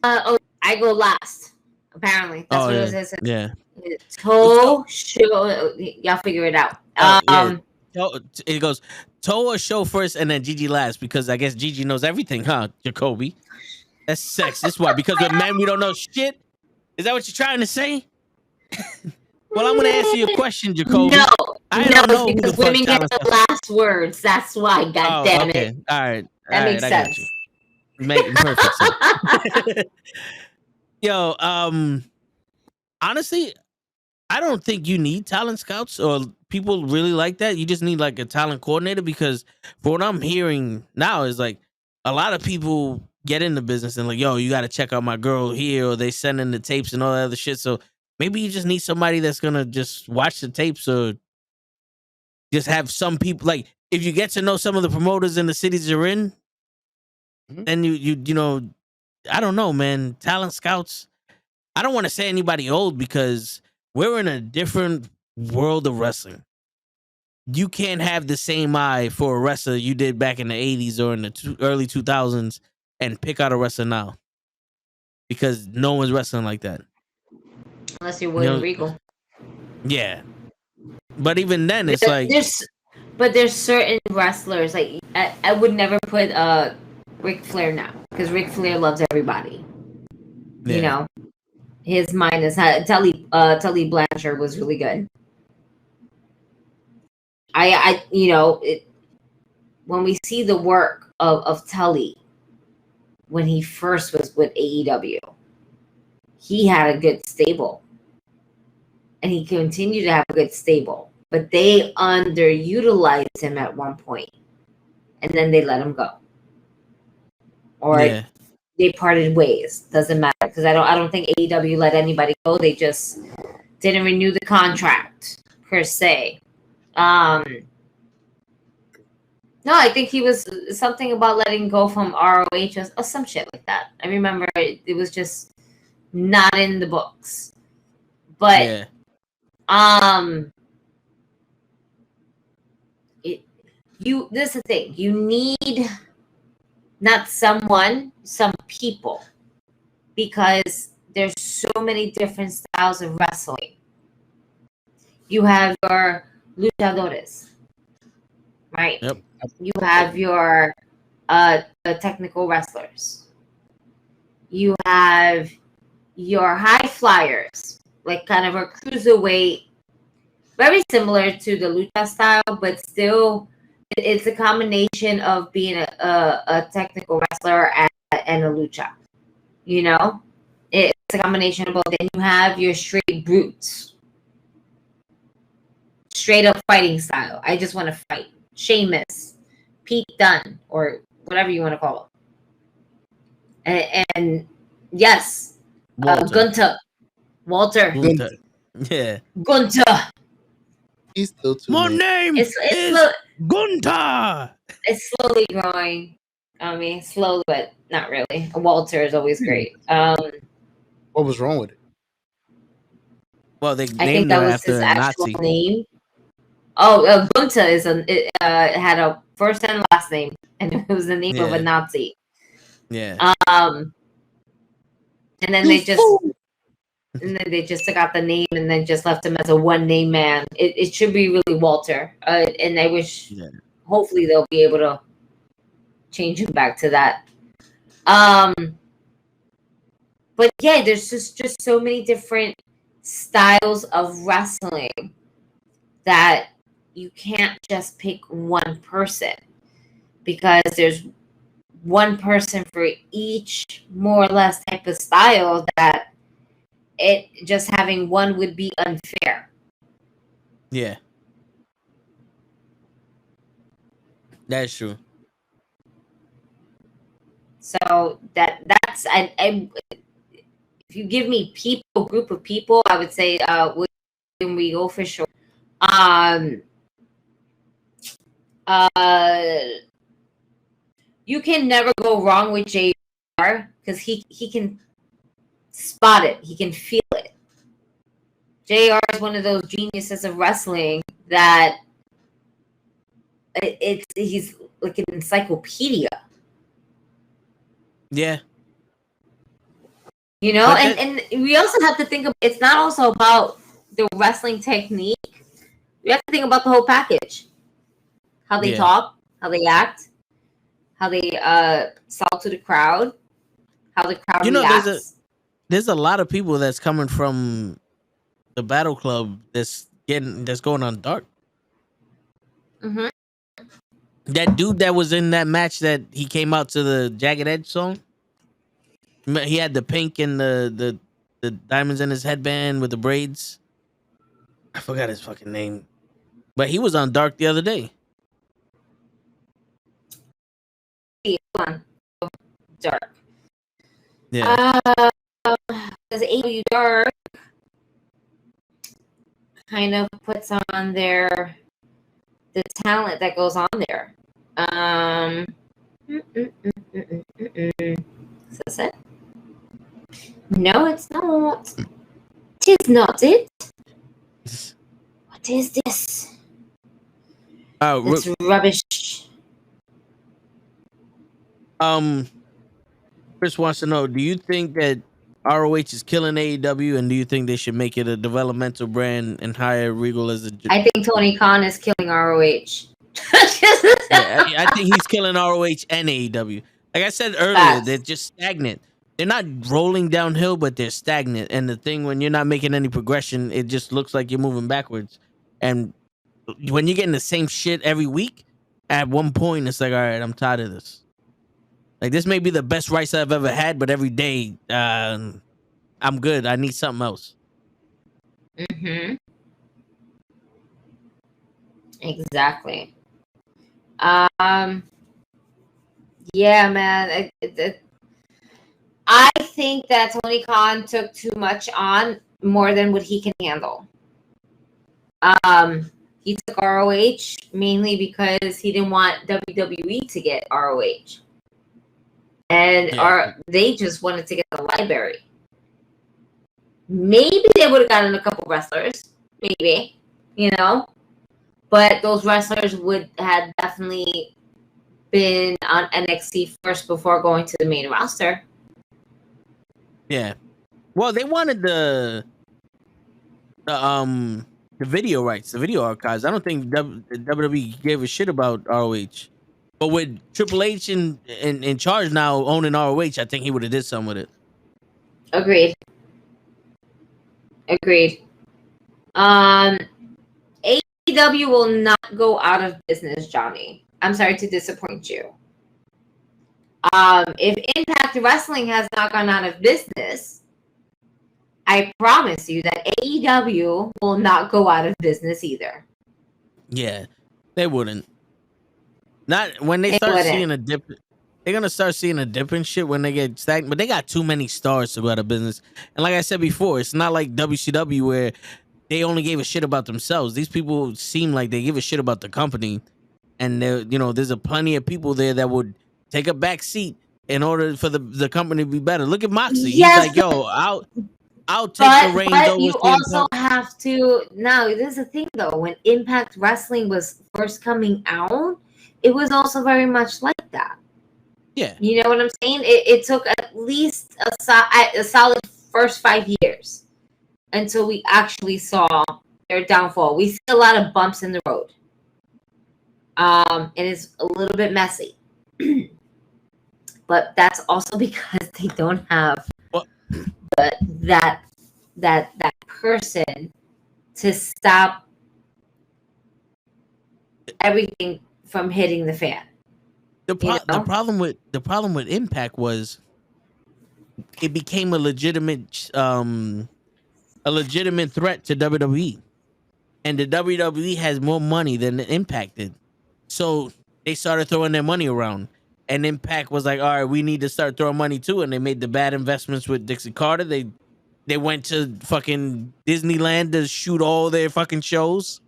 I go last. Apparently, that's what it was. Yeah. Toe show. Y'all figure it out. Yeah. It goes toe or show first, and then Gigi last, because I guess Gigi knows everything, huh, Jacoby? That's sexist. Why? Because with men we don't know shit. Is that what you're trying to say? Well, I'm gonna answer your question, Jacoby. No, I don't know because women get the last words. That's why. God damn it. All right. That makes sense. Making perfect sense. Yo, honestly, I don't think you need talent scouts or people really like that. You just need like a talent coordinator, because for what I'm hearing now is like a lot of people get in the business and like, yo, you got to check out my girl here, or they send in the tapes and all that other shit. So maybe you just need somebody that's gonna just watch the tapes, or just have some people, like, if you get to know some of the promoters in the cities you're in, then you know, I don't know, man. Talent scouts. I don't want to say anybody old, because we're in a different world of wrestling. You can't have the same eye for a wrestler you did back in the 80s or in the early 2000s and pick out a wrestler now, because no one's wrestling like that. Unless you're William Regal. Yeah. But even then, it's like... There's certain wrestlers, like, I would never put Ric Flair now, because Ric Flair loves everybody. Yeah. You know? His mind is... Tully Blanchard was really good. When we see the work of Tully, when he first was with AEW, he had a good stable. And he continued to have a good stable. But they underutilized him at one point. And then they let him go. Or they parted ways. Doesn't matter. Because I don't think AEW let anybody go. They just didn't renew the contract, per se. No, I think he was something about letting go from ROH or some shit like that. I remember it was just not in the books. But this is the thing. You need not someone, some people, because there's so many different styles of wrestling. You have your luchadores, right? Yep. You have your technical wrestlers. You have your high flyers, like kind of a cruiserweight, very similar to the lucha style, but still it's a combination of being a technical wrestler and a lucha. You know? It's a combination of both. Then you have your straight brutes. Straight up fighting style. I just want to fight. Sheamus, Pete Dunne, or whatever you want to call him. And yes, Walter. Yeah. Gunther. He's still too My late. name is Gunther. It's slowly growing. I mean, slowly, but not really. Walter is always great. What was wrong with it? Well, they I think named that her was after his a actual Nazi. name. Oh, Gunther is had a first and last name, and it was the name of a Nazi. Yeah. And then they just took out the name and then just left him as a one name man. It should be really Walter. And I wish, hopefully, they'll be able to change him back to that. But yeah, there's just so many different styles of wrestling that you can't just pick one person, because there's one person for each more or less type of style, that it just having one would be unfair. Yeah. That's true. So that's if you give me a group of people, I would say William Regal for sure. You can never go wrong with JR because he can spot it. He can feel it. JR is one of those geniuses of wrestling that he's like an encyclopedia. Yeah. You know, and we also have to think of it's not also about the wrestling technique. We have to think about the whole package. How they talk, how they act, how they sell to the crowd, how the crowd reacts. There's a lot of people that's coming from the Battle Club that's going on Dark. Mm-hmm. That dude that was in that match that he came out to the Jagged Edge song. He had the pink and the diamonds in his headband with the braids. I forgot his fucking name, but he was on Dark the other day. Dark. Yeah. Because AEW Dark kind of puts on the talent that goes on there. Is this it? No, it's not. It is not it. What is this? Oh, it's rubbish. Chris wants to know: do you think that ROH is killing AEW, and do you think they should make it a developmental brand and hire Regal as a? I think Tony Khan is killing ROH. I think he's killing ROH and AEW. Like I said earlier, they're just stagnant. They're not rolling downhill, but they're stagnant. And the thing, when you're not making any progression, it just looks like you're moving backwards. And when you're getting the same shit every week, at one point, it's like, all right, I'm tired of this. Like, this may be the best rice I've ever had, but every day, I'm good. I need something else. Mm-hmm. Exactly. Yeah, man. I think that Tony Khan took too much on, more than what he can handle. He took ROH mainly because he didn't want WWE to get ROH. And they just wanted to get the library. Maybe they would have gotten a couple wrestlers. Maybe. You know? But those wrestlers would have definitely been on NXT first before going to the main roster. Yeah. Well, they wanted the video rights, the video archives. I don't think WWE gave a shit about ROH. But with Triple H in charge now, owning ROH, I think he would have did something with it. Agreed. AEW will not go out of business, Johnny. I'm sorry to disappoint you. If Impact Wrestling has not gone out of business, I promise you that AEW will not go out of business either. Yeah, they wouldn't. Not when they start seeing a dip. They're gonna start seeing a dip in shit when they get stagnant. But they got too many stars to go out of business. And like I said before, it's not like WCW where they only gave a shit about themselves. These people seem like they give a shit about the company. And there's plenty of people there that would take a back seat in order for the company to be better. Look at Moxley. Yes, he's like, yo, I'll take the reins over. But you also have to. Now, there's a thing though. When Impact Wrestling was first coming out, it was also very much like that. Yeah. You know what I'm saying? It took at least a solid first 5 years until we actually saw their downfall. We see a lot of bumps in the road. And it's a little bit messy. But that's also because they don't have that person to stop everything from hitting the fan. The problem with Impact was it became a legitimate threat to WWE, and the WWE has more money than the Impact did, so they started throwing their money around. And Impact was like, all right, we need to start throwing money too, and they made the bad investments with Dixie Carter. They went to fucking Disneyland to shoot all their fucking shows.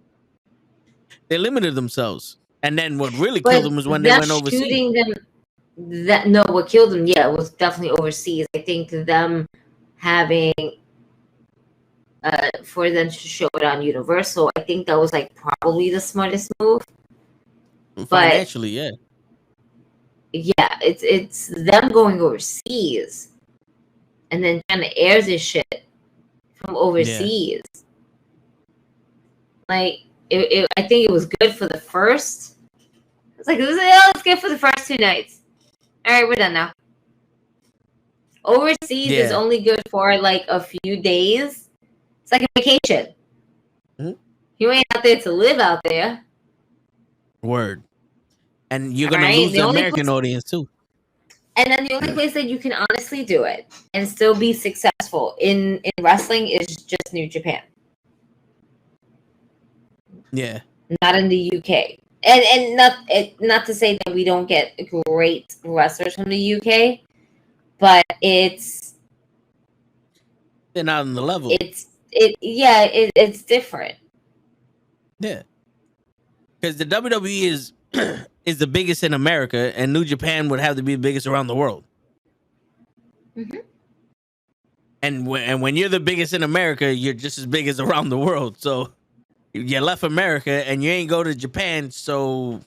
They limited themselves. And then what really But killed them was when they them went overseas. shooting them, what killed them, yeah, was definitely overseas. I think them having for them to show it on Universal, I think that was like probably the smartest move. Financially, yeah. Yeah, it's them going overseas and then trying to air this shit from overseas. Like I think it was good for the first. It's like it's good for the first 2 nights. All right, we're done now. Overseas is only good for like a few days. It's like a vacation. Mm-hmm. You ain't out there to live out there. Word. And you're gonna lose the American audience too. And then the only place that you can honestly do it and still be successful in wrestling is just New Japan. Yeah. Not in the UK. And not to say that we don't get great wrestlers from the UK, but it's they're not on the level. It's different. Yeah. Because the WWE is the biggest in America, and New Japan would have to be the biggest around the world. Mm-hmm. And when you're the biggest in America, you're just as big as around the world. So you left America and you ain't go to Japan, so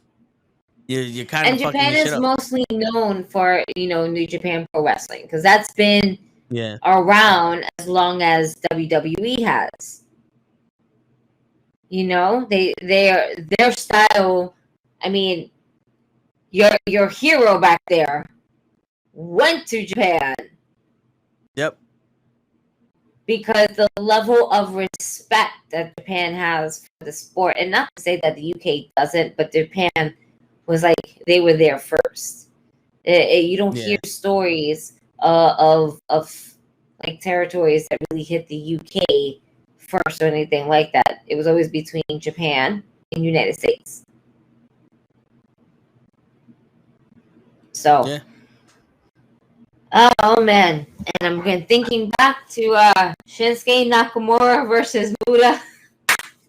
you're kind of and fucking Japan your shit is up. mostly known for New Japan Pro Wrestling because that's been Yeah. around as long as WWE has. Their style. I mean, your hero back there went to Japan. Yep. Because the level of respect that Japan has for the sport, and not to say that the UK doesn't, but Japan was like they were there first. You don't hear stories of like territories that really hit the UK first or anything like that. It was always between Japan and United States. So, oh man, and I'm thinking back to Shinsuke Nakamura versus Buddha.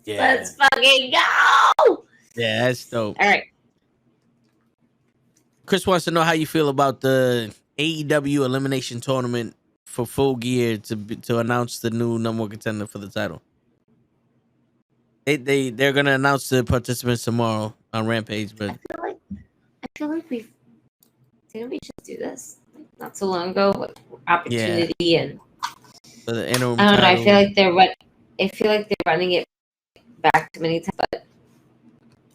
Yeah, let's fucking go. Yeah, that's dope. All right. Chris wants to know how you feel about the AEW Elimination Tournament for Full Gear to announce the new number 1 contender for the title. They're gonna announce the participants tomorrow on Rampage, but I feel like didn't we just do this not so long ago with Opportunity and for the interim I don't know. title. I feel like they're running it back too many times, but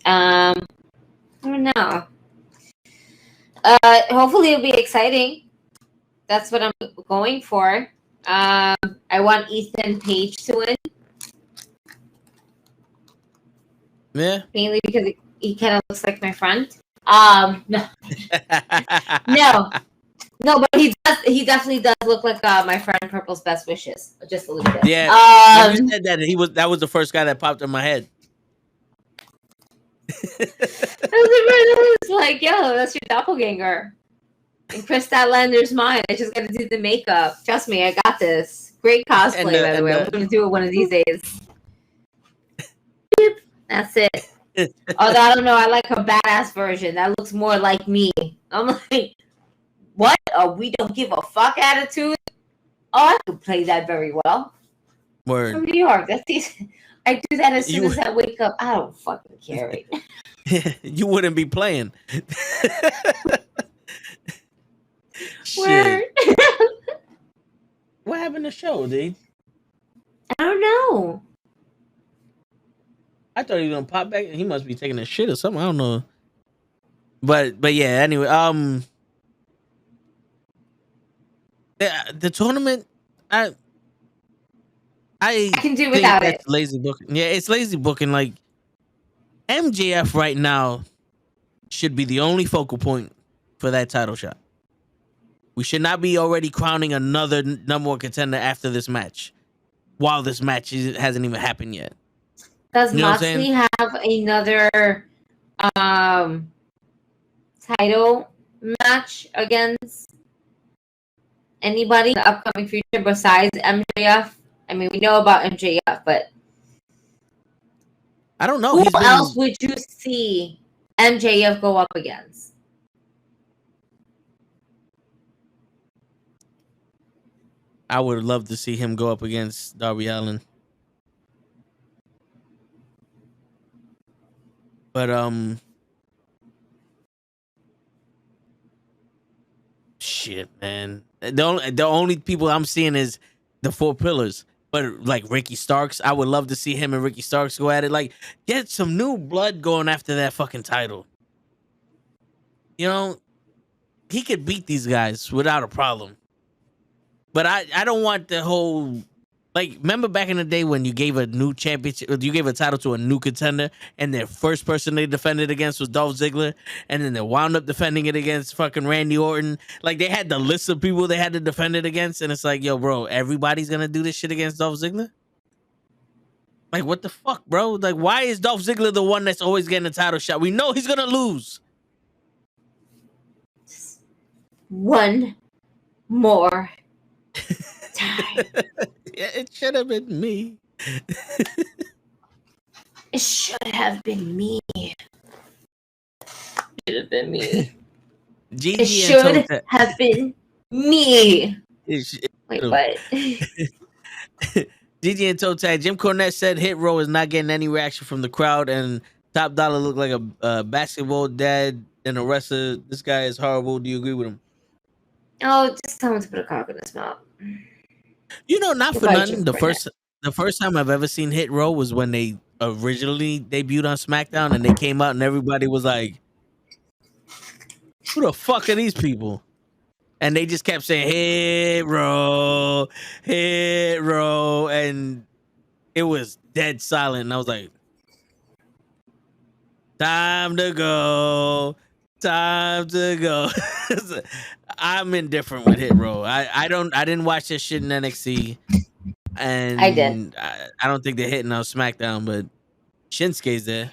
I don't know. Hopefully it'll be exciting. That's what I'm going for. I want Ethan Page to win. Yeah. Mainly because he kind of looks like my friend. No. No, but he definitely does look like my friend Purple's Best Wishes. Just a little bit. Yeah. When you said that was the first guy that popped in my head. I was like, yo, that's your doppelganger. And Chris Statlander's mine. I just got to do the makeup. Trust me, I got this. Great cosplay, by the way. I'm going to do it one of these days. Beep. That's it. Although I don't know, I like a badass version. That looks more like me. I'm like, what? A we don't give a fuck attitude? Oh, I could play that very well. Word. From New York. That's easy. I do that as soon as I wake up. I don't fucking care. You wouldn't be playing. Word. What happened to the show, dude? I don't know. I thought he was gonna pop back. He must be taking a shit or something. I don't know. But yeah. Anyway, the tournament, I can do without it. Lazy booking. Yeah, it's lazy booking. Like MJF right now should be the only focal point for that title shot. We should not be already crowning another number 1 contender after this match, while this match hasn't even happened yet. Does Moxley have another title match against anybody in the upcoming future besides MJF? I mean, we know about MJF, but I don't know. Who else would you see MJF go up against? I would love to see him go up against Darby Allin. But shit, man. The only people I'm seeing is the Four Pillars. But like Ricky Starks, I would love to see him and Ricky Starks go at it. Like, get some new blood going after that fucking title. You know, he could beat these guys without a problem. But I don't want the whole, like, remember back in the day when you gave a new championship, you gave a title to a new contender, and their first person they defended against was Dolph Ziggler, and then they wound up defending it against fucking Randy Orton. Like, they had the list of people they had to defend it against, and it's like, yo, bro, everybody's gonna do this shit against Dolph Ziggler? Like, what the fuck, bro? Like, why is Dolph Ziggler the one that's always getting a title shot? We know he's gonna lose. One more time. Yeah, it should have been me. It should have been me. Should have been me. Gigi it should have been me. Wait, what? Gigi and Toe Tag. Jim Cornette said Hit Row is not getting any reaction from the crowd, and Top Dollar looked like a basketball dad, and the rest of this guy is horrible. Do you agree with him? Oh, just tell him to put a cock in his mouth. You know, not for nothing. The first time I've ever seen Hit Row was when they originally debuted on SmackDown, and they came out, and everybody was like, "Who the fuck are these people?" And they just kept saying Hit Row, and it was dead silent. And I was like, time to go. I'm indifferent with Hit Row. I didn't watch this shit in NXT, and I did. I don't think they're hitting on SmackDown, but Shinsuke's there.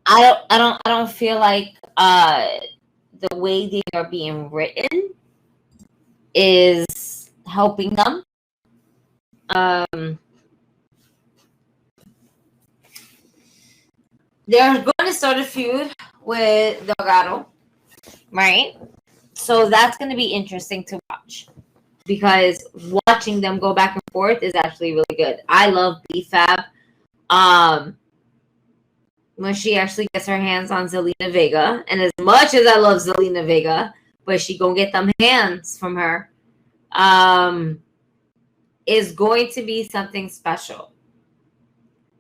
I don't feel like the way they are being written is helping them. They're going to start a feud with Delgado, right? So that's going to be interesting to watch, because watching them go back and forth is actually really good. I love B-Fab. When she actually gets her hands on Zelina Vega, and as much as I love Zelina Vega, but she gonna get them hands from her, is going to be something special.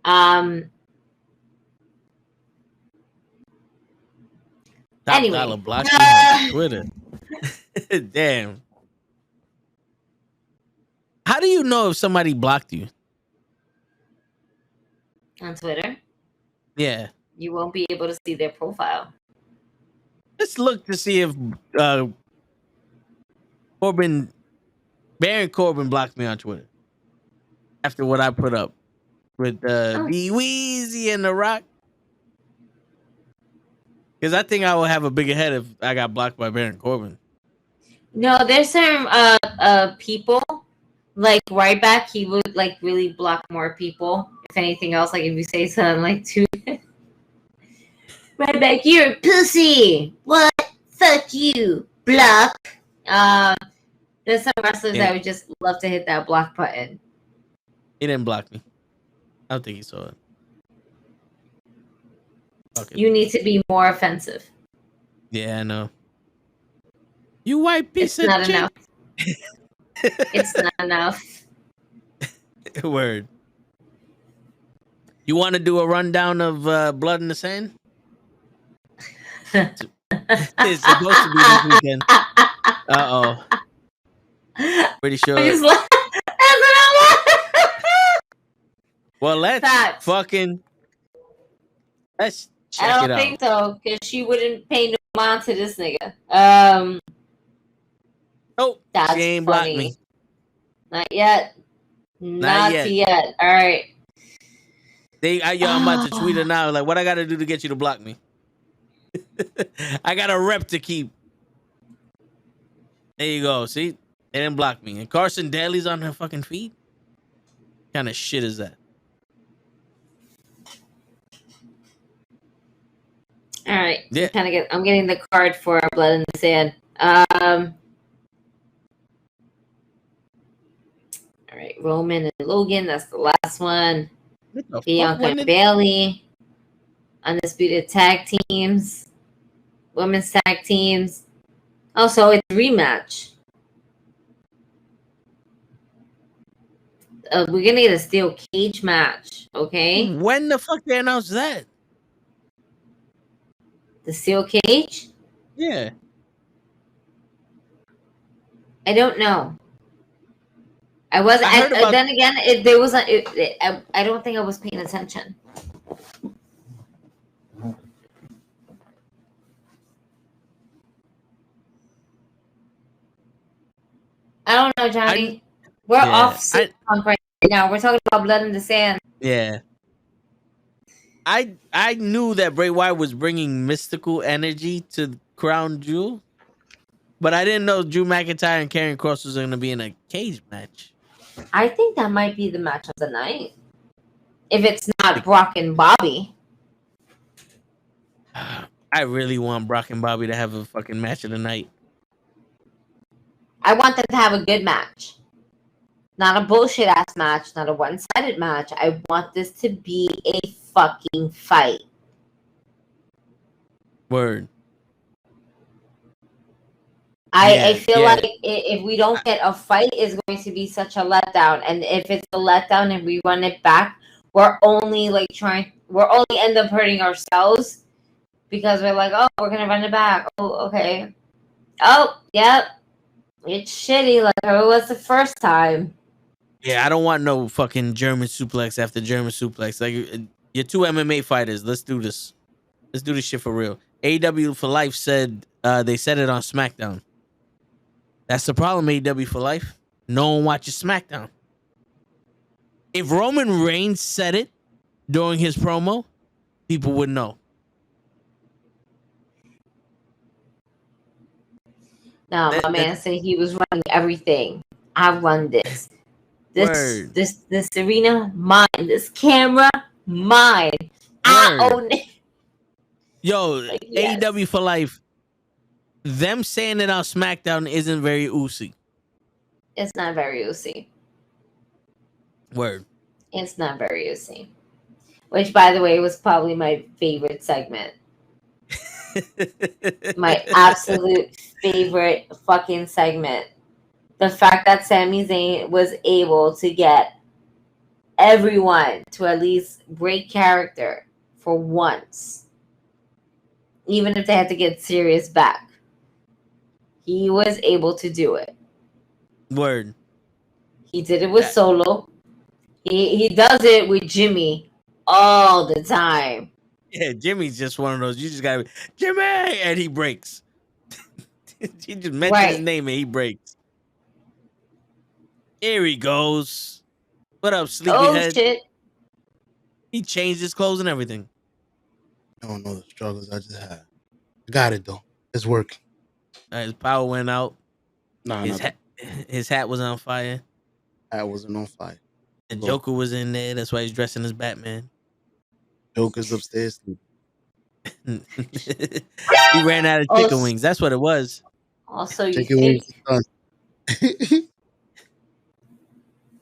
Anyway, Dollar blocked you on Twitter. Damn. How do you know if somebody blocked you on Twitter? Yeah, you won't be able to see their profile. Let's look to see if Baron Corbin blocked me on Twitter after what I put up with B Weezy and The Rock. Because I think I will have a bigger head if I got blocked by Baron Corbin. No, there's some people like Ryback. He would like really block more people. If anything else, like if you say something like to Ryback, you're a pussy. What? Fuck you. Block. There's some wrestlers that would just love to hit that block button. He didn't block me. I don't think he saw it. Okay. You need to be more offensive. Yeah, I know. You white piece of not shit. Enough. It's not enough. Word. You want to do a rundown of Blood in the Sand? It's supposed to be this weekend. Uh-oh. Pretty sure. Well, let's check I it don't out. think so, because she wouldn't pay no mind to this nigga. Oh, that's she ain't funny. blocked me. Not yet. Not yet. All right. I'm about to tweet her now. Like, what I got to do to get you to block me? I got a rep to keep. There you go. See? They didn't block me. And Carson Daly's on her fucking feed? What kind of shit is that? All right. Yeah. I'm getting the card for Blood in the Sand. All right, Roman and Logan. That's the last one. What the fuck, Bianca when and did- Bailey. Undisputed tag teams. Women's tag teams. Also, it's a rematch. We're gonna get a steel cage match, okay? When the fuck they announced that? The steel cage? Yeah. I don't know. I wasn't. I heard about- Then again, there was a. I don't think I was paying attention. I don't know, Johnny. We're off punk right now. We're talking about Blood in the Sand. Yeah. I knew that Bray Wyatt was bringing mystical energy to Crown Jewel, but I didn't know Drew McIntyre and Karrion Kross was going to be in a cage match. I think that might be the match of the night. If it's not Brock and Bobby. I really want Brock and Bobby to have a fucking match of the night. I want them to have a good match. Not a bullshit ass match, not a one-sided match. I want this to be a fucking fight. Word. I feel like if we don't get a fight, it's going to be such a letdown. And if it's a letdown and we run it back, we're only end up hurting ourselves because we're like, oh, we're gonna run it back. Oh, okay. Oh, yep. It's shitty like how it was the first time. Yeah, I don't want no fucking German suplex after German suplex. Like, you're two MMA fighters. Let's do this. Let's do this shit for real. AEW for Life said they said it on SmackDown. That's the problem, AEW for Life. No one watches SmackDown. If Roman Reigns said it during his promo, people would know. No, my man said he was running everything. I run this. This arena, mine. This camera, mine. I own it. Yo, yes. AEW for Life. Them saying it on SmackDown isn't very oozy. It's not very oozy. Word. It's not very oozy. Which, by the way, was probably my favorite segment. My absolute favorite fucking segment. The fact that Sami Zayn was able to get everyone to at least break character for once. Even if they had to get serious back. He was able to do it. Word. He did it with Solo. He does it with Jimmy all the time. Yeah, Jimmy's just one of those. You just gotta, Jimmy, and he breaks. He just mentions his name and he breaks. Here he goes. What up, sleepyhead? Oh shit! He changed his clothes and everything. I don't know the struggles I just had. I got it though. It's working. His power went out. Nah, his hat was on fire. Hat wasn't on fire. The Joker was in there. That's why he's dressing as Batman. Joker's upstairs. He ran out of chicken wings. That's what it was. Also, you chicken wings are done.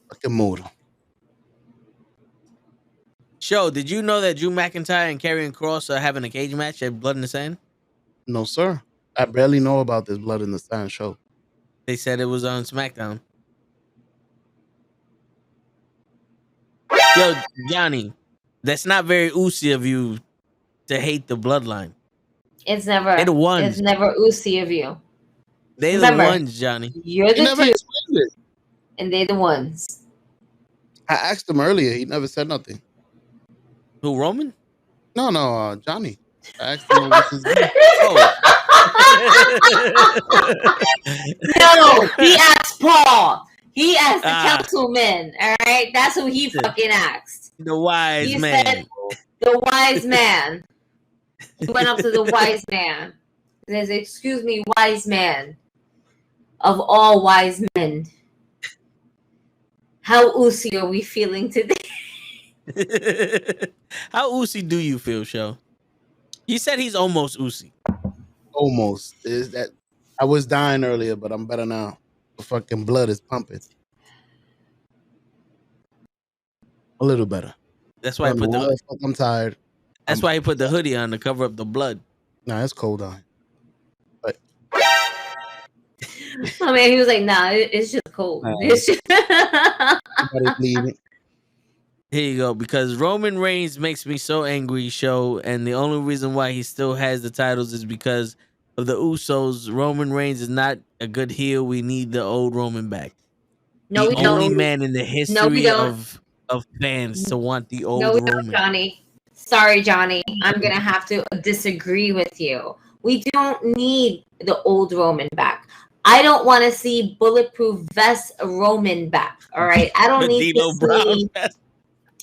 Fucking motor. Show, did you know that Drew McIntyre and Karrion Kross are having a cage match at Blood in the Sand? No, sir. I barely know about this Blood in the Sand show. They said it was on SmackDown. Yo, Johnny, that's not very oozy of you to hate the Bloodline. It's never. They're the ones. It's never oozy of you. They're the ones, Johnny. You're the two, and they're the ones. I asked him earlier. He never said nothing. Who, Roman? No, Johnny. I asked him what's his name. No, he asked Paul. He asked the councilman. All right, that's who he fucking asked. The wise man. Said, the wise man. He went up to the wise man. He says, "Excuse me, wise man. Of all wise men, how oozy are we feeling today?" How oozy do you feel, Show? He said he's almost Usyk. Almost. Is that I was dying earlier, but I'm better now. The fucking blood is pumping. A little better. That's why I put the. I'm tired. That's why he put the hoodie on to cover up the blood. Nah, it's cold out. But oh man, he was like, "Nah, it's just cold." It's just... Here you go. Because Roman Reigns makes me so angry, show, and the only reason why he still has the titles is because of the Usos. Roman Reigns is not a good heel. We need the old Roman back. No, the only man in the history of fans to want the old Roman. Johnny. Sorry, Johnny. I'm gonna have to disagree with you. We don't need the old Roman back. I don't want to see bulletproof vest Roman back. All right, I don't need to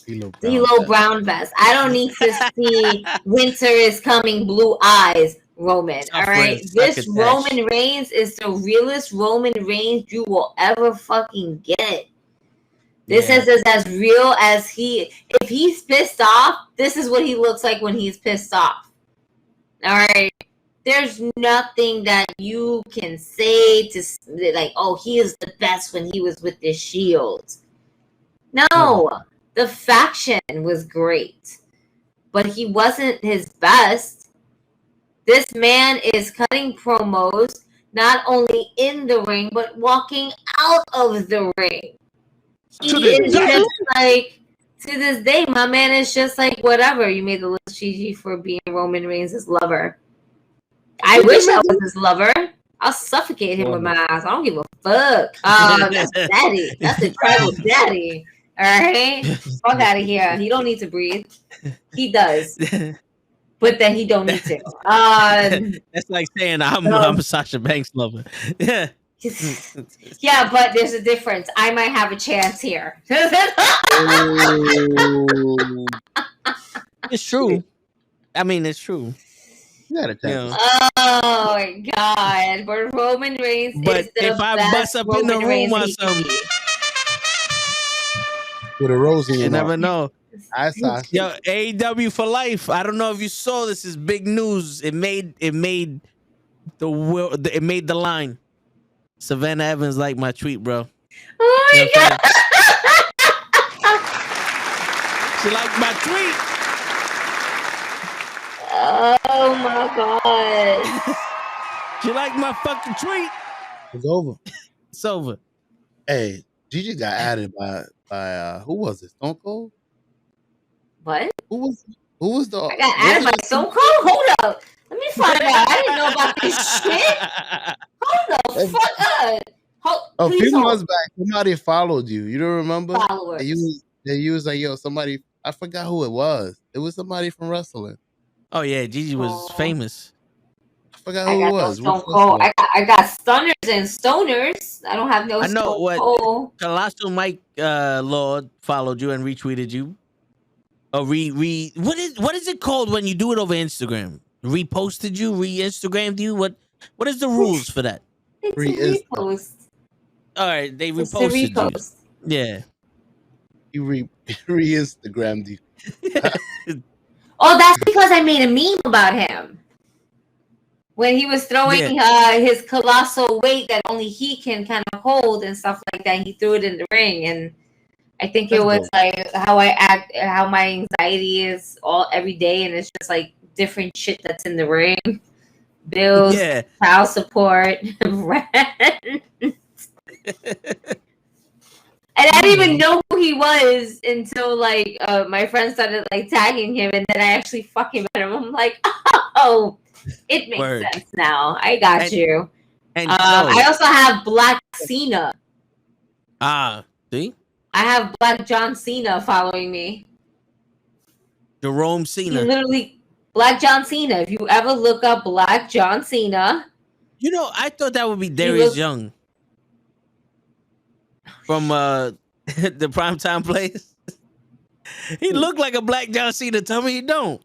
see D'Lo Brown vest. I don't need to see winter is coming, blue eyes Roman. All right, this Roman Reigns is the realest Roman Reigns you will ever fucking get. This is as real as he. If he's pissed off, this is what he looks like when he's pissed off. All right. There's nothing that you can say to like, oh, he is the best when he was with the Shield. No, the faction was great, but he wasn't his best. This man is cutting promos not only in the ring, but walking out of the ring. He is just like, to this day, my man is just like, whatever. You made the list, Gigi, for being Roman Reigns' lover. I wish I was his lover. I'll suffocate him with my ass. I don't give a fuck. Oh, that's daddy. That's the tribal daddy. All right? Fuck out of here. He don't need to breathe. He does. But then he don't need to. That's like saying I'm Sasha Banks' lover. Yeah. Yeah, but there's a difference. I might have a chance here. It's true. I mean, it's true. Oh my god! But Roman Reigns is the if I best bust up Roman in the room Reigns or something, with a rose in your you mouth. never know. I saw. Yo, AEW for life. I don't know if you saw this. Is big news. It made the line. Savannah Evans liked my tweet, bro. Oh my god! She liked my tweet. Oh my god! She liked my fucking tweet. It's over. It's over. Hey, Gigi got added by who was it? Stone Cold? What? Who was the? I got added by Stone Cold. Hold up. Let me find out. I didn't know about this shit. Hold the fuck up. A few months back, somebody followed you. You don't remember? Followers. You was like, yo, somebody. I forgot who it was. It was somebody from wrestling. Oh yeah, Gigi was famous. I forgot who it was. No Stone Cold. I got stunners and stoners. I don't have no. I know Stone what. Cold. Colossal Mike Lord followed you and retweeted you. What is it called when you do it over Instagram? Reposted you, re-Instagrammed you. What is the rules for that? It's a repost. All right, they reposted you. Yeah. You re-Instagrammed you. Oh, that's because I made a meme about him. When he was throwing his colossal weight that only he can kind of hold and stuff like that, he threw it in the ring, and I think it was like how I act, how my anxiety is every day, and it's just like different shit that's in the ring, bills, child support, rent. And I didn't even know who he was until like my friend started like tagging him, and then I actually fucking met him. I'm like, oh, it makes sense now. I got you. And I also have Black Cena. See? I have Black John Cena following me. Jerome Cena. Literally, Black John Cena. If you ever look up Black John Cena. You know, I thought that would be Darius Young. From the Primetime Players. He looked like a Black John Cena. Tell me he don't.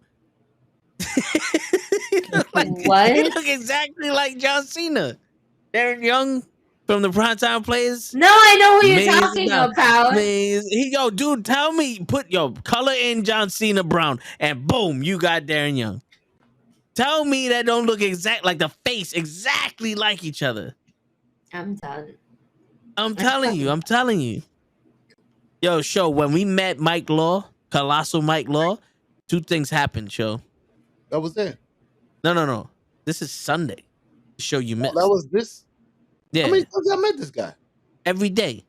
What? He look exactly like John Cena. Darren Young from the Primetime Players. No, I know who you're talking about. Yo, dude, tell me, color in John Cena brown, and boom, you got Darren Young. Tell me that don't look like the face exactly like each other. I'm done. I'm telling you. Yo, show, when we met Mike Law, Colossal Mike Law, 2 things happened, show. That was it. No. This is Sunday. The show you missed. That was this. Yeah. How many times I met this guy? Every day.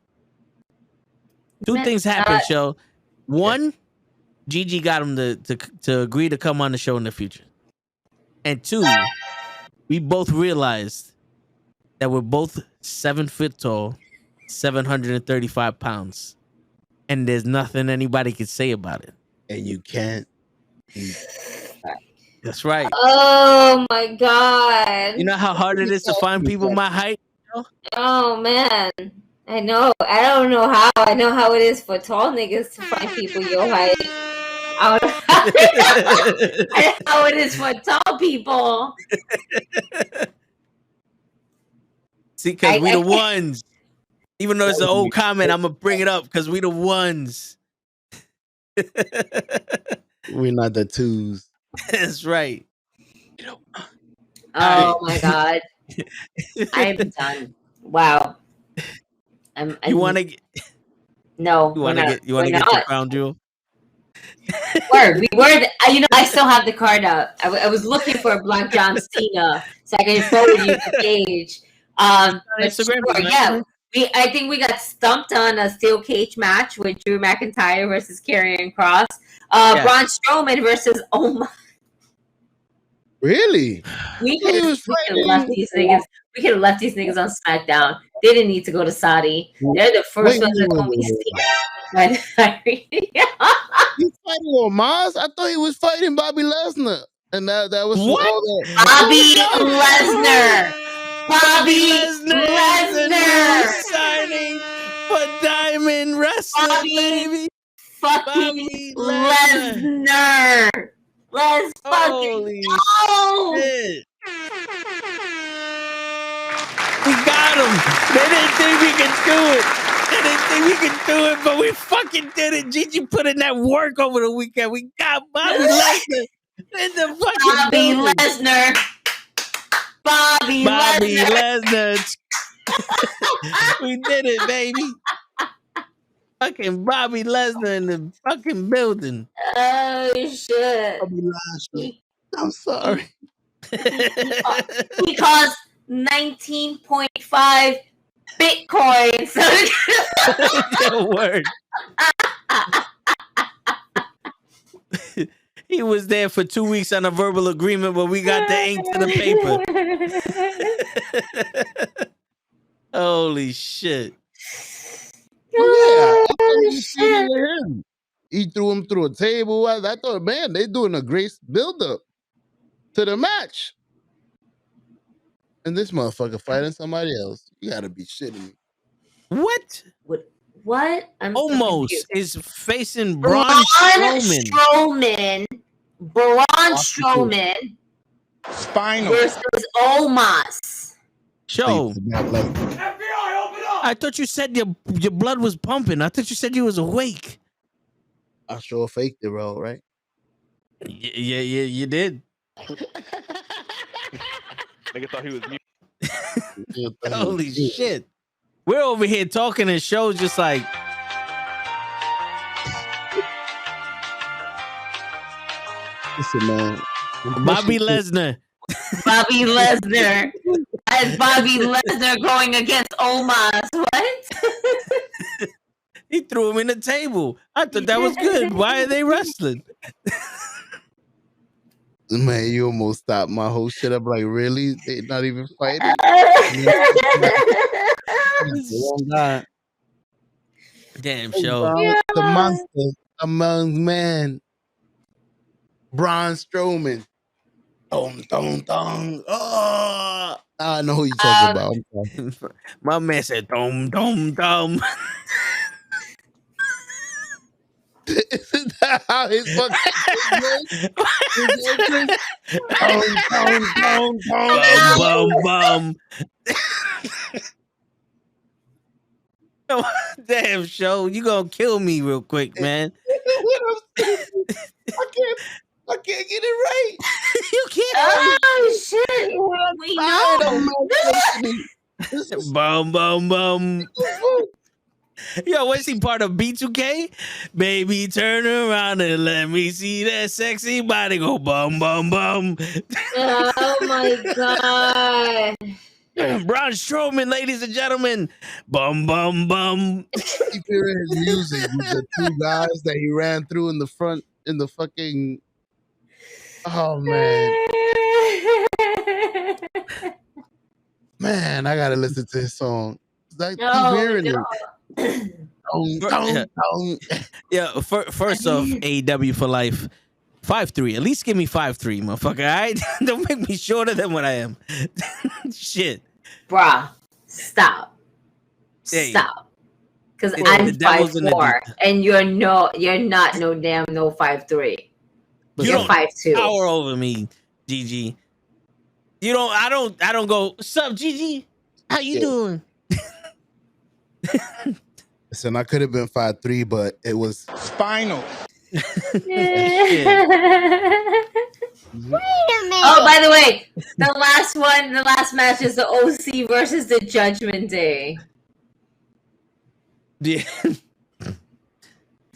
2 things happened, show. One, Gigi got him to agree to come on the show in the future. And 2, we both realized that we're both 7 foot tall, 735 pounds. And there's nothing anybody can say about it. And you can't. That's right. Oh my god. You know how hard it is to find people my height? Oh man. I know. I don't know how. I know how it is for tall niggas to find people your height. I know how it is for tall people. See, because we the ones. Even though it's an old comment, I'm going to bring it up because we the ones. We're not the twos. That's right. Oh my god. I'm done. Wow. You want to get... No. You want to get your crown jewel? We were. I still have the card up. I was looking for a Black John Cena so I can forward you the page. I think we got stumped on a steel cage match with Drew McIntyre versus Karrion Kross. Braun Strowman versus Really? We could have left these niggas. We could have left these niggas on SmackDown. They didn't need to go to Saudi. They're the first ones that don't be seen. He's fighting Omos? I thought he was fighting Bobby Lesnar. And that was what? Bobby Lesnar. Bobby Lesnar signing for Diamond Wrestling, baby. Fucking Lesnar. Let's fucking go. Shit. We got him. They didn't think we could do it. But we fucking did it. Gigi put in that work over the weekend. We got Bobby Lesnar in the fucking Bobby Lesnar. Bobby Lesnar. We did it, baby. Fucking Bobby Lesnar in the fucking building. Oh shit. Bobby Lesnar. I'm sorry. He cost 19.5 Bitcoin. Word. He was there for 2 weeks on a verbal agreement, but we got the ink to the paper. Holy shit. He threw him through a table. I thought, man, they're doing a great build-up to the match. And this motherfucker fighting somebody else. You gotta be shitting me. What? I'm Almost is facing Braun Strowman. Braun Strowman versus Omos. Show. I thought you said your blood was pumping. I thought you said you was awake. I sure faked it, bro, right? Yeah, you did. Nigga thought he was mute. Holy shit. We're over here talking and shows just like... Listen, man. Bobby Lesnar. Bobby Lesnar. As Bobby Lesnar going against Omos. What? He threw him in the table. I thought that was good. Why are they wrestling? Man, you almost stopped my whole shit up. Like, really? They're not even fighting? Damn show. The monster among men. Braun Strowman. Dong. Oh, I know who you're talking about. My man said, dom. Isn't that how his fucking bum. Damn show, you gonna kill me real quick, man. I can't. I can't get it right. You can't. Oh shit! We know. Bum bum bum. Yo, was he part of B2K? Baby, turn around and let me see that sexy body go bum bum bum. Oh my god. Braun Strowman, ladies and gentlemen. Bum bum bum. Keep hearing his music with the two guys that he ran through in the front in the fucking. Oh man, I gotta listen to his song. I keep hearing it. Yeah, first off, AEW for life. 5'3". At least give me 5'3", motherfucker. All right? Don't make me shorter than what I am. Shit. Bruh, stop. Hey. Stop. Because I'm 5'4", and you're not no 5'3". You're 5'2". Power over me, Gigi. You don't. I don't go. Sup, Gigi? How you doing? Listen, I could have been 5'3", but it was spinal. Wait a minute. Oh, by the way, the last match is the OC versus the Judgment Day. Yeah.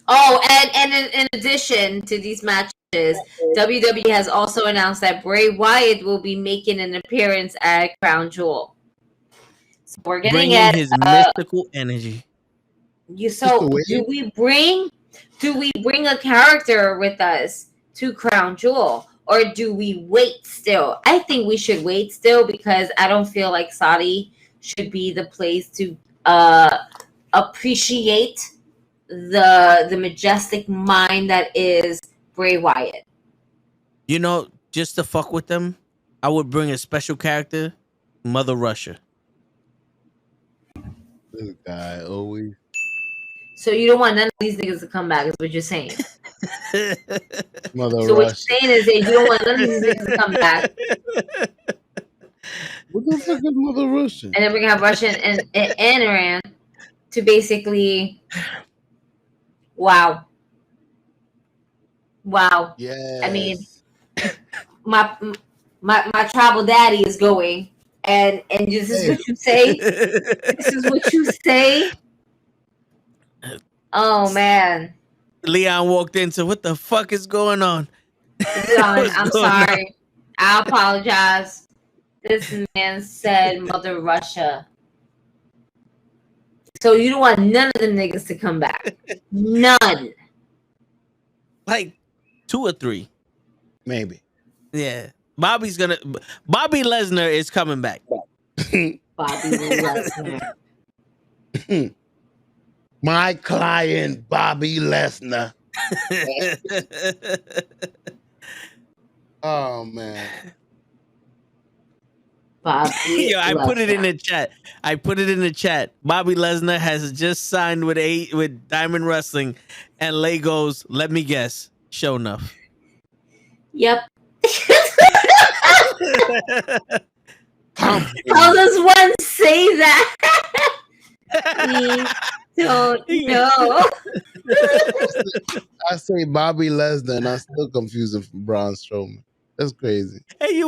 Oh, and in addition to these matches, WWE has also announced that Bray Wyatt will be making an appearance at Crown Jewel. So we're getting his mystical energy. Do we bring a character with us to Crown Jewel, or do we wait still? I think we should wait still because I don't feel like Saudi should be the place to appreciate the majestic mind that is Bray Wyatt. You know, just to fuck with them, I would bring a special character, Mother Russia. This guy always. So you don't want none of these niggas to come back, is what you're saying. Mother so Russia. what you're saying is that you don't want none of these niggas to come back. What the fuck is Mother Russia? And then we're gonna have Russia and Iran to basically wow. Yeah. I mean, my tribal daddy is going, and this is what you say. This is what you say. Oh man. Leon walked in, so what the fuck is going on? Leon, I'm sorry. I apologize. This man said Mother Russia. So you don't want none of them niggas to come back. None. Like 2 or 3. Maybe. Yeah. Bobby Lesnar is coming back. Bobby Lesnar. My client, Bobby Lesnar. Oh man. Bobby Yo, I put it in the chat. Bobby Lesnar has just signed with Diamond Wrestling, and Lay goes, let me guess, show enough. Yep. How does one say that? We don't know. I say Bobby Lesnar, and I still confuse him from Braun Strowman. That's crazy. Hey,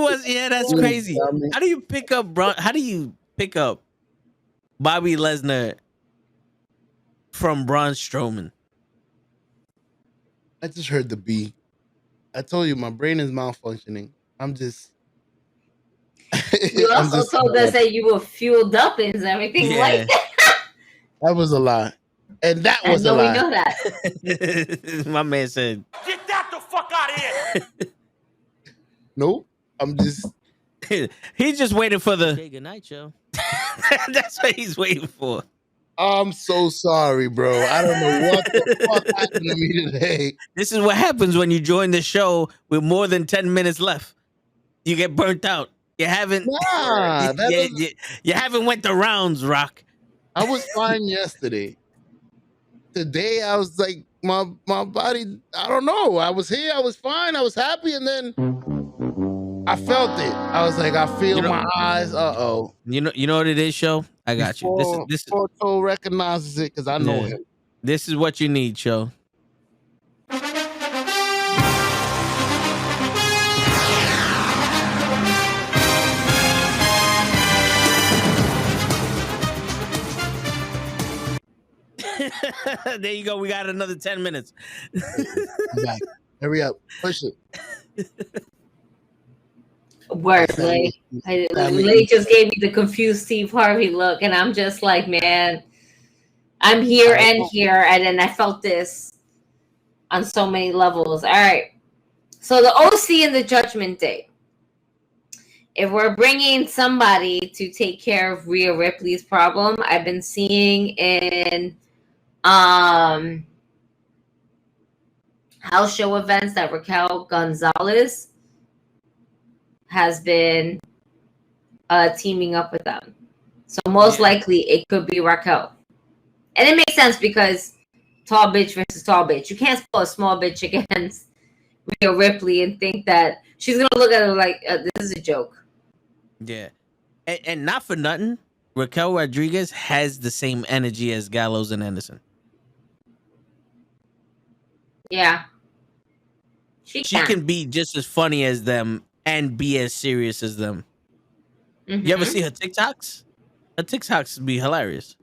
that's crazy. How do you pick up Bobby Lesnar from Braun Strowman? I just heard the B. I told you my brain is malfunctioning. I'm just. You also told us that you were fueled up and everything like that. That was a lie. And that was a lie. We know that. My man said, Get that the fuck out of here! Nope. I'm just. He's just waiting for the good night show. That's what he's waiting for. I'm so sorry, bro. I don't know what the fuck happened to me today. This is what happens when you join the show with more than 10 minutes left. You get burnt out. You haven't. Nah, you haven't went the rounds, Rock. I was fine yesterday. Today I was like my body. I don't know. I was here. I was fine. I was happy, and then I felt it. I was like, I feel my eyes. You know what it is, show. I got you. This is Porto recognizes it because I know him. This is what you need, show. There you go. We got another 10 minutes. I'm back. Hurry up. Push it. Word, Lily just gave me the confused Steve Harvey look, and I'm just like, man, I'm here and here, and then I felt this on so many levels. All right, so the OC and the Judgment Day. If we're bringing somebody to take care of Rhea Ripley's problem, I've been seeing in house show events that Raquel Gonzalez has been teaming up with them. So most likely it could be Raquel. And it makes sense because tall bitch versus tall bitch. You can't spell a small bitch against Rhea Ripley and think that she's going to look at her like, this is a joke. Yeah. And not for nothing, Raquel Rodriguez has the same energy as Gallows and Anderson. Yeah. She can be just as funny as them and be as serious as them. Mm-hmm. You ever see her TikToks? Her TikToks be hilarious.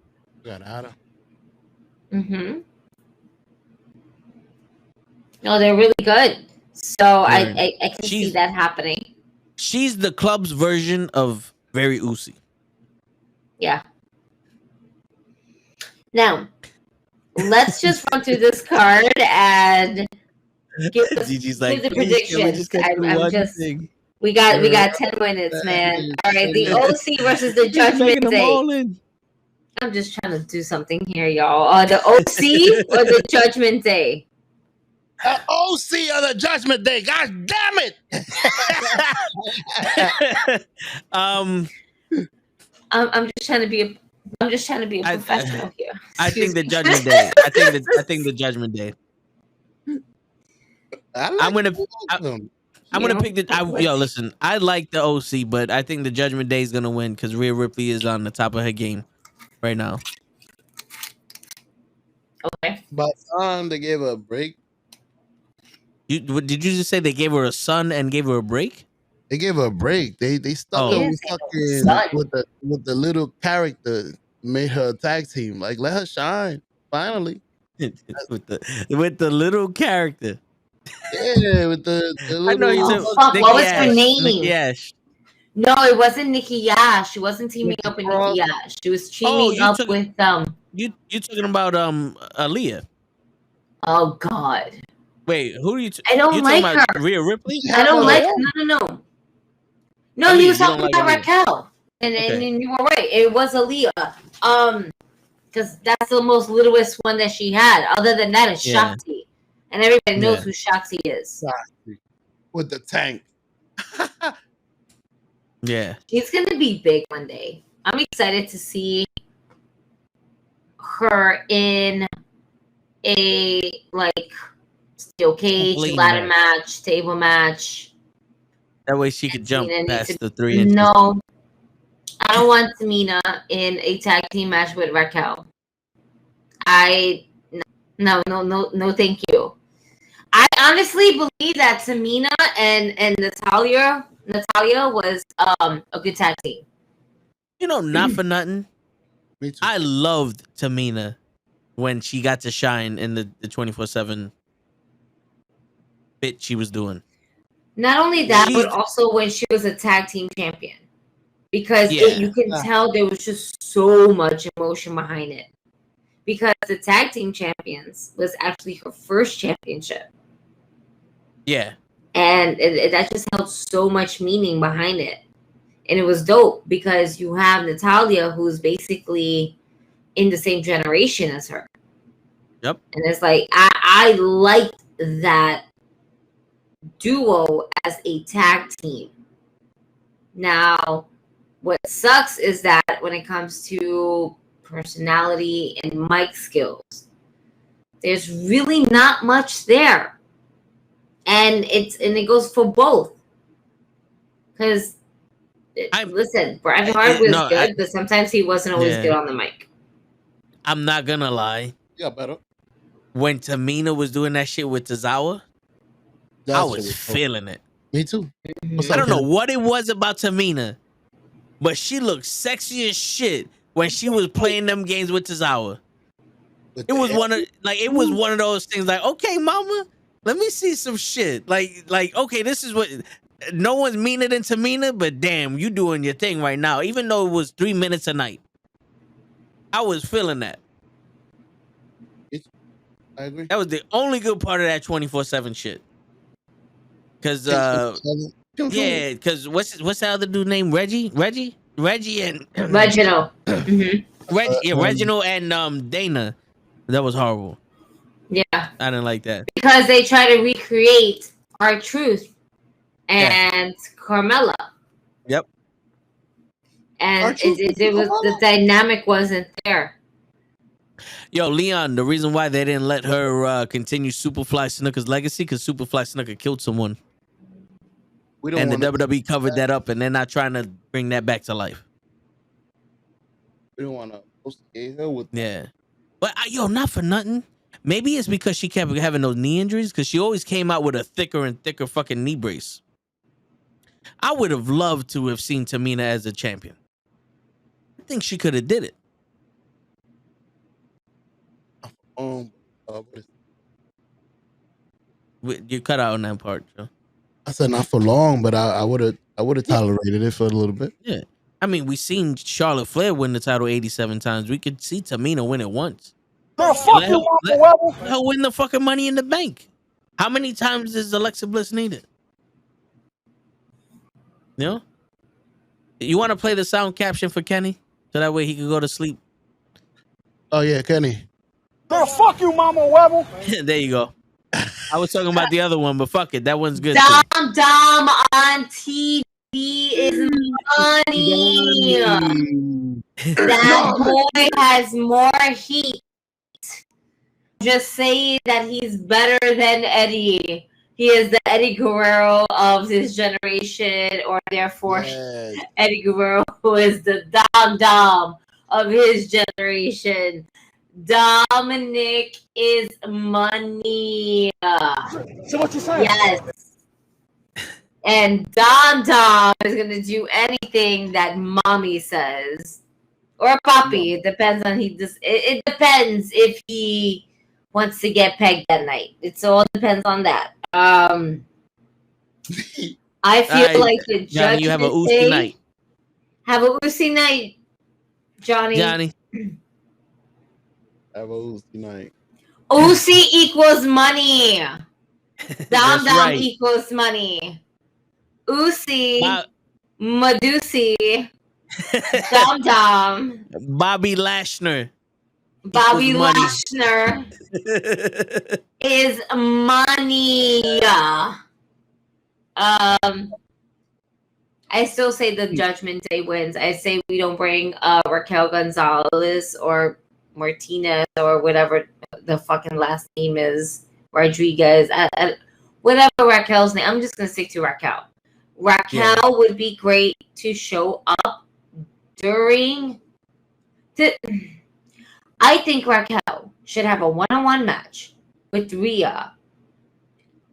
Mm-hmm. No, they're really good. So I can see that happening. She's the club's version of Very Uzi. Yeah. Now, let's just run through this card and give the predictions. We got 10 minutes, man. All right, the OC versus the Judgment Day. I'm just trying to do something here, y'all. The OC or the Judgment Day? OC or the Judgment Day? God damn it! I'm just trying to be a professional here. I think the Judgment Day. I think the Judgment Day. I'm gonna pick the. Yo, listen. I like the OC, but I think the Judgment Day is gonna win because Rhea Ripley is on the top of her game right now. Okay. But they gave her a break. Did you just say they gave her a son and gave her a break? They gave her a break. They stuck her with the little character, made her a tag team. Like, let her shine. Finally. with the little character. Yeah, with the little. I know what was her name? Nikki Ash. No, it wasn't Nikki Ash. She wasn't teaming up with Nikki Ash. She was teaming up with You talking about Aaliyah? Oh God. Wait, who are you? I don't like her. Rhea Ripley? I don't like her. No. No, he was talking about Raquel, and you were right. It was Aaliyah. Because that's the most littlest one that she had. Other than that, it's Shakti, and everybody knows who Shakti is. Shakti with the tank. Yeah, she's gonna be big one day. I'm excited to see her in a steel cage, ladder match, table match. That way she could jump past the 3 inches. No, I don't want Tamina in a tag team match with Raquel. No, thank you. I honestly believe that Tamina and Natalia was a good tag team. You know, not for nothing. Me too. I loved Tamina when she got to shine in the 24/7 bit she was doing. Not only that, but also when she was a tag team champion. Because you can tell there was just so much emotion behind it. Because the tag team champions was actually her first championship. Yeah. And that just held so much meaning behind it. And it was dope because you have Natalia, who's basically in the same generation as her. Yep. And it's like, I liked that duo as a tag team. Now, what sucks is that when it comes to personality and mic skills, there's really not much there. And it goes for both. Because listen, Bret Hart was good, but sometimes he wasn't always good on the mic. I'm not gonna lie. Yeah, better. When Tamina was doing that shit with Tozawa, I was feeling it. Me too. I don't know what it was about Tamina, but she looked sexy as shit when she was playing them games with Tozawa. It was one of those things like, okay, mama, let me see some shit. Like okay, this is what no one's meaner than Tamina, but damn, you doing your thing right now. Even though it was 3 minutes a night, I was feeling that. I agree. That was the only good part of that 24/7 shit. Cause yeah, cause what's the other dude named Reggie and Reginald. Reginald and Dana. That was horrible. Yeah, I didn't like that because they try to recreate R-Truth and Carmella. Yep. And it was the dynamic wasn't there. Yo, Leon, the reason why they didn't let her continue Superfly Snooker's legacy because Superfly Snooker killed someone. And the WWE covered that up, and they're not trying to bring that back to life. We don't want to associate her with. Yeah. But, not for nothing. Maybe it's because she kept having those knee injuries because she always came out with a thicker and thicker fucking knee brace. I would have loved to have seen Tamina as a champion. I think she could have did it. You cut out on that part, Joe. I said not for long, but I would have tolerated it for a little bit. Yeah. I mean, we seen Charlotte Flair win the title 87 times. We could see Tamina win it once. Bro, fuck you, Uncle Webble. Let her win the fucking Money in the Bank. How many times is Alexa Bliss needed? You know? You want to play the sound caption for Kenny? So that way he can go to sleep? Oh, yeah, Kenny. Bro, fuck you, Mama Webble. There you go. I was talking about the other one, but fuck it. That one's good. Dom on TV is money. That boy has more heat. Just say that he's better than Eddie. He is the Eddie Guerrero of his generation, or therefore Eddie Guerrero, who is the Dom of his generation. Dominic is money. So what you saying? Yes. And Dom is gonna do anything that mommy says. Or Poppy. It depends on it depends if he wants to get pegged that night. It all depends on that. I feel like the judge you have a Uzi night. Have a Uzi night, Johnny. Have a Uzi night. Uzi equals money. Dom right. equals money. Uzi, Medusi, Dom. Bobby Lashley. Bobby Lashley is money. I still say the Judgment Day wins. I say we don't bring Raquel Gonzalez or Martinez or whatever the fucking last name is, Rodriguez, whatever Raquel's name. I'm just gonna stick to Raquel. Raquel would be great to show up during I think Raquel should have a one-on-one match with Rhea.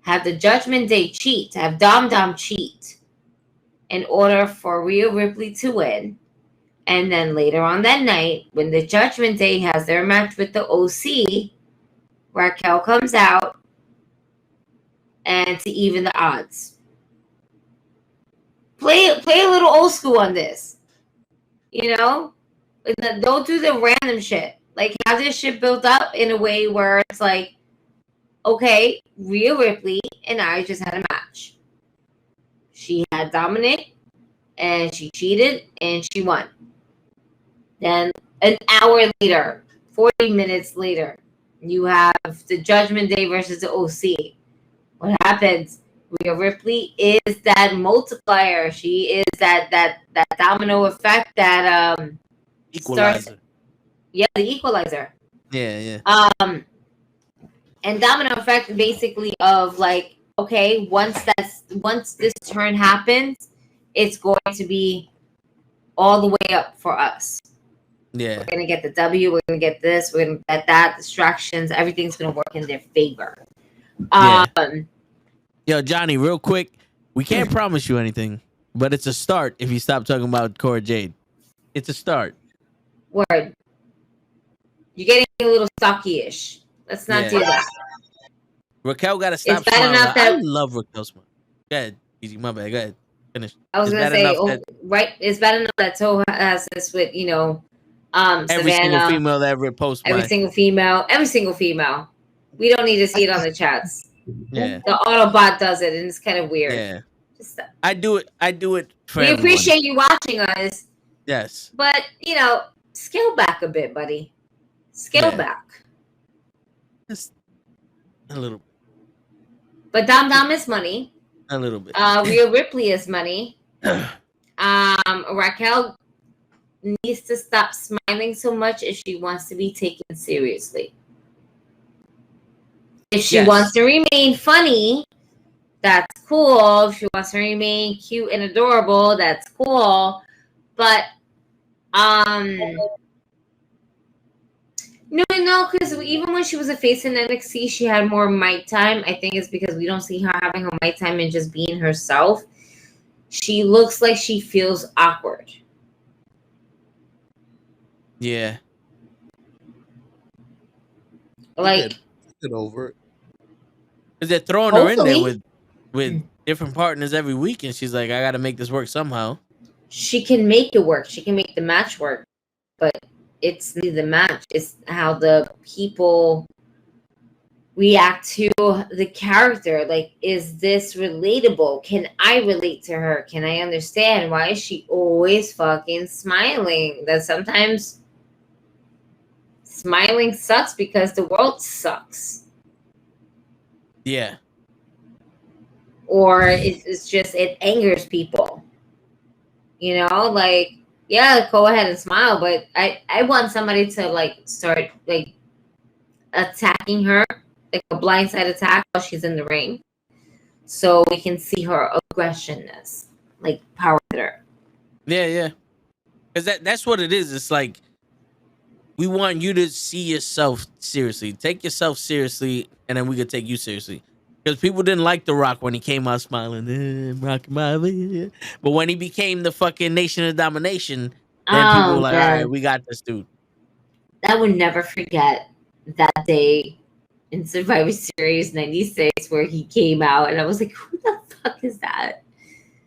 Have the Judgment Day cheat. Have Dom cheat in order for Rhea Ripley to win. And then later on that night, when the Judgment Day has their match with the OC, Raquel comes out and to even the odds. Play a little old school on this. You know? Don't do the random shit. Like, have this shit built up in a way where it's like, okay, Rhea Ripley and I just had a match. She had Dominic, and she cheated, and she won. Then an hour later, 40 minutes later, you have the Judgment Day versus the OC. What happens? Rhea Ripley is that multiplier. She is that domino effect that equalizer. The equalizer. Yeah. And domino effect basically of like, okay, once this turn happens, it's going to be all the way up for us. Yeah. We're gonna get the W, we're gonna get this, we're gonna get that, distractions, everything's gonna work in their favor. Yo, Johnny, real quick, we can't promise you anything, but it's a start if you stop talking about Cora Jade. It's a start. Word. You're getting a little stocky-ish. Let's not do that. Raquel got to stop It's bad smiling. enough I that love Raquel smile. Go ahead, easy. My bad. Go ahead. Finish. I was It's gonna bad say, enough that right? It's bad enough that Toho has this with every single Savannah, female that ever posts every by. single female. We don't need to see it on the chats. Yeah. The Autobot does it, and it's kind of weird. Yeah. Just, I do it for we everyone. appreciate you watching us, Yes. but scale back a bit, buddy. Scale back. Just a little. But Dom Dom is money. A little bit. Rhea Ripley is money. Raquel needs to stop smiling so much if she wants to be taken seriously. If she wants to remain funny, that's cool. If she wants to remain cute and adorable, that's cool. But no, because even when she was a face in NXT, she had more mic time. I think it's because we don't see her having her mic time and just being herself. She looks like she feels awkward. Yeah. Like, get over it. Because they're throwing her in there with different partners every week, and she's like, I got to make this work somehow. She can make it work. She can make the match work, but it's the match. It's how the people react to the character. Like, is this relatable? Can I relate to her? Can I understand? Why is she always fucking smiling? That sometimes smiling sucks because the world sucks. Yeah. Or it's just, it angers people. Like, yeah, go ahead and smile, but I want somebody to start attacking her, like a blindside attack while she's in the ring, so we can see her aggressionness, like power hitter. Yeah. Because that's what it is. It's like, we want you to see yourself seriously. Take yourself seriously, and then we could take you seriously. Because people didn't like The Rock when he came out smiling, rock my way. But when he became the fucking Nation of Domination, then people were like, all right, we got this dude. I would never forget that day in Survivor Series 96 where he came out, and I was like, who the fuck is that?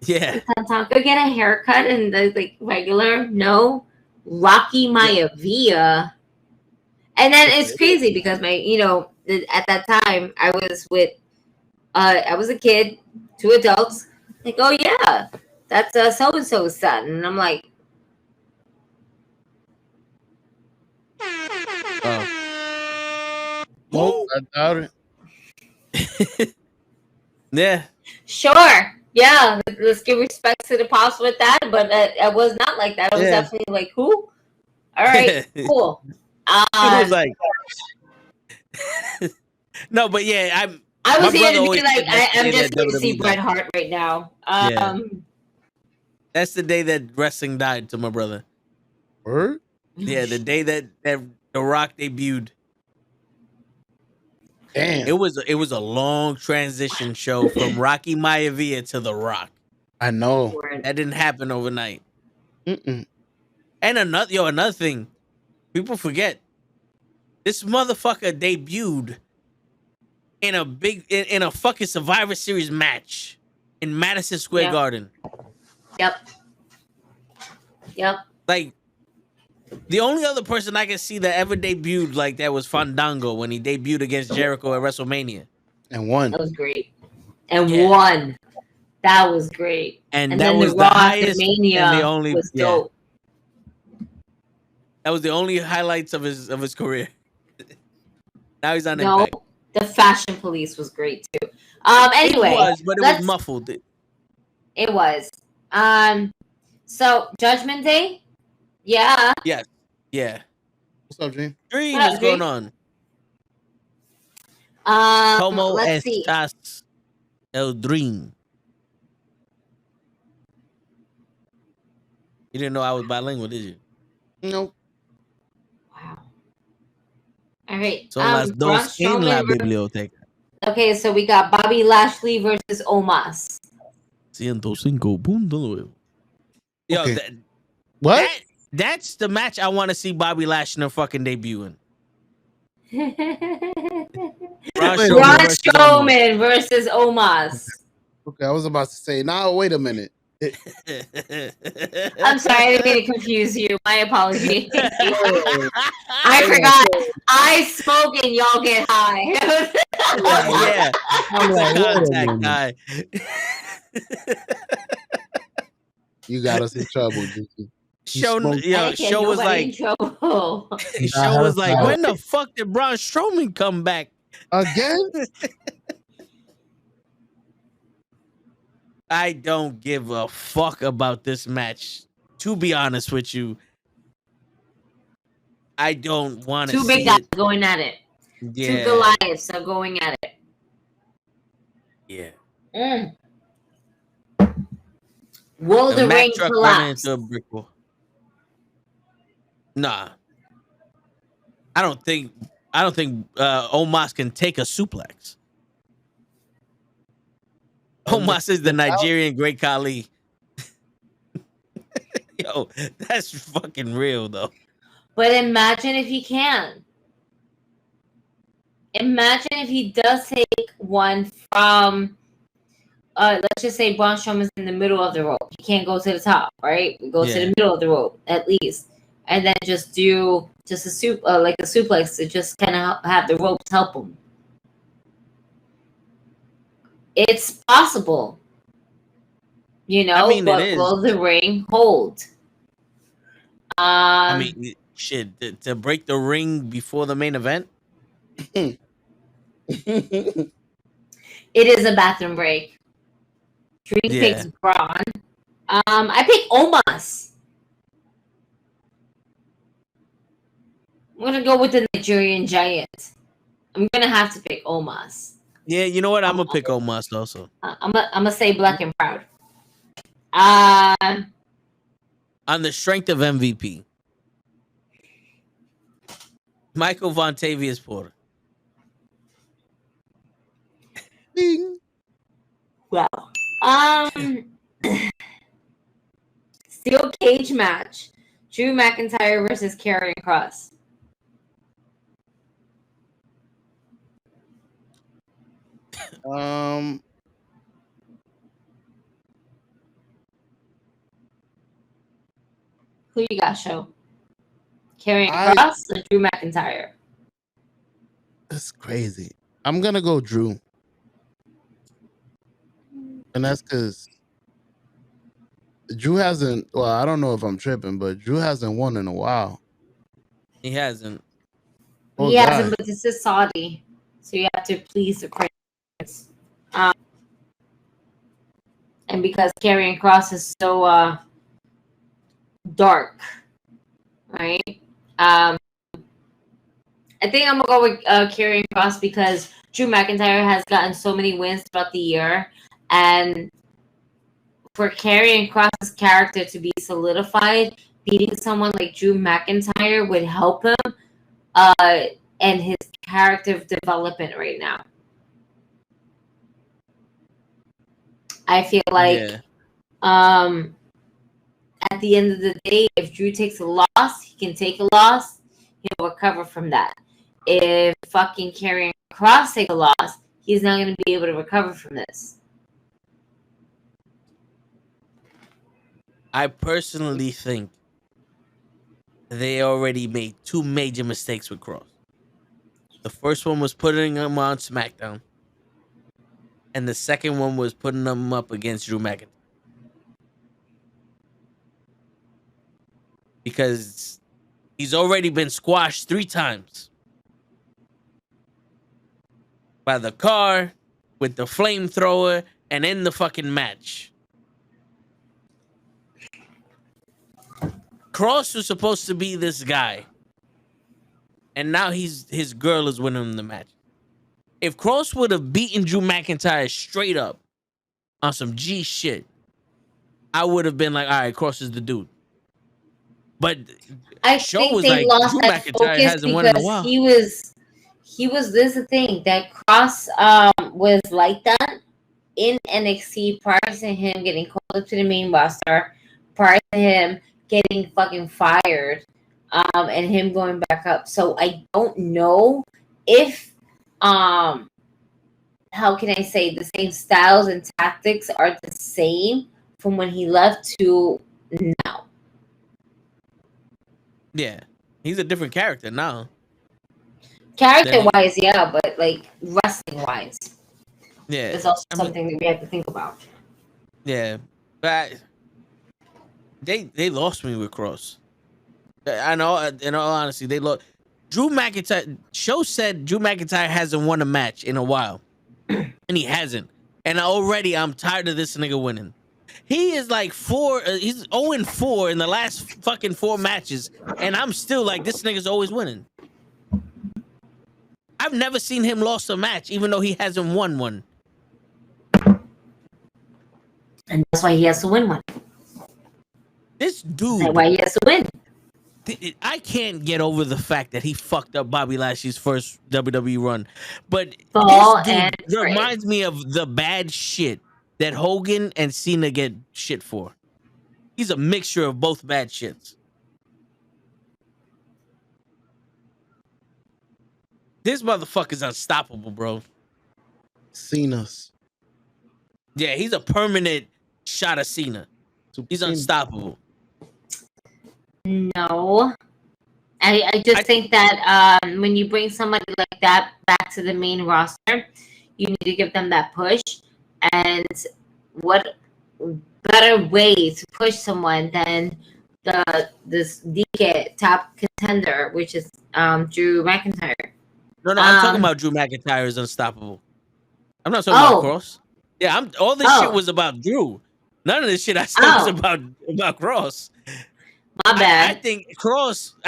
Yeah. Go get a haircut and regular? No. Rocky Maivia. And then it's crazy because at that time I was with I was a kid, 2 adults, like, oh yeah, that's so-and-so's son. And I'm like, oh, I doubt it. Yeah. Sure. Yeah. Let's give respect to the pops with that. But I was not like that. I was definitely like, who? All right. Cool. It was like, no, but yeah, I was here to be like, I'm just going to see Bret Hart right now. That's the day that wrestling died to my brother. Word? Yeah, the day that The Rock debuted. Damn. It was a long transition show from Rocky Maivia to The Rock. I know. That didn't happen overnight. And another thing, people forget, this motherfucker debuted in a fucking Survivor Series match in Madison Square Garden. Yep. Like, the only other person I can see that ever debuted like that was Fandango when he debuted against Jericho at WrestleMania. And won. That was great. And won. That was great. And that was the highest Mania and the only was dope. That was the only highlights of his career. Now he's on Impact. The Fashion Police was great too. Anyway, it was, but it was muffled. It was. So Judgment Day. Yeah. Yes. Yeah. What's up, Dream? Dream, what's going on? Como estás, el Dream? You didn't know I was bilingual, did you? Nope. Wow. All right. Son las dos en la biblioteca. Okay, so we got Bobby Lashley versus Omos. 105.9. Yo, okay. What? That's the match I want to see Bobby Lashley fucking debuting. Braun Wait a Braun versus Omos. Strowman versus Omos. Okay, I was about to say. Now wait a minute. I'm sorry, I didn't mean to confuse you. My apology. I Yeah, forgot. I smoke and y'all get high. Yeah, I'm it's like, a wait a contact minute. guy. You got us in trouble, Juicy. Show I ain't get Show was nobody in like trouble. Show was like, Nah, when the fuck did Braun Strowman come back? Again? I don't give a fuck about this match. To be honest with you, I don't want to Two see big guys it. going at it. Yeah. Two Goliaths are going at it. Yeah. Will the Mack ring truck running collapse? into a brick wall. Nah. I don't think Omos can take a suplex. Omos is the Nigerian Great Khali. Yo, that's fucking real though. But imagine if he can. Imagine if he does take one from, let's just say Braun Strowman's in the middle of the rope. He can't go to the top, right? We go to the middle of the rope at least, and then just do just a like a suplex to just kind of have the ropes help him. It's possible, you know. I mean, but it is. will the ring hold? I mean, shit, to break the ring before the main event. It is a bathroom break. Dream picks Braun. I pick Omos. I'm gonna go with the Nigerian Giant. I'm gonna have to pick Omos. Yeah, you know what? I'm gonna pick Omos also. I'm gonna say black and proud. On the strength of MVP, Michael Vontavious Porter. Ding. Wow. Steel cage match. Drew McIntyre versus Karrion Kross. Who you got, Show? Karrion Kross or Drew McIntyre? That's crazy. I'm gonna go Drew. And that's because Drew hasn't, well, I don't know if I'm tripping, but Drew hasn't won in a while. He hasn't. He hasn't, but this is Saudi. So you have to please the prince. And because Karrion Kross is so dark, right? I think I'm gonna go with Karrion Kross because Drew McIntyre has gotten so many wins throughout the year, and for Karrion Kross's character to be solidified, beating someone like Drew McIntyre would help him and his character development right now. I feel like at the end of the day, if Drew takes a loss, he can take a loss. He'll recover from that. If fucking Karrion Kross takes a loss, he's not going to be able to recover from this. I personally think they already made two major mistakes with Kross. The first one was putting him on SmackDown, and the second one was putting him up against Drew McIntyre. Because he's already been squashed 3 times. By the car, with the flamethrower, and in the fucking match. Kross was supposed to be this guy. And now his girl is winning the match. If Kross would have beaten Drew McIntyre straight up on some G shit, I would have been like, all right, Kross is the dude. But I Show think was they like, lost Drew that McIntyre focus hasn't won in a while. because he was this is the thing that Kross was like that in NXT prior to him getting called up to the main roster, prior to him getting fucking fired, and him going back up. So I don't know if how can I say, the same styles and tactics are the same from when he left to now. Yeah, he's a different character now. Character wise, yeah, but like wrestling wise, yeah, it's also something that we have to think about. Yeah, but they lost me with Cross. I know. In all honesty, they lost. Drew McIntyre. Show said Drew McIntyre hasn't won a match in a while, and he hasn't. And already, I'm tired of this nigga winning. He is like he's 0-4 in the last fucking 4 matches, and I'm still like, this nigga's always winning. I've never seen him lost a match, even though he hasn't won one. And that's why he has to win one. This dude. That's why he has to win. I can't get over the fact that he fucked up Bobby Lashley's first WWE run. But Fall this dude reminds me of the bad shit that Hogan and Cena get shit for. He's a mixture of both bad shits. This motherfucker's unstoppable, bro. Cena's. Yeah, he's a permanent shot of Cena. He's unstoppable. No. I just think that when you bring somebody like that back to the main roster, you need to give them that push. And what better way to push someone than this DK top contender, which is Drew McIntyre. No, I'm talking about Drew McIntyre is unstoppable. I'm not talking about Cross. Yeah, all this shit was about Drew. None of this shit I said was about Cross. My bad. I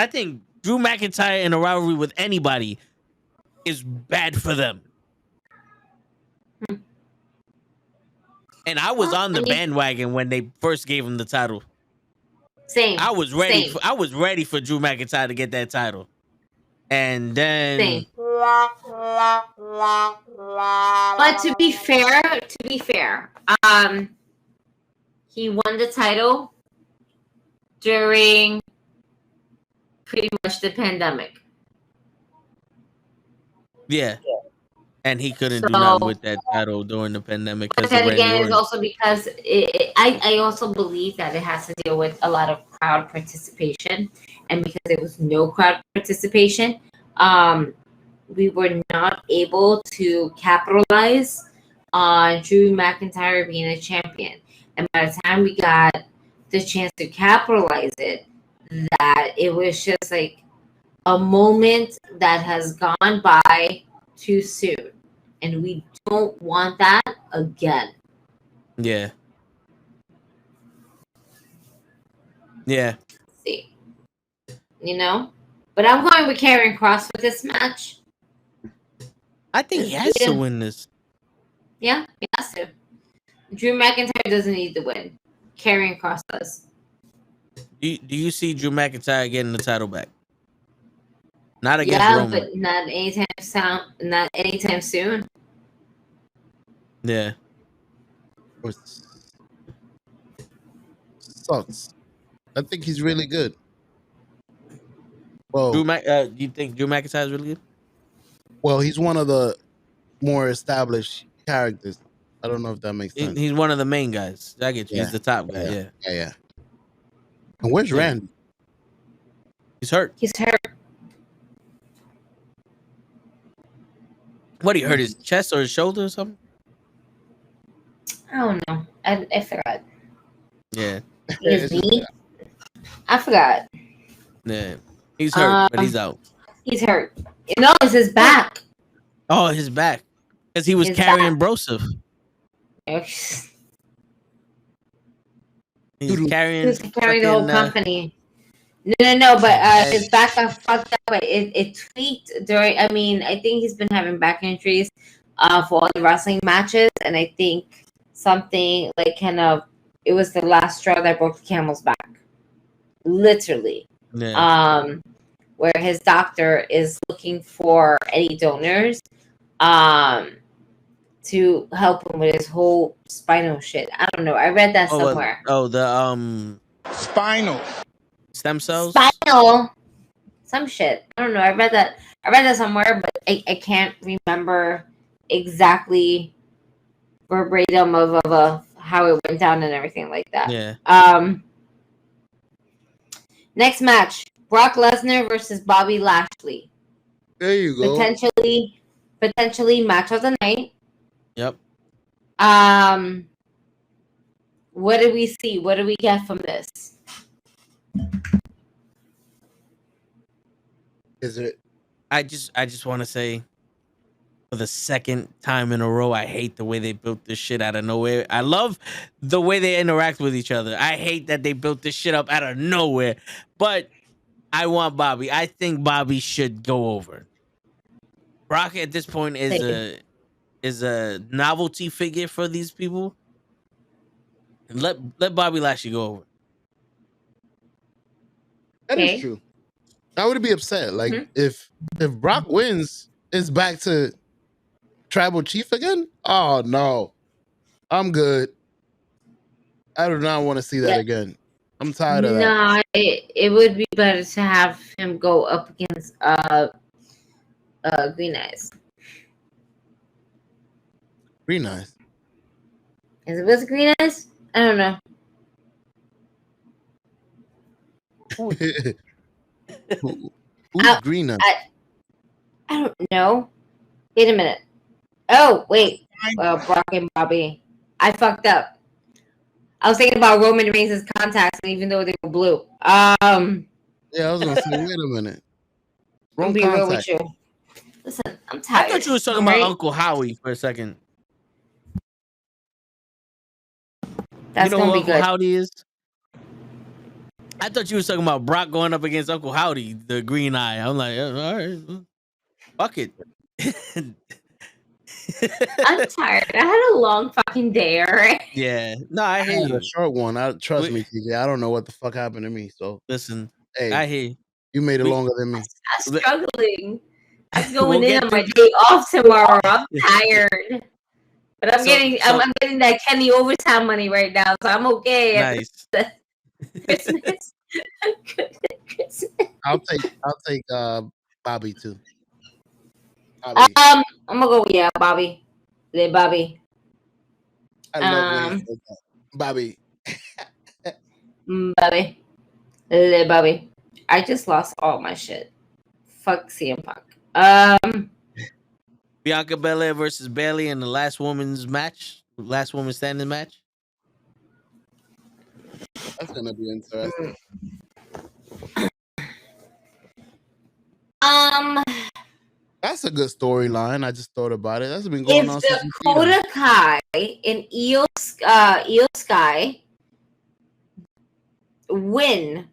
think Drew McIntyre in a rivalry with anybody is bad for them. And I was on the bandwagon when they first gave him the title. Same. I was ready. I was ready for Drew McIntyre to get that title. And then, but to be fair, he won the title during pretty much the pandemic. Yeah. And he couldn't do nothing with that title during the pandemic. But then again, it's also because I also believe that it has to deal with a lot of crowd participation. And because there was no crowd participation, we were not able to capitalize on Drew McIntyre being a champion. And by the time we got the chance to capitalize it, that it was just like a moment that has gone by too soon. And we don't want that again. Yeah. Yeah. See. You know? But I'm going with Karrion Kross for this match. I think he has to win this. Yeah, he has to. Drew McIntyre doesn't need to win. Karrion Kross does. Do you see Drew McIntyre getting the title back? Not against Roman. But not anytime soon. Yeah. Sucks. I think he's really good. Well, you think Drew McIntyre is really good? Well, he's one of the more established characters. I don't know if that makes sense. He's one of the main guys. I get you. Yeah. He's the top guy. Yeah. And where's Randy? He's hurt. What, he hurt his chest or his shoulder or something? I don't know. I forgot. Yeah. His knee? I forgot. Yeah. He's hurt, but he's out. He's hurt. No, it's his back. Oh, his back. Because he was carrying Broseph. He's carrying the whole company. No, but his back got fucked up. But it tweaked during. I mean, I think he's been having back injuries for all the wrestling matches, and I think something like it was the last straw that broke the camel's back, literally. Yeah. Where his doctor is looking for any donors, to help him with his whole spinal shit. I don't know. I read that somewhere. The spinal stem cells. Spinal. Some shit. I don't know. I read that. I read that somewhere, but I can't remember exactly verbatim of how it went down and everything like that. Yeah. Next match: Brock Lesnar versus Bobby Lashley. There you go. Potentially match of the night. Yep. What did we see? What did we get from this? Is it? I just want to say, for the second time in a row, I hate the way they built this shit out of nowhere. I love the way they interact with each other. I hate that they built this shit up out of nowhere. But I want Bobby. I think Bobby should go over. Brock at this point is a novelty figure for these people. Let Bobby Lashley go over. That is true. I would be upset. Like if Brock wins, it's back to Tribal Chief again. Oh no, I'm good. I do not want to see that again. I'm tired of that. No, it would be better to have him go up against Green Eyes. Green Eyes. Was it Green Eyes? I don't know. Who's Green Eyes? I don't know. Wait a minute. Oh, wait. Well, Brock and Bobby. I fucked up. I was thinking about Roman Reigns' contacts, and even though they were blue. Yeah, I was gonna say, wait a minute. I'll be real with you. Listen, I'm tired. I thought you were talking about Uncle Howie for a second. That's you know gonna who be Uncle good. Howdy is? I thought you were talking about Brock going up against Uncle Howdy, the green eye. I'm like, all right, fuck it. I'm tired. I had a long fucking day, all right? Yeah. No, I hear you. A short one. Trust me, TJ. I don't know what the fuck happened to me. So listen, hey, I hear you. You made it longer than me. I'm struggling. I'm going in on my day off tomorrow. I'm tired. But I'm getting that Kenny overtime money right now, so I'm okay. Nice. Christmas. I'll take Bobby too. Bobby. I'm gonna go Bobby. Bobby. I love when he says that. Bobby. Bobby. Bobby. I just lost all my shit. Fuck CM Punk. Bianca Belair versus Bayley in the last woman standing match. That's gonna be interesting. That's a good storyline. I just thought about it. That's been going on since Dakota Kai and Io Sky win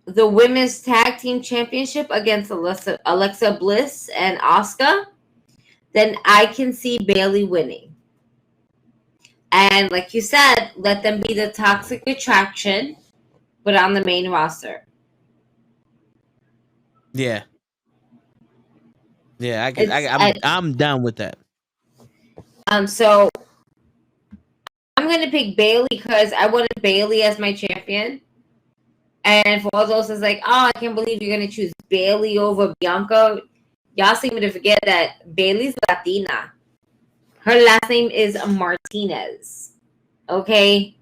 the women's tag team championship against Alexa Bliss and Asuka, then I can see Bayley winning. And like you said, let them be the toxic attraction, but on the main roster. Yeah. Yeah, I'm down with that. So I'm gonna pick Bayley because I wanted Bayley as my champion. And for all those that's like, oh, I can't believe you're gonna choose Bayley over Bianca. Y'all seem to forget that Bayley's Latina. Her last name is Martinez. Okay?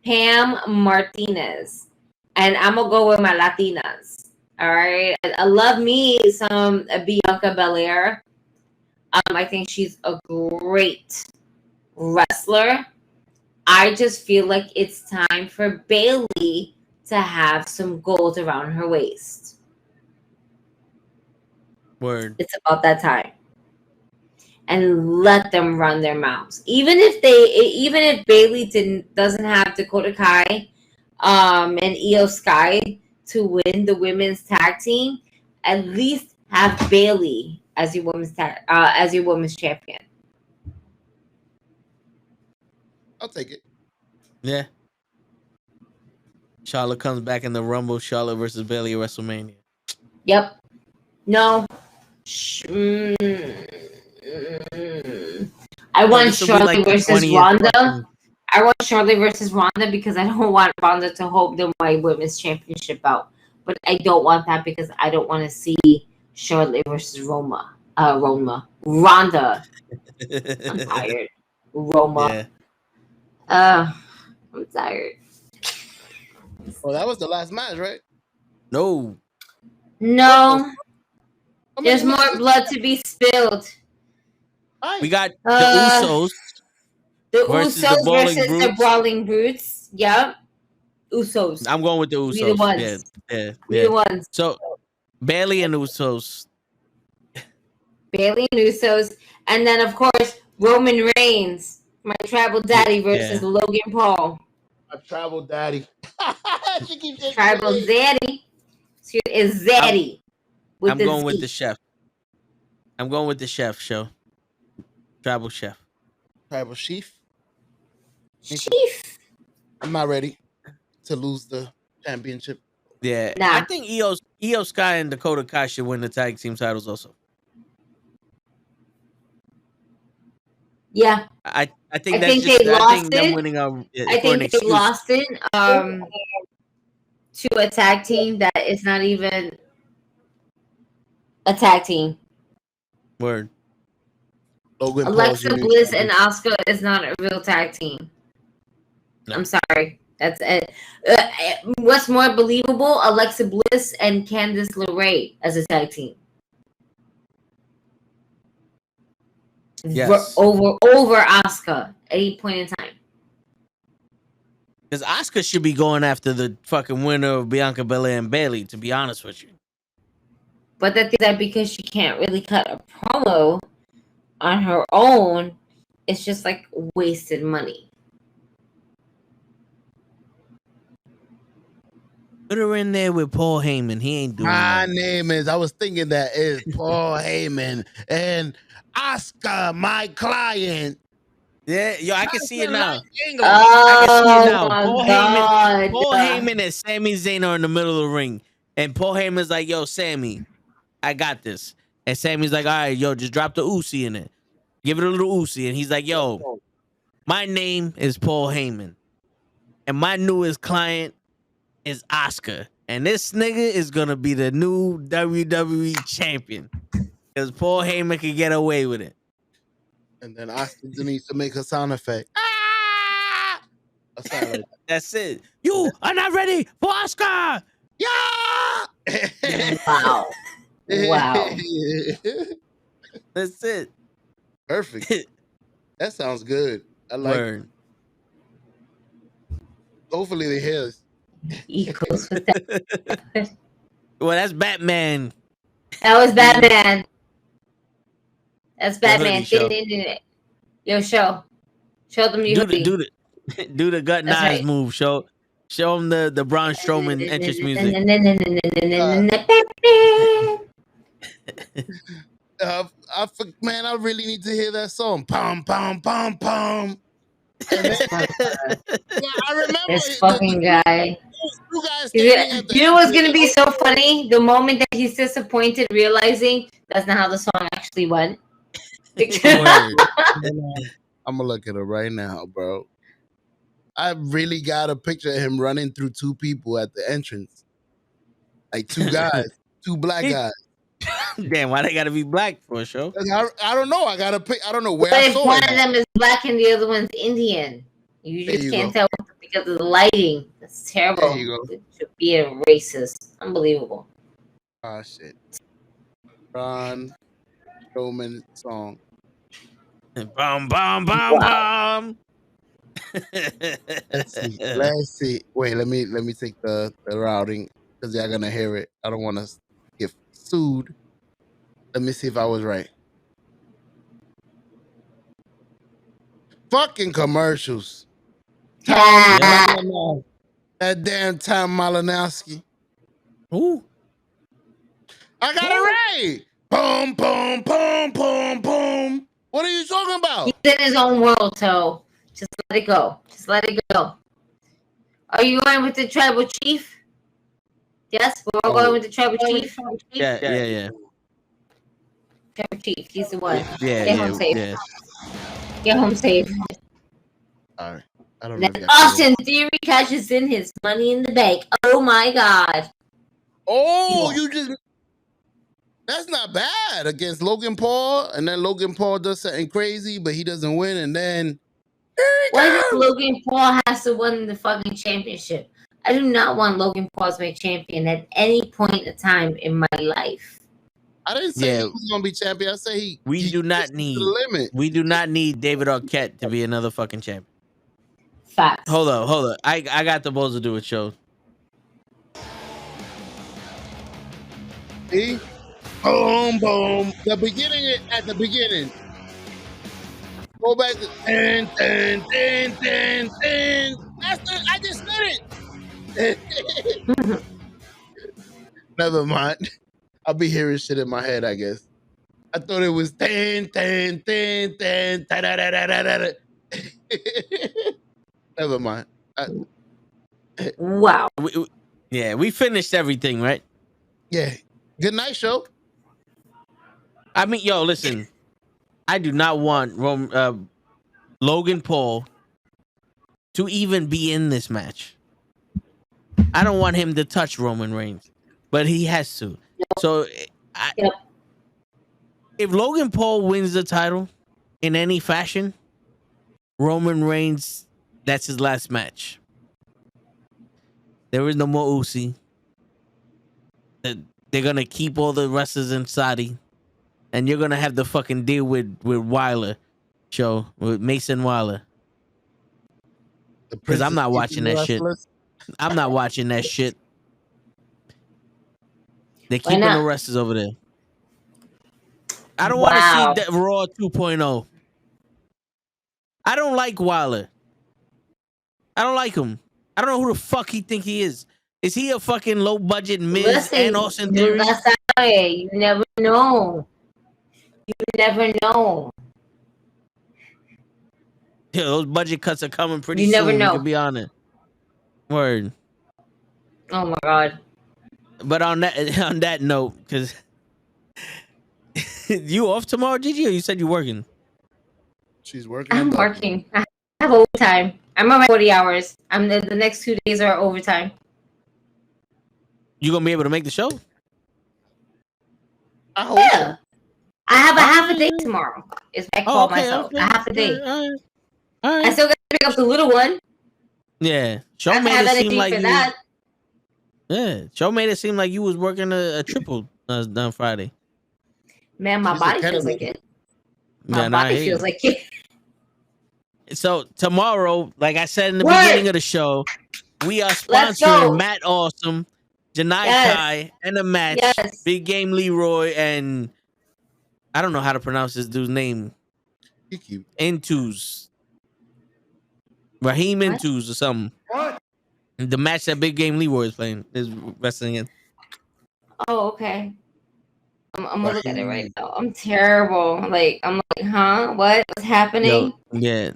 Pam Martinez. And I'm gonna go with my Latinas. All right. I love me some Bianca Belair. I think she's a great wrestler. I just feel like it's time for Bayley to have some gold around her waist. Word. It's about that time. And let them run their mouths. Even if Bayley doesn't have Dakota Kai and Io Sky to win the women's tag team, at least have Bayley as your women's champion. I'll take it. Yeah. Charlotte comes back in the Rumble. Charlotte versus Bayley at WrestleMania. Yep. No. I want Charlotte versus Ronda. I want Charlotte versus Ronda because I don't want Ronda to hold the my women's championship belt. But I don't want that because I don't want to see Charlotte versus Ronda. I'm tired. Roma. Yeah. I'm tired. Oh, that was the last match, right? No. No. How many There's more matches? blood to be spilled. We got the Usos. The versus Usos the Brawling versus the Brutes. Brawling Brutes. Yep. Usos. I'm going with the Usos. We the ones. Yeah. We the ones. So Bailey and Usos. Bailey and Usos. And then, of course, Roman Reigns, my tribal daddy, versus Logan Paul. My tribal daddy. She keeps saying Tribal daddy. Is Zaddy. I'm going with the chef. I'm going with the chef show. Tribal chef. Tribal chief. Chief. I'm not ready to lose the championship. Yeah. Nah. I think Io Sky and Dakota Kai should win the tag team titles also. Yeah. I think I that's think just they I lost think them it. winning I think they lost it to a tag team that is not even a tag team. Word. Logan Alexa Bliss and Asuka is not a real tag team. No. I'm sorry. That's it. What's more believable? Alexa Bliss and Candice LeRae as a tag team. Yes. Over Asuka at any point in time. Because Asuka should be going after the fucking winner of Bianca Belair and Bailey, to be honest with you. But the thing is that because she can't really cut a promo on her own, it's just like wasted money. Put her in there with Paul Heyman. He ain't doing My that. name is, I was thinking that is Paul Heyman and Oscar, my client. Yeah, yo, I can see it now. Oh, I can see it now. my Paul God. Heyman and Sami Zayn are in the middle of the ring. And Paul Heyman's like, yo, Sammy, I got this. And Sammy's like, all right, yo, just drop the Uzi in it. Give it a little Uzi. And he's like, yo, my name is Paul Heyman. And my newest client is Oscar. And this nigga is going to be the new WWE champion. Because Paul Heyman can get away with it. And then Oscar needs to make a sound effect. That's it. You are not ready for Oscar. Yeah. Wow. Wow. That's it. Perfect. That sounds good. I like it. Hopefully they hear us. Equals with that. Well, that's Batman. That was Batman. That's Batman. Show. Yo, show them you do the gut That's knives right. move. Show them the Braun Strowman entrance music. Man, I really need to hear that song. Pom pom pom pom. Yeah, I remember this fucking guy. You guys, you know what's gonna be so funny? The moment that he's disappointed, realizing that's not how the song actually went. I'm gonna look at it right now, bro. I really got a picture of him running through two people at the entrance, like two guys, two black guys. Damn, why they gotta be black for a show? I don't know. I gotta pick. I don't know where But I if saw one it. of them is black and the other one's Indian, you just can't tell because of the lighting. That's terrible. There you go. It should be a racist. Unbelievable. Oh shit. Braun Strowman song. Bum bum bum bum. Let's see. Wait, let me take the routing because y'all gonna hear it. I don't want to get sued. Let me see if I was right. Fucking commercials. That damn Tom Malinowski. Ooh. I got it right. Boom, boom, boom, boom, boom. What are you talking about? He's in his own world, so just let it go. Just let it go. Are you going with the tribal chief? Yes, we're all going with the tribal chief. Yeah. Tribal chief, he's the one. Yeah, Get home safe. Get home safe. All right. I don't know. Then Austin Theory cashes in his money in the bank. Oh my God. Oh, you just. That's not bad against Logan Paul, and then Logan Paul does something crazy, but he doesn't win, and then Why does Logan Paul has to win the fucking championship? I do not want Logan Paul to be champion at any point in time in my life. I didn't say he was gonna be champion. I say he. We do not need. Limit. We do not need David Arquette to be another fucking champion. Facts. Hold up. I got the balls to do it, show. See? Boom, boom. The beginning at the beginning. Go back to ten. That's the, I just said it. Never mind. I'll be hearing shit in my head, I guess. I thought it was 10. Never mind. Wow. We finished everything, right? Yeah. Good night, show. I mean, yo, listen. I do not want Logan Paul to even be in this match. I don't want him to touch Roman Reigns, but he has to. So, if Logan Paul wins the title in any fashion, Roman Reigns, that's his last match. There is no more Uzi. They're going to keep all the wrestlers in Saudi. And you're going to have the fucking deal with Wilder show, with Mason Wilder. Because I'm not watching that shit. I'm not watching that shit. They're keeping the wrestlers over there. I don't want to see that Raw 2.0. I don't like Wilder. I don't like him. I don't know who the fuck he think he is. Is he a fucking low budget Miz and Austin Theory? You never know. You never know. Yeah, those budget cuts are coming pretty soon. You never know. You can be on it. Word. Oh my god. But on that note, because you off tomorrow, Gigi? Or you said you're working? She's working. I'm working. I have overtime. I'm on my 40 hours. The next 2 days are overtime. You gonna be able to make the show? I hope. Yeah. I have a half a day tomorrow. Is what I call myself. Okay. A half a day. All right. I still got to pick up the little one. Yeah. Show made it seem like you. Yeah. Show made it seem like you was working a triple on Friday. Man, my body feels like it. My body feels like it. So tomorrow, like I said in the beginning of the show, we are sponsoring Matt Awesome, Janai Kai, and a match. Yes. Big Game Leroy and I don't know how to pronounce this dude's name. Intus. Raheem Intus or something. What? The match that Big Game Leroy is wrestling in. Oh, okay. I'm gonna look at it right now. I'm terrible. I'm like, huh? What's happening? Yeah.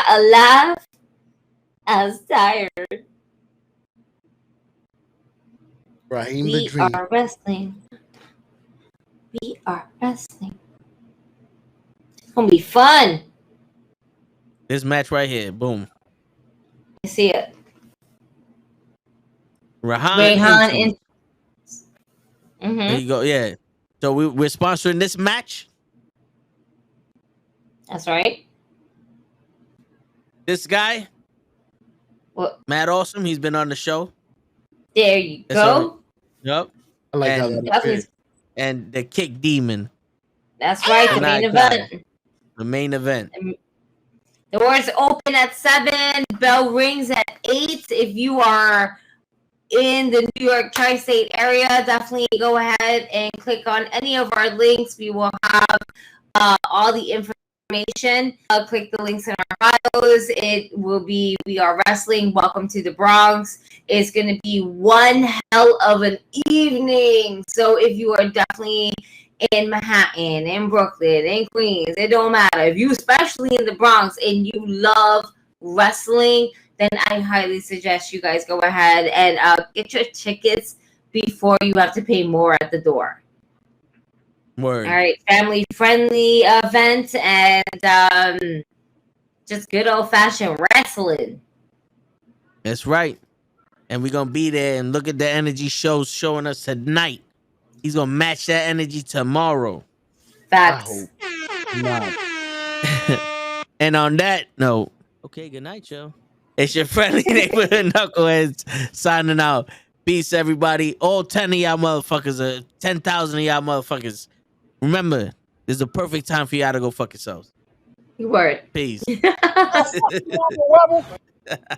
Alive. I was tired. Raheem We are wrestling. We are wrestling. It's gonna be fun. This match right here, boom. I see it. Rahan. Mm-hmm. There you go. Yeah. So we're sponsoring this match. That's right. This guy, Matt Awesome, he's been on the show. There you go. Yep. I like how that and the Kick Demon. That's right. The main event. The main event. The doors open at 7. Bell rings at 8. If you are in the New York tri-state area, definitely go ahead and click on any of our links. We will have all the information. Click the links in our bios. It will be We Are Wrestling. Welcome to the Bronx. It's going to be one hell of an evening. So if you are definitely in Manhattan, in Brooklyn, in Queens, it don't matter. If you, especially in the Bronx, and you love wrestling, then I highly suggest you guys go ahead and get your tickets before you have to pay more at the door. Word. All right, family-friendly event and just good old-fashioned wrestling. That's right. And we're going to be there and look at the energy shows showing us tonight. He's gonna match that energy tomorrow. Facts. And on that note, okay, good night, yo. It's your friendly neighborhood knuckleheads signing out. Peace, everybody. All 10 of y'all motherfuckers, 10,000 of y'all motherfuckers. Remember, this is the perfect time for y'all to go fuck yourselves. Word. Peace.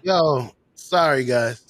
Yo, sorry guys.